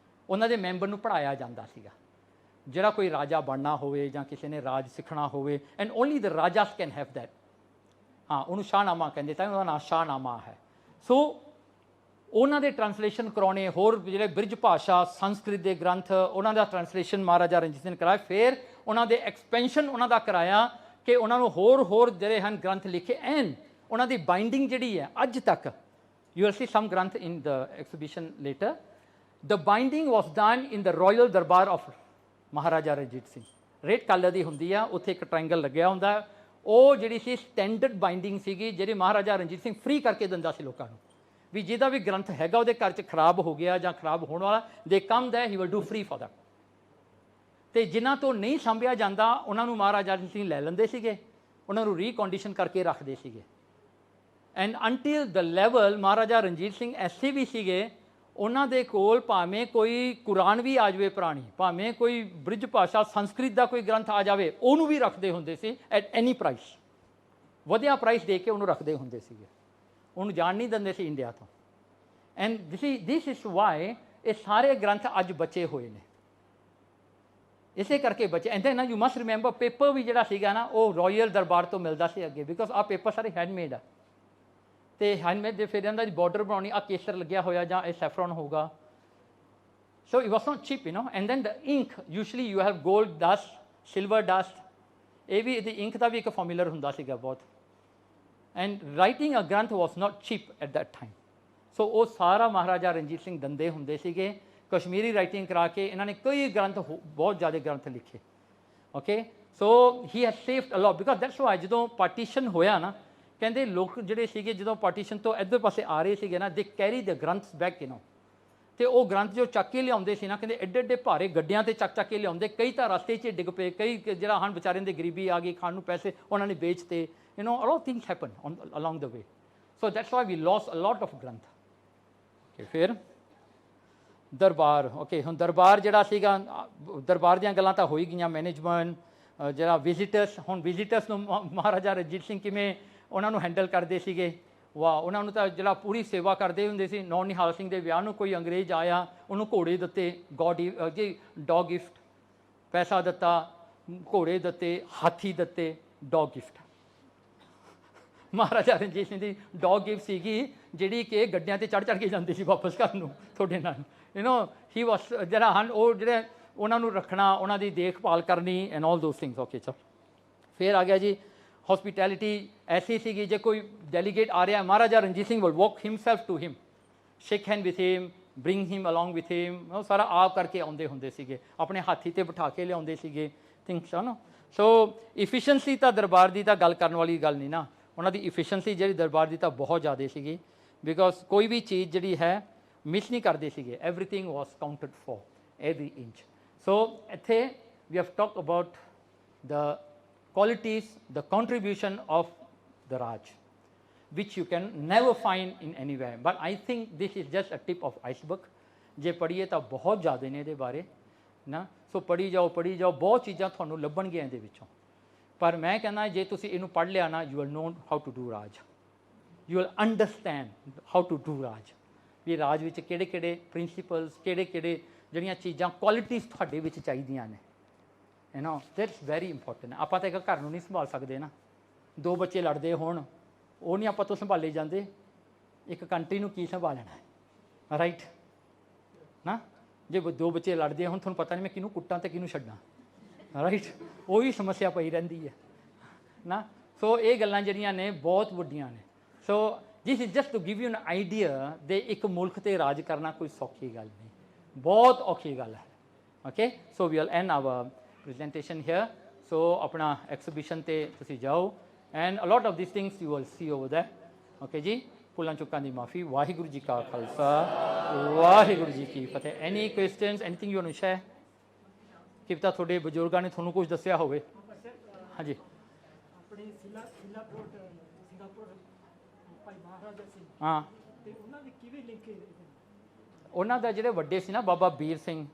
ਉਹਨਾਂ ਦੇ ਮੈਂਬਰ ਨੂੰ ਪੜ੍ਹਾਇਆ ਜਾਂਦਾ ਸੀਗਾ। ਜਿਹੜਾ ਕੋਈ ਰਾਜਾ ਬਣਨਾ ਹੋਵੇ ਜਾਂ ਕਿਸੇ ਨੇ ਰਾਜ ਸਿੱਖਣਾ ਹੋਵੇ, and only the rajas can have that. ਹਾਂ, ਉਹਨੂੰ ਸ਼ਾਹਨਾਮਾ ਕਹਿੰਦੇ, ਤਾਂ ਉਹਦਾ ਨਾਂ ਸ਼ਾਹਨਾਮਾ ਹੈ। ਸੋ ਉਹਨਾਂ ਦੇ ਟਰਾਂਸਲੇਸ਼ਨ ਕਰਾਉਣੇ, ਹੋਰ ਜਿਹੜੇ ਬ੍ਰਿਜ ਭਾਸ਼ਾ, ਸੰਸਕ੍ਰਿਤ ਦੇ ਗ੍ਰੰਥ, ਉਹਨਾਂ ਦਾ ਟਰਾਂਸਲੇਸ਼ਨ ਮਹਾਰਾਜਾ ਰਣਜੀਤ ਸਿੰਘ ਨੇ ਕਰਾਇਆ। ਫਿਰ ਉਹਨਾਂ ਦੇ ਐਕਸਪੈਂਸ਼ਨ ਉਹਨਾਂ ਦਾ ਕਰਾਇਆ ਕਿ ਉਹਨਾਂ ਨੂੰ ਹੋਰ ਜਿਹੜੇ ਹਨ ਗ੍ਰੰਥ ਲਿਖੇ। ਐਂਡ ਉਹਨਾਂ ਦੀ ਬਾਈਂਡਿੰਗ ਜਿਹੜੀ ਹੈ ਅੱਜ ਤੱਕ, you will see some granth in the exhibition later, the binding was done in the royal darbar of Maharaja Ranjit Singh. Red colour ਦੀ ਹੁੰਦੀ ਆ, ਉੱਥੇ ਇੱਕ ਟ੍ਰਾਇੰਗਲ ਲੱਗਿਆ ਹੁੰਦਾ। ਉਹ ਜਿਹੜੀ ਸੀ ਸਟੈਂਡਰਡ ਬਾਈਂਡਿੰਗ ਸੀਗੀ, ਜਿਹੜੀ ਮਹਾਰਾਜਾ ਰਣਜੀਤ ਸਿੰਘ ਫ੍ਰੀ ਕਰਕੇ ਦਿੰਦਾ ਸੀ ਲੋਕਾਂ ਨੂੰ, ਵੀ ਜਿਹਦਾ ਵੀ ਗ੍ਰੰਥ ਹੈਗਾ ਉਹਦੇ ਘਰ 'ਚ ਖਰਾਬ ਹੋ ਗਿਆ ਜਾਂ ਖਰਾਬ ਹੋਣ ਵਾਲਾ, they come that he will do free for that. ਅਤੇ ਜਿਨ੍ਹਾਂ ਤੋਂ ਨਹੀਂ ਸਾਂਭਿਆ ਜਾਂਦਾ ਉਹਨਾਂ ਨੂੰ ਮਹਾਰਾਜਾ ਰਣਜੀਤ ਸਿੰਘ ਲੈ ਲੈਂਦੇ ਸੀਗੇ, ਉਹਨਾਂ ਨੂੰ ਰੀਕੰਡੀਸ਼ਨ ਕਰਕੇ ਰੱਖਦੇ ਸੀਗੇ। And until the level Maharaja Ranjit Singh ਐਸੇ ਵੀ ਸੀਗੇ, ਉਹਨਾਂ ਦੇ ਕੋਲ ਭਾਵੇਂ ਕੋਈ ਕੁਰਾਨ ਵੀ ਆ ਜਾਵੇ ਪੁਰਾਣੀ, ਭਾਵੇਂ ਕੋਈ ਬ੍ਰਿਜ ਭਾਸ਼ਾ ਸੰਸਕ੍ਰਿਤ ਦਾ ਕੋਈ ਗ੍ਰੰਥ ਆ ਜਾਵੇ, ਉਹਨੂੰ ਵੀ ਰੱਖਦੇ ਹੁੰਦੇ ਸੀ ਐਟ ਐਨੀ ਪ੍ਰਾਈਸ, ਵਧੀਆ ਪ੍ਰਾਈਸ ਦੇ ਕੇ ਉਹਨੂੰ ਰੱਖਦੇ ਹੁੰਦੇ ਸੀਗੇ। ਉਹਨੂੰ ਜਾਣ ਨਹੀਂ ਦਿੰਦੇ ਸੀ ਇੰਡੀਆ ਤੋਂ। ਐਂਡ ਦਿਸ ਇਜ਼ ਵਾਈ ਇਹ ਸਾਰੇ ਗ੍ਰੰਥ ਅੱਜ ਬਚੇ ਹੋਏ ਨੇ, ਇਸੇ ਕਰਕੇ ਬਚੇ। And then you must remember paper ਵੀ ਜਿਹੜਾ ਸੀਗਾ ਨਾ ਉਹ ਰਾਇਲ ਦਰਬਾਰ ਤੋਂ ਮਿਲਦਾ ਸੀ ਅੱਗੇ, ਬਿਕੋਜ਼ ਆਹ ਪੇਪਰ ਸਾਰੇ ਹੈਂਡਮੇਡ ਆ, ਅਤੇ ਹੈਂਡਮੇਡ ਦੇ ਫਿਰ ਇਹਨਾਂ ਦੀ ਬਾਰਡਰ ਬਣਾਉਣੀ, ਆ ਕੇਸਰ ਲੱਗਿਆ ਹੋਇਆ ਜਾਂ ਇਹ ਸੈਫਰੋਨ ਹੋਊਗਾ। So it was not cheap, you know. And then the ink, usually you have gold dust, silver dust, ਇਹ ਵੀ ਇਹਦੀ ਇੰਕ ਦਾ ਵੀ ਇੱਕ ਫਾਰਮੂਲਰ ਹੁੰਦਾ ਸੀਗਾ ਬਹੁਤ। And writing a granth was not cheap at that time. So ਉਹ ਸਾਰਾ ਮਹਾਰਾਜਾ ਰਣਜੀਤ ਸਿੰਘ ਦਿੰਦੇ ਹੁੰਦੇ ਸੀਗੇ। ਕਸ਼ਮੀਰੀ ਰਾਈਟਿੰਗ ਕਰਾ ਕੇ ਇਹਨਾਂ ਨੇ ਕਈ ਗ੍ਰੰਥ, ਬਹੁਤ ਜ਼ਿਆਦਾ ਗ੍ਰੰਥ ਲਿਖੇ। Okay, so he has saved a lot, because that's why ਜਦੋਂ ਪਾਰਟੀਸ਼ਨ ਹੋਇਆ ਨਾ, ਕਹਿੰਦੇ ਲੋਕ ਜਿਹੜੇ ਸੀਗੇ ਜਦੋਂ ਪਾਰਟੀਸ਼ਨ ਤੋਂ ਇੱਧਰ ਪਾਸੇ ਆ ਰਹੇ ਸੀਗੇ ਨਾ, they carry the granths back, you know. ਅਤੇ ਉਹ ਗ੍ਰੰਥ ਜੋ ਚੱਕ ਕੇ ਲਿਆਉਂਦੇ ਸੀ ਨਾ, ਕਹਿੰਦੇ ਐਡੇ ਐਡੇ ਭਾਰੇ ਗੱਡਿਆਂ 'ਤੇ ਚੱਕ ਕੇ ਲਿਆਉਂਦੇ, ਕਈ ਤਾਂ ਰਸਤੇ 'ਚ ਡਿੱਗ ਪਏ, ਕਈ ਜਿਹੜਾ ਹਨ ਵਿਚਾਰਿਆਂ ਦੀ ਗਰੀਬੀ ਆ ਗਈ, ਖਾਣ ਨੂੰ ਪੈਸੇ ਉਹਨਾਂ ਨੇ ਵੇਚਤੇ, you know, a lot things happen along the way. So that's why we lose a lot of granth. ਫਿਰ ਦਰਬਾਰ, ਓਕੇ, ਹੁਣ ਦਰਬਾਰ ਜਿਹੜਾ ਸੀਗਾ, ਦਰਬਾਰ ਦੀਆਂ ਗੱਲਾਂ ਤਾਂ ਹੋ ਹੀ ਗਈਆਂ, ਮੈਨੇਜਮੈਂਟ, ਜਿਹੜਾ ਵਿਜ਼ਿਟਰਸ, ਹੁਣ ਵਿਜ਼ਿਟਰਸ ਨੂੰ ਮਹਾਰਾਜਾ ਰਣਜੀਤ ਸਿੰਘ ਕਿਵੇਂ ਉਹਨਾਂ ਨੂੰ ਹੈਂਡਲ ਕਰਦੇ ਸੀਗੇ। ਵਾਹ, ਉਹਨਾਂ ਨੂੰ ਤਾਂ ਜਿਹੜਾ ਪੂਰੀ ਸੇਵਾ ਕਰਦੇ ਹੁੰਦੇ ਸੀ। ਨੌ ਨਿਹਾਲ ਸਿੰਘ ਦੇ ਵਿਆਹ ਨੂੰ ਕੋਈ ਅੰਗਰੇਜ਼ ਆਇਆ, ਉਹਨੂੰ ਘੋੜੇ ਦਿੱਤੇ, ਡੌਗ ਗਿਫਟ, ਪੈਸਾ ਦਿੱਤਾ, ਘੋੜੇ ਦਿੱਤੇ, ਹਾਥੀ ਦਿੱਤੇ, ਡੌਗ ਗਿਫਟ। ਮਹਾਰਾਜਾ ਰਣਜੀਤ ਸਿੰਘ ਦੀ ਡੌਗ ਗਿਫਟ ਸੀਗੀ ਜਿਹੜੀ ਕਿ ਗੱਡੀਆਂ 'ਤੇ ਚੜ੍ਹ ਕੇ ਜਾਂਦੀ ਸੀ ਵਾਪਸ ਘਰ ਨੂੰ ਤੁਹਾਡੇ ਨਾਲ, ਯੂ ਨੋ। ਹੀ ਵਾਸ, ਜਿਹੜਾ ਹਨ ਉਹ ਜਿਹੜੇ ਉਹਨਾਂ ਨੂੰ ਰੱਖਣਾ, ਉਹਨਾਂ ਦੀ ਦੇਖਭਾਲ ਕਰਨੀ, and all those things. Okay, ਚਲ ਫਿਰ ਆ ਗਿਆ ਜੀ ਹੌਸਪੀਟੈਲਿਟੀ। ਐਸੀ ਸੀਗੀ ਜੇ ਕੋਈ ਡੈਲੀਗੇਟ ਆ ਰਿਹਾ, Maharaja Ranjit Singh will walk himself to him, shake hand with him, bring him along with him, ਉਹ ਸਾਰਾ ਆਪ ਕਰਕੇ ਆਉਂਦੇ ਹੁੰਦੇ ਸੀਗੇ, ਆਪਣੇ ਹਾਥੀ 'ਤੇ ਬਿਠਾ ਕੇ ਲਿਆਉਂਦੇ ਸੀਗੇ ਥਿੰਗਸ, ਹੈ ਨਾ। ਸੋ ਇਫੀਸ਼ੀਐਂਸੀ ਤਾਂ ਦਰਬਾਰ ਦੀ ਤਾਂ ਗੱਲ ਕਰਨ ਵਾਲੀ ਗੱਲ ਨਹੀਂ ਨਾ, ਉਹਨਾਂ ਦੀ ਇਫੀਸ਼ੀਐਂਸੀ ਜਿਹੜੀ ਦਰਬਾਰ ਦੀ ਤਾਂ ਬਹੁਤ ਜ਼ਿਆਦਾ ਸੀਗੀ, ਬਿਕੋਜ਼ ਕੋਈ ਵੀ ਚੀਜ਼ ਜਿਹੜੀ ਹੈ ਮਿਸ ਨਹੀਂ ਕਰਦੇ ਸੀਗੇ, everything was counted for every inch. So ਇੱਥੇ we have talk about the qualities, the contribution of the Raj, which you can never find in anywhere. But I think this is just a tip of iceberg. ਜੇ ਪੜ੍ਹੀਏ ਤਾਂ ਬਹੁਤ ਜ਼ਿਆਦਾ ਨੇ ਇਹਦੇ ਬਾਰੇ ਨਾ, ਸੋ ਪੜ੍ਹੀ ਜਾਓ, ਬਹੁਤ ਚੀਜ਼ਾਂ ਤੁਹਾਨੂੰ ਲੱਭਣਗੀਆਂ ਇਹਦੇ ਵਿੱਚੋਂ। ਪਰ ਮੈਂ ਕਹਿੰਦਾ ਜੇ ਤੁਸੀਂ ਇਹਨੂੰ ਪੜ੍ਹ ਲਿਆ ਨਾ, you will know how to do ਰਾਜ, you will understand how to do ਰਾਜ, ਵੀ ਰਾਜ ਵਿੱਚ ਕਿਹੜੇ ਕਿਹੜੇ ਪ੍ਰਿੰਸੀਪਲਸ, ਕਿਹੜੇ ਕਿਹੜੇ ਜਿਹੜੀਆਂ ਚੀਜ਼ਾਂ, ਕੁਆਲਿਟੀਜ਼ ਤੁਹਾਡੇ ਵਿੱਚ ਚਾਹੀਦੀਆਂ ਨੇ, you know. That's very important. ਆਪਾਂ ਤਾਂ ਇੱਕ ਘਰ ਨੂੰ ਨਹੀਂ ਸੰਭਾਲ ਸਕਦੇ ਨਾ, ਦੋ ਬੱਚੇ ਲੜਦੇ ਹੋਣ ਉਹ ਨਹੀਂ ਆਪਾਂ ਤੋਂ ਸੰਭਾਲੇ ਜਾਂਦੇ, ਇੱਕ ਕੰਟਰੀ ਨੂੰ ਕੀ ਸੰਭਾਲਣਾ ਹੈ, ਰਾਈਟ ਨਾ। ਜੇ ਦੋ ਬੱਚੇ ਲੜਦੇ ਹੁਣ ਤੁਹਾਨੂੰ ਪਤਾ ਨਹੀਂ ਮੈਂ ਕਿਹਨੂੰ ਕੁੱਟਾਂ ਅਤੇ ਕਿਹਨੂੰ ਛੱਡਾਂ, ਰਾਈਟ, ਉਹੀ ਸਮੱਸਿਆ ਪਈ ਰਹਿੰਦੀ ਹੈ ਨਾ। ਸੋ ਇਹ ਗੱਲਾਂ ਜਿਹੜੀਆਂ ਨੇ ਬਹੁਤ ਵੱਡੀਆਂ ਨੇ। So this is just to give you an idea ਦੇ ਇੱਕ ਮੁਲਕ 'ਤੇ ਰਾਜ ਕਰਨਾ ਕੋਈ ਸੌਖੀ ਗੱਲ ਨਹੀਂ, ਬਹੁਤ ਔਖੀ ਗੱਲ ਹੈ। Okay, so we will end our presentation here. So apna exhibition te tusi jao and a lot of these things you will see over there. Okay ji, ਭੁੱਲਾਂ ਚੁੱਕਾਂ ਦੀ ਮਾਫੀ। ਵਾਹਿਗੁਰੂ ਜੀ ਕਾ ਖਾਲਸਾ, ਵਾਹਿਗੁਰੂ ਜੀ ਕੀ ਫਤਿਹ। Any questions, anything you want to share? ਕੀ ਪਤਾ ਤੁਹਾਡੇ ਬਜ਼ੁਰਗਾਂ ਨੇ ਤੁਹਾਨੂੰ ਕੁਝ ਦੱਸਿਆ ਹੋਵੇ। ਹਾਂਜੀ, ਆਪਣੇ ਸਿੰਗਾਪੁਰ ਭਾਈ ਮਹਾਰਾਜਾ ਸਿੰਘ, ਹਾਂ, ਤੇ ਉਹਨਾਂ ਦੀ ਕਿਵੇਂ ਲਿੰਕ ਹੈ? ਉਹਨਾਂ ਦਾ ਜਿਹੜੇ ਵੱਡੇ ਸੀ ਨਾ ਬਾਬਾ ਵੀਰ ਸਿੰਘ,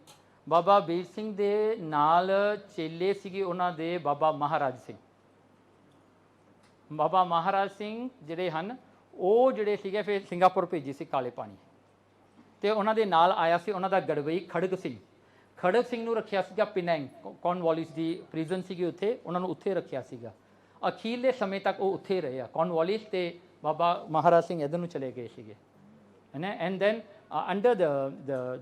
ਬਾਬਾ ਵੀਰ ਸਿੰਘ ਦੇ ਨਾਲ ਚੇਲੇ ਸੀਗੇ ਉਹਨਾਂ ਦੇ ਬਾਬਾ ਮਹਾਰਾਜ ਸਿੰਘ। ਬਾਬਾ ਮਹਾਰਾਜ ਸਿੰਘ ਜਿਹੜੇ ਹਨ ਉਹ ਜਿਹੜੇ ਸੀਗੇ ਫਿਰ ਸਿੰਗਾਪੁਰ ਭੇਜੀ ਸੀ ਕਾਲੇ ਪਾਣੀ, ਅਤੇ ਉਹਨਾਂ ਦੇ ਨਾਲ ਆਇਆ ਸੀ ਉਹਨਾਂ ਦਾ ਗੜਵਈ ਖੜਗ ਸਿੰਘ। ਖੜਗ ਸਿੰਘ ਨੂੰ ਰੱਖਿਆ ਸੀਗਾ ਪਿਨੈਂਗ, ਕੌਰਨਵਾਲਿਸ ਦੀ ਪ੍ਰਿਜ਼ਨ ਸੀਗੀ ਉੱਥੇ, ਉਹਨਾਂ ਨੂੰ ਉੱਥੇ ਰੱਖਿਆ ਸੀਗਾ। ਅਖੀਰਲੇ ਸਮੇਂ ਤੱਕ ਉਹ ਉੱਥੇ ਰਹੇ ਆ ਕੌਰਨਵਾਲਿਸ, ਅਤੇ ਬਾਬਾ ਮਹਾਰਾਜ ਸਿੰਘ ਇੱਧਰ ਨੂੰ ਚਲੇ ਗਏ ਸੀਗੇ, ਹੈ ਨਾ। And then under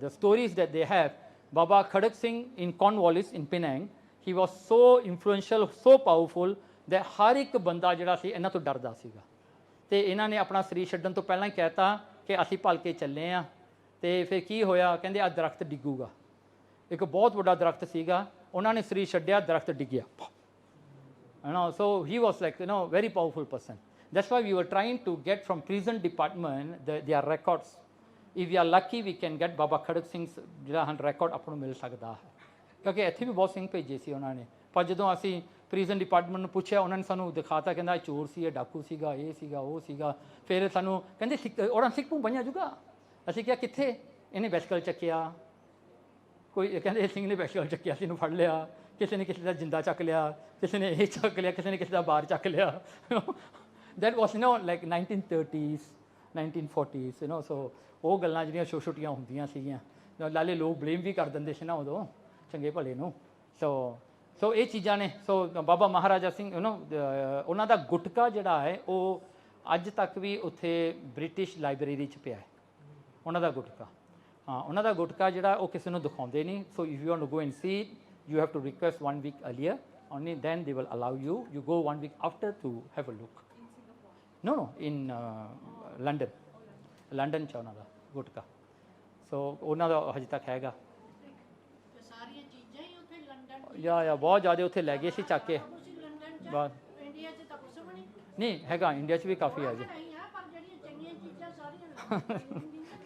the stories that they have, Baba Khadak Singh in Cornwallis in Penang, he was so influential, so powerful that ਹਰ ਇੱਕ ਬੰਦਾ ਜਿਹੜਾ ਸੀ ਇਹਨਾਂ ਤੋਂ ਡਰਦਾ ਸੀਗਾ, ਅਤੇ ਇਹਨਾਂ ਨੇ ਆਪਣਾ ਸਰੀਰ ਛੱਡਣ ਤੋਂ ਪਹਿਲਾਂ ਹੀ ਕਹਿਤਾ ਕਿ ਅਸੀਂ ਭਲ ਕੇ ਚੱਲੇ ਹਾਂ। ਅਤੇ ਫਿਰ ਕੀ ਹੋਇਆ, ਕਹਿੰਦੇ ਆਹ ਦਰਖਤ ਡਿੱਗੂਗਾ। ਇੱਕ ਬਹੁਤ ਵੱਡਾ ਦਰਖਤ ਸੀਗਾ, ਉਹਨਾਂ ਨੇ ਸਰੀਰ ਛੱਡਿਆ, ਦਰਖਤ ਡਿੱਗਿਆ, ਹੈ ਨਾ। So he was like very powerful person. That's why we are trying to get from prison department their records. If we are lucky we can get Baba Kharak Singh ਜਿਹੜਾ ਹਨ ਰਿਕਾਰਡ ਆਪਾਂ ਨੂੰ ਮਿਲ ਸਕਦਾ ਹੈ, ਕਿਉਂਕਿ ਇੱਥੇ ਵੀ ਬਹੁਤ ਸਿੰਘ ਭੇਜੇ ਸੀ ਉਹਨਾਂ ਨੇ। ਪਰ ਜਦੋਂ ਅਸੀਂ ਪ੍ਰਿਜ਼ਨ ਡਿਪਾਰਟਮੈਂਟ ਨੂੰ ਪੁੱਛਿਆ, ਉਹਨਾਂ ਨੇ ਸਾਨੂੰ ਦਿਖਾਤਾ, ਕਹਿੰਦਾ ਇਹ ਚੋਰ ਸੀ, ਇਹ ਡਾਕੂ ਸੀਗਾ, ਇਹ ਸੀਗਾ, ਉਹ ਸੀਗਾ। ਫਿਰ ਸਾਨੂੰ ਕਹਿੰਦੇ ਉਹਨਾਂ ਸਿੱਖ ਭੂ ਬਣਿਆ ਜੂਗਾ। ਅਸੀਂ ਕਿਹਾ ਕਿੱਥੇ? ਇਹਨੇ ਬੈਸਕਲ ਚੱਕਿਆ, ਕੋਈ ਕਹਿੰਦੇ ਸਿੰਘ ਨੇ ਬੈਸਕਲ ਚੱਕਿਆ ਸੀ, ਇਹਨੂੰ ਫੜ ਲਿਆ, ਕਿਸੇ ਨੇ ਕਿਸੇ ਦਾ ਜਿੰਦਾ ਚੱਕ ਲਿਆ, ਕਿਸੇ ਨੇ ਇਹ ਚੱਕ ਲਿਆ, ਕਿਸੇ ਨੇ ਕਿਸੇ ਦਾ ਬਾਹਰ ਚੱਕ ਲਿਆ। That was like 1930s 1940s, so ਉਹ ਗੱਲਾਂ ਜਿਹੜੀਆਂ ਛੋਟੀਆਂ ਹੁੰਦੀਆਂ ਸੀਗੀਆਂ ਲਾਲੇ ਲੋਕ ਬਲੇਮ ਵੀ ਕਰ ਦਿੰਦੇ ਸੀ ਨਾ ਉਦੋਂ ਚੰਗੇ ਭਲੇ ਨੂੰ। ਸੋ ਇਹ ਚੀਜ਼ਾਂ ਨੇ। ਸੋ ਬਾਬਾ ਮਹਾਰਾਜਾ ਸਿੰਘ ਉਹਨਾਂ ਦਾ ਗੁਟਕਾ ਜਿਹੜਾ ਹੈ ਉਹ ਅੱਜ ਤੱਕ ਵੀ ਉੱਥੇ ਬ੍ਰਿਟਿਸ਼ ਲਾਇਬ੍ਰੇਰੀ 'ਚ ਪਿਆ ਹੈ ਉਹਨਾਂ ਦਾ ਗੁਟਕਾ। ਹਾਂ, ਉਹਨਾਂ ਦਾ ਗੁਟਕਾ ਜਿਹੜਾ ਉਹ ਕਿਸੇ ਨੂੰ ਦਿਖਾਉਂਦੇ ਨਹੀਂ। So if you want to go and see you have to request 1 week earlier only, then they will allow you go 1 week after to have a look. No, in London 'ਚ ਉਹਨਾਂ ਦਾ ਗੁਟਕਾ। ਸੋ ਉਹਨਾਂ ਦਾ ਹਜੇ ਤੱਕ ਹੈਗਾ। ਸਾਰੀਆਂ ਚੀਜ਼ਾਂ ਹੀ ਉੱਥੇ ਲੰਡਨ ਜਾਂ ਬਹੁਤ ਜ਼ਿਆਦਾ ਉੱਥੇ ਲੈ ਗਏ ਸੀ ਚੱਕ ਕੇ। ਲੰਡਨ ਚ ਇੰਡੀਆ ਚ ਤਾਂ ਕੁਛ ਵੀ ਨਹੀਂ ਹੈਗਾ, ਇੰਡੀਆ 'ਚ ਵੀ ਕਾਫੀ ਹੈ ਜੀ। ਨਹੀਂ ਹੈ, ਪਰ ਜਿਹੜੀਆਂ ਚੰਗੀਆਂ ਚੀਜ਼ਾਂ ਸਾਰੀਆਂ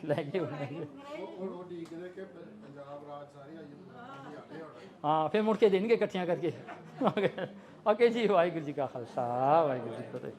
ਲੈ ਗਏ ਉਹਨਾਂ ਨੇ। ਉਹ ਡੀਕਦੇ ਕਿ ਪੰਜਾਬ ਰਾਜ ਸਾਰੀ ਆਈ ਹਾਂ, ਫਿਰ ਮੁੜ ਕੇ ਦੇਣਗੇ ਇਕੱਠੀਆਂ ਕਰਕੇ। ਓਕੇ ਜੀ, ਵਾਹਿਗੁਰੂ ਜੀ ਕਾ ਖਾਲਸਾ, ਵਾਹਿਗੁਰੂ ਜੀ ਕੀ ਫਤਿਹ।